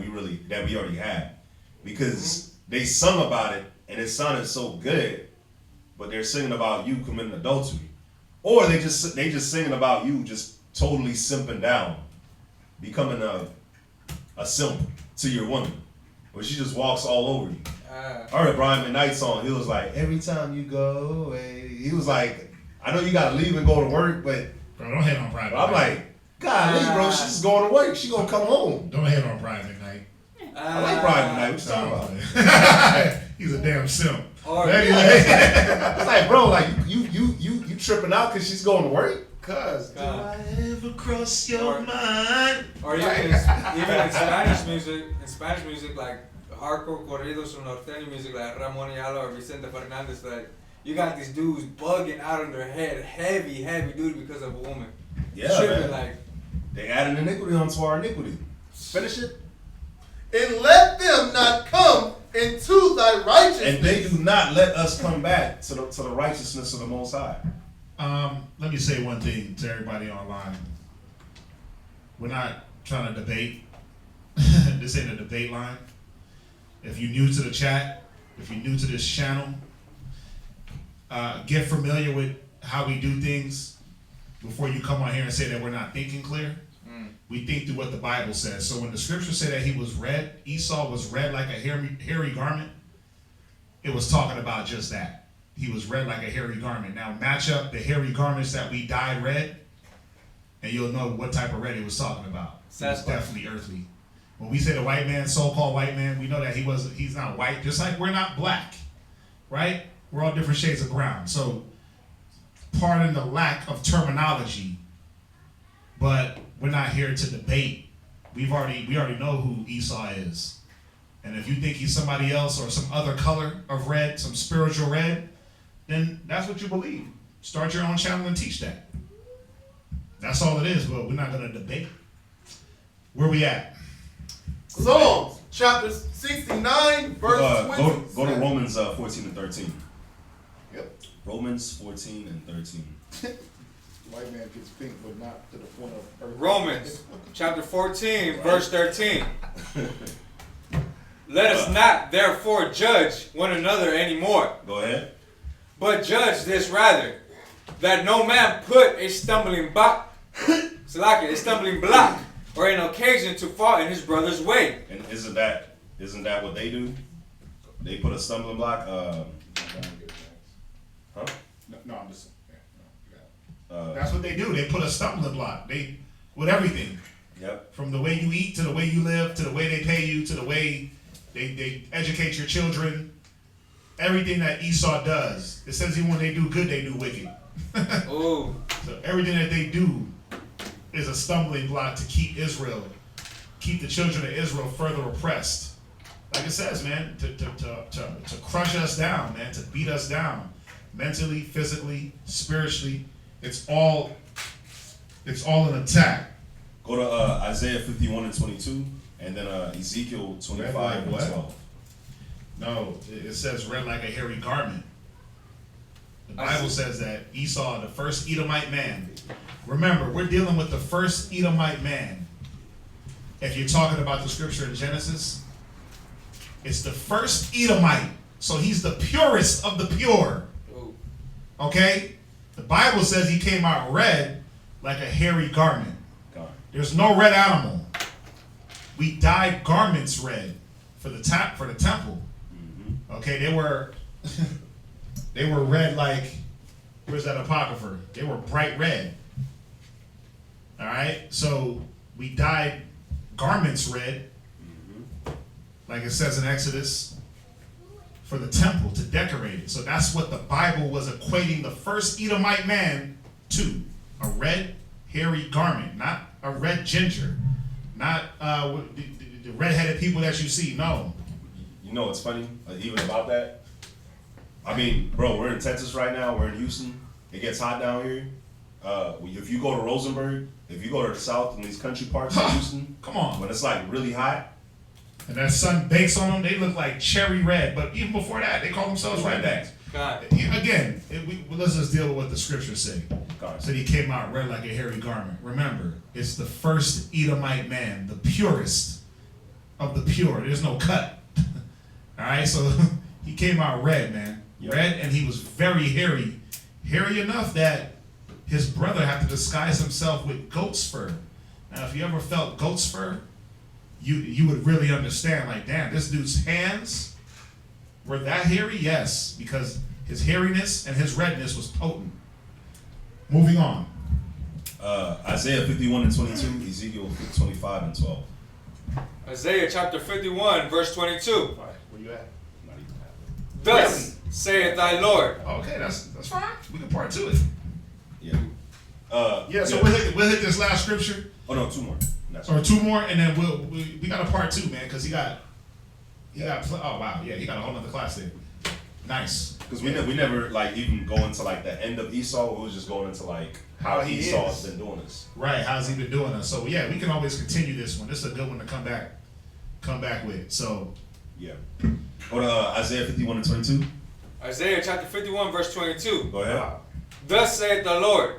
we already had. Because they sung about it and it sounded so good, but they're singing about you committing adultery. Or they just singing about you just totally simping down, becoming a simp to your woman, where she just walks all over you. I heard Brian McKnight's song. He was like, every time you go away. He was like, I know you gotta leave and go to work, but bro, don't hate on Brian. But I'm like, golly, bro, she's just going to work. She gonna come home. Don't hate on Brian McKnight. I like Brian McKnight. What you talking about? He's a damn simp. It's like, bro, like you tripping out because she's going to work? Cuz, do I ever cross your mind? Or even in Spanish music, like hardcore corridos or norteño music, like Ramon Ayala or Vicente Fernandez, like you got these dudes bugging out of their head, heavy dude because of a woman. Yeah, tripping, man. Like they added iniquity onto our iniquity. Finish it. And let them not come into thy righteousness. And they do not let us come back to the righteousness of the Most High. Let me say one thing to everybody online. We're not trying to debate. This ain't a debate line. If you're new to the chat, if you're new to this channel, get familiar with how we do things before you come on here and say that we're not thinking clear. We think through what the Bible says. So when the scriptures say that he was red, Esau was red like a hairy garment, it was talking about just that. He was red like a hairy garment. Now match up the hairy garments that we dyed red, and you'll know what type of red he was talking about. It was definitely earthly. When we say the white man, so-called white man, we know that he's not white, just like we're not black, right? We're all different shades of brown. So pardon the lack of terminology, but we're not here to debate. We already know who Esau is. And if you think he's somebody else or some other color of red, some spiritual red, then that's what you believe. Start your own channel and teach that. That's all it is, but we're not going to debate. Where we at? Psalms chapter 69, verse 20. Go to Romans 14 and 13. Yep. Romans 14 and 13. White man gets pink, but not to the point of earth. Romans chapter 14, verse 13. Let us not therefore judge one another anymore, Go ahead. but judge this rather, that no man put a stumbling block, or an occasion to fall in his brother's way. And isn't that what they do? They put a stumbling block. Huh? No, I'm just. That's what they do. They put a stumbling block. They with everything. Yep. From the way you eat to the way you live to the way they pay you to the way they educate your children. Everything that Esau does. It says even when they do good, they do wicked. Ooh. So everything that they do is a stumbling block to keep the children of Israel further oppressed. Like it says, man, to crush us down, man, to beat us down, mentally, physically, spiritually. It's all an attack. Go to Isaiah 51 and 22, and then Ezekiel 25 and 12. No, it says red like a hairy garment. The Bible says that Esau, the first Edomite man. Remember, we're dealing with the first Edomite man. If you're talking about the scripture in Genesis, it's the first Edomite. So he's the purest of the pure. Ooh. Okay? The Bible says he came out red like a hairy garment. God. There's no red animal. We dyed garments red for the temple. Mm-hmm. Okay, they were red like, where's that apocrypher? They were bright red. All right, so we dyed garments red, like it says in Exodus, for the temple to decorate it. So that's what the Bible was equating the first Edomite man to: a red, hairy garment, not a red ginger, not the red-headed people that you see. No. You know what's funny, even about that? I mean, bro, we're in Texas right now. We're in Houston. It gets hot down here. If you go to Rosenberg, if you go to the south in these country parts of Houston, Come on. when it's like really hot, And that sun bakes on them, they look like cherry red. But even before that, they call themselves rednecks. God. Again, let's just deal with what the scriptures say. God. Said he came out red like a hairy garment. Remember, it's the first Edomite man, the purest of the pure. There's no cut. All right, so he came out red, man. Red, and he was very hairy. Hairy enough that his brother had to disguise himself with goat's fur. Now, if you ever felt goat's fur, you would really understand, like, damn, this dude's hands were that hairy? Yes, because his hairiness and his redness was potent. Moving on. Isaiah 51 and 22, Ezekiel 25 and 12. Isaiah chapter 51, verse 22. All right, where you at? Not even half. Thus saith thy Lord. Okay, that's fine. We can part to it. Yeah. So we'll hit this last scripture, Oh no, two more. That's or two more, and then we got a part two, man, because he got oh wow, yeah, he got a whole nother class there. Nice. Because we never like even go into like the end of Esau. We was just going into like how He Esau is. has been doing this. Right, how's he been doing this? So yeah, we can always continue this one. This is a good one to come back with. So Yeah. Go to Isaiah 51 and 22. Isaiah chapter 51, verse 22. Go ahead. Thus saith the Lord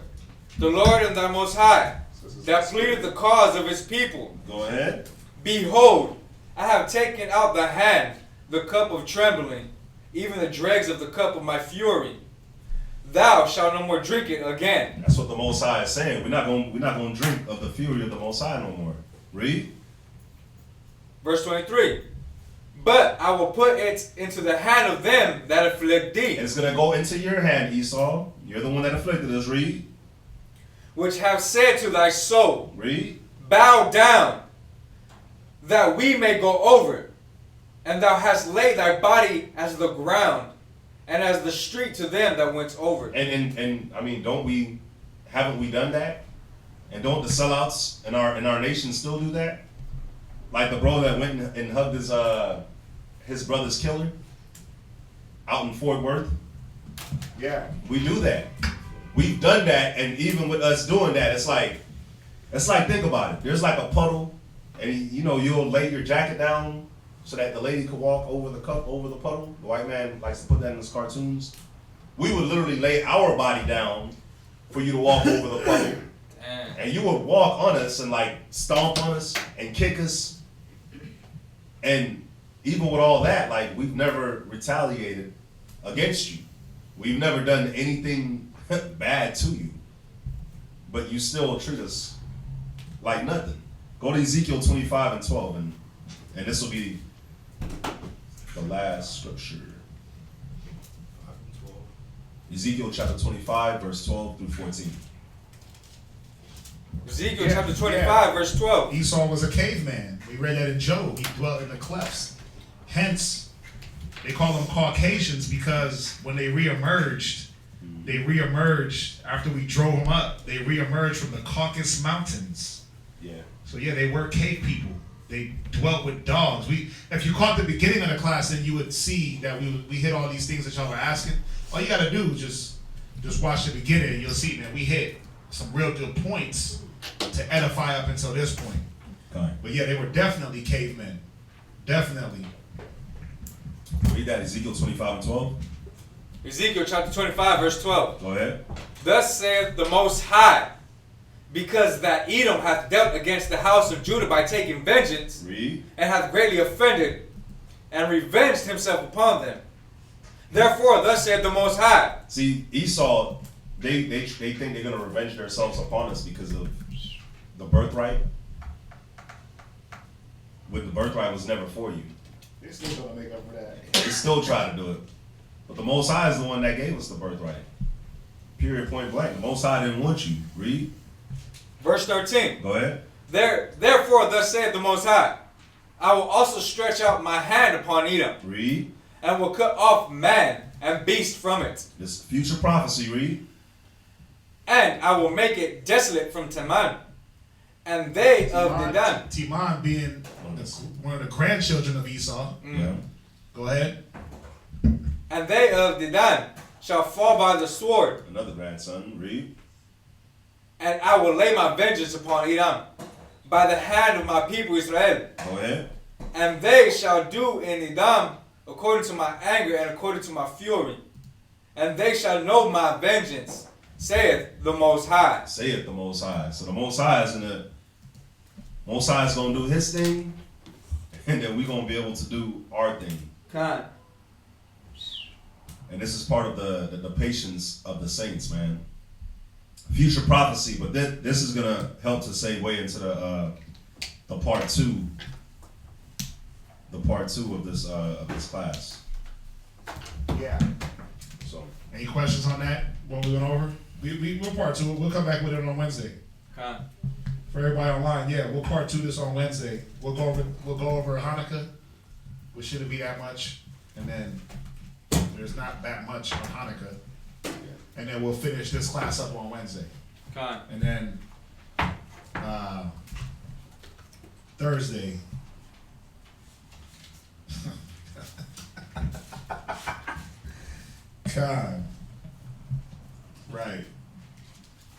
and the Most High, that pleadeth the cause of his people. Go ahead. Behold, I have taken out the hand, the cup of trembling, even the dregs of the cup of my fury. Thou shalt no more drink it again. That's what the Most High is saying. We're not going to drink of the fury of the Most High no more. Read. Verse 23. But I will put it into the hand of them that afflict thee, It's going to go into your hand, Esau. You're the one that afflicted us. Read. which have said to thy soul, Read. bow down, that we may go over. And thou hast laid thy body as the ground, and as the street to them that went over. And I mean, haven't we done that? And don't the sellouts in our nation still do that? Like the bro that went and hugged his brother's killer out in Fort Worth. yeah, We do that. We've done that, and even with us doing that, it's like think about it. There's like a puddle, and you'll lay your jacket down so that the lady could walk over the puddle. The white man likes to put that in his cartoons. We would literally lay our body down for you to walk over the puddle. Damn. And you would walk on us and like stomp on us and kick us. And even with all that, like, we've never retaliated against you. We've never done anything bad to you. But you still treat us like nothing. Go to Ezekiel 25 and 12, and this will be the last scripture. Ezekiel chapter 25, verse 12 through 14. Ezekiel chapter 25, verse 12. Esau was a caveman. We read that in Job. He dwelt in the clefts. Hence, they call them Caucasians because when they reemerged after we drove them up. They reemerged from the Caucasus Mountains. Yeah. So yeah, they were cave people. They dwelt with dogs. If you caught the beginning of the class, then you would see that we hit all these things that y'all were asking. All you gotta do is just watch the beginning, and you'll see, man, we hit some real good points to edify up until this point. Okay. But yeah, they were definitely cavemen. Definitely. Read that, Ezekiel 25 and 12. Ezekiel chapter 25, verse 12. Go ahead. Thus saith the Most High, because that Edom hath dealt against the house of Judah by taking vengeance, Read. and hath greatly offended, and revenged himself upon them. Therefore, thus saith the Most High. See, Esau, they think they're going to revenge themselves upon us because of the birthright. When the birthright was never for you. They're still gonna make up for that. They still try to do it. But the Most High is the one that gave us the birthright. Period, point blank. The Most High didn't want you. Read. Verse 13. Go ahead. Therefore, thus saith the Most High, I will also stretch out my hand upon Edom, Read. and will cut off man and beast from it. This future prophecy, read. And I will make it desolate from Teman, and they of Dedan. Teman being one of the grandchildren of Esau. Yeah. Go ahead. And they of Dedan shall fall by the sword, Another grandson, read. and I will lay my vengeance upon Edom by the hand of my people Israel. Go ahead. And they shall do in Edom according to my anger and according to my fury. And they shall know my vengeance, saith the Most High. Saith the Most High. So the Most High is gonna do his thing, and then we're gonna be able to do our thing. Con. And this is part of the patience of the saints, man. Future prophecy, but then this is gonna help to segue into the part two. The part two of this class. Yeah. So Any questions on that? What we went over? We'll part two. We'll come back with it on Wednesday. Con. For everybody online, yeah, we'll part two this on Wednesday. We'll go over Hanukkah, which shouldn't be that much, and then there's not that much on Hanukkah, and then we'll finish this class up on Wednesday, Con. and then Thursday. Khan. Right.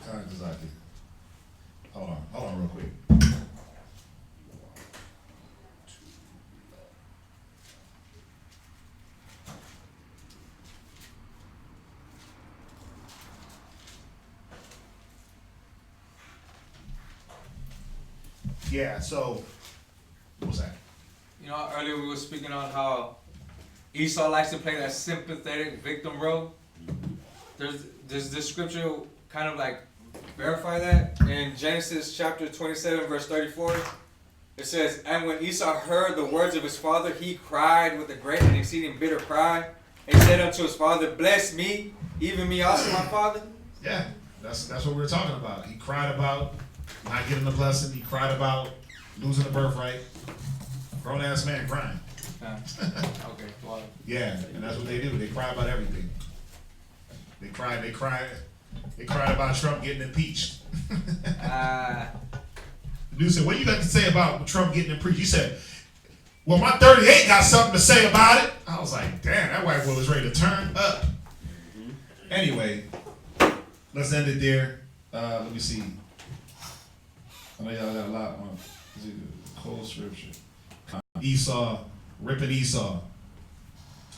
Khan Kazaki. Hold on real quick. Yeah, so what was that? You know, earlier we were speaking on how Esau likes to play that sympathetic victim role. Does this scripture kind of like verify that? In Genesis chapter 27, verse 34, it says, And when Esau heard the words of his father, he cried with a great and exceeding bitter cry, and said unto his father, Bless me, even me also, my father. Yeah, that's what we were talking about. He cried about not getting the blessing. He cried about losing the birthright. Grown ass man crying. Okay, well. Yeah, and that's what they do. They cry about everything. They cried about Trump getting impeached. The dude said, "What you got to say about Trump getting impeached?" You said, "Well, my 38 got something to say about it." I was like, "Damn, that white boy was ready to turn up." Anyway, let's end it there. Let me see. I know y'all got a lot on cold scripture. Esau, ripping Esau. All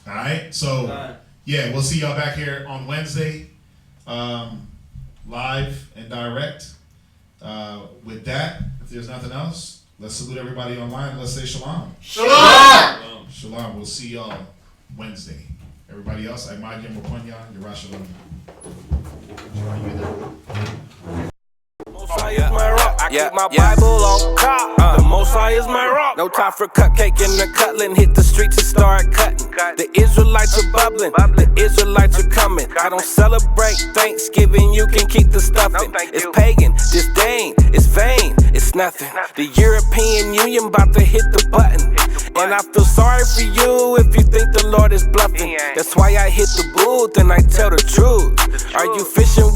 right, so yeah, we'll see y'all back here on Wednesday, live and direct. With that, if there's nothing else, let's salute everybody online. Let's say shalom. Shalom! Shalom. We'll see y'all Wednesday. Everybody else, I imagine Mukonya, Yerushalayim. Shalom, you there? Most High is my rock. I keep my Bible on top. The Most High is my rock. No time for cupcake and the cutting. Hit the streets and start cutting. The Israelites are bubbling. The Israelites are coming. I don't celebrate Thanksgiving. You can keep the stuffing. It's pagan, disdain, it's vain, it's nothing. The European Union about to hit the button. And I feel sorry for you if you think the Lord is bluffing. That's why I hit the booth and I tell the truth. Are you fishing with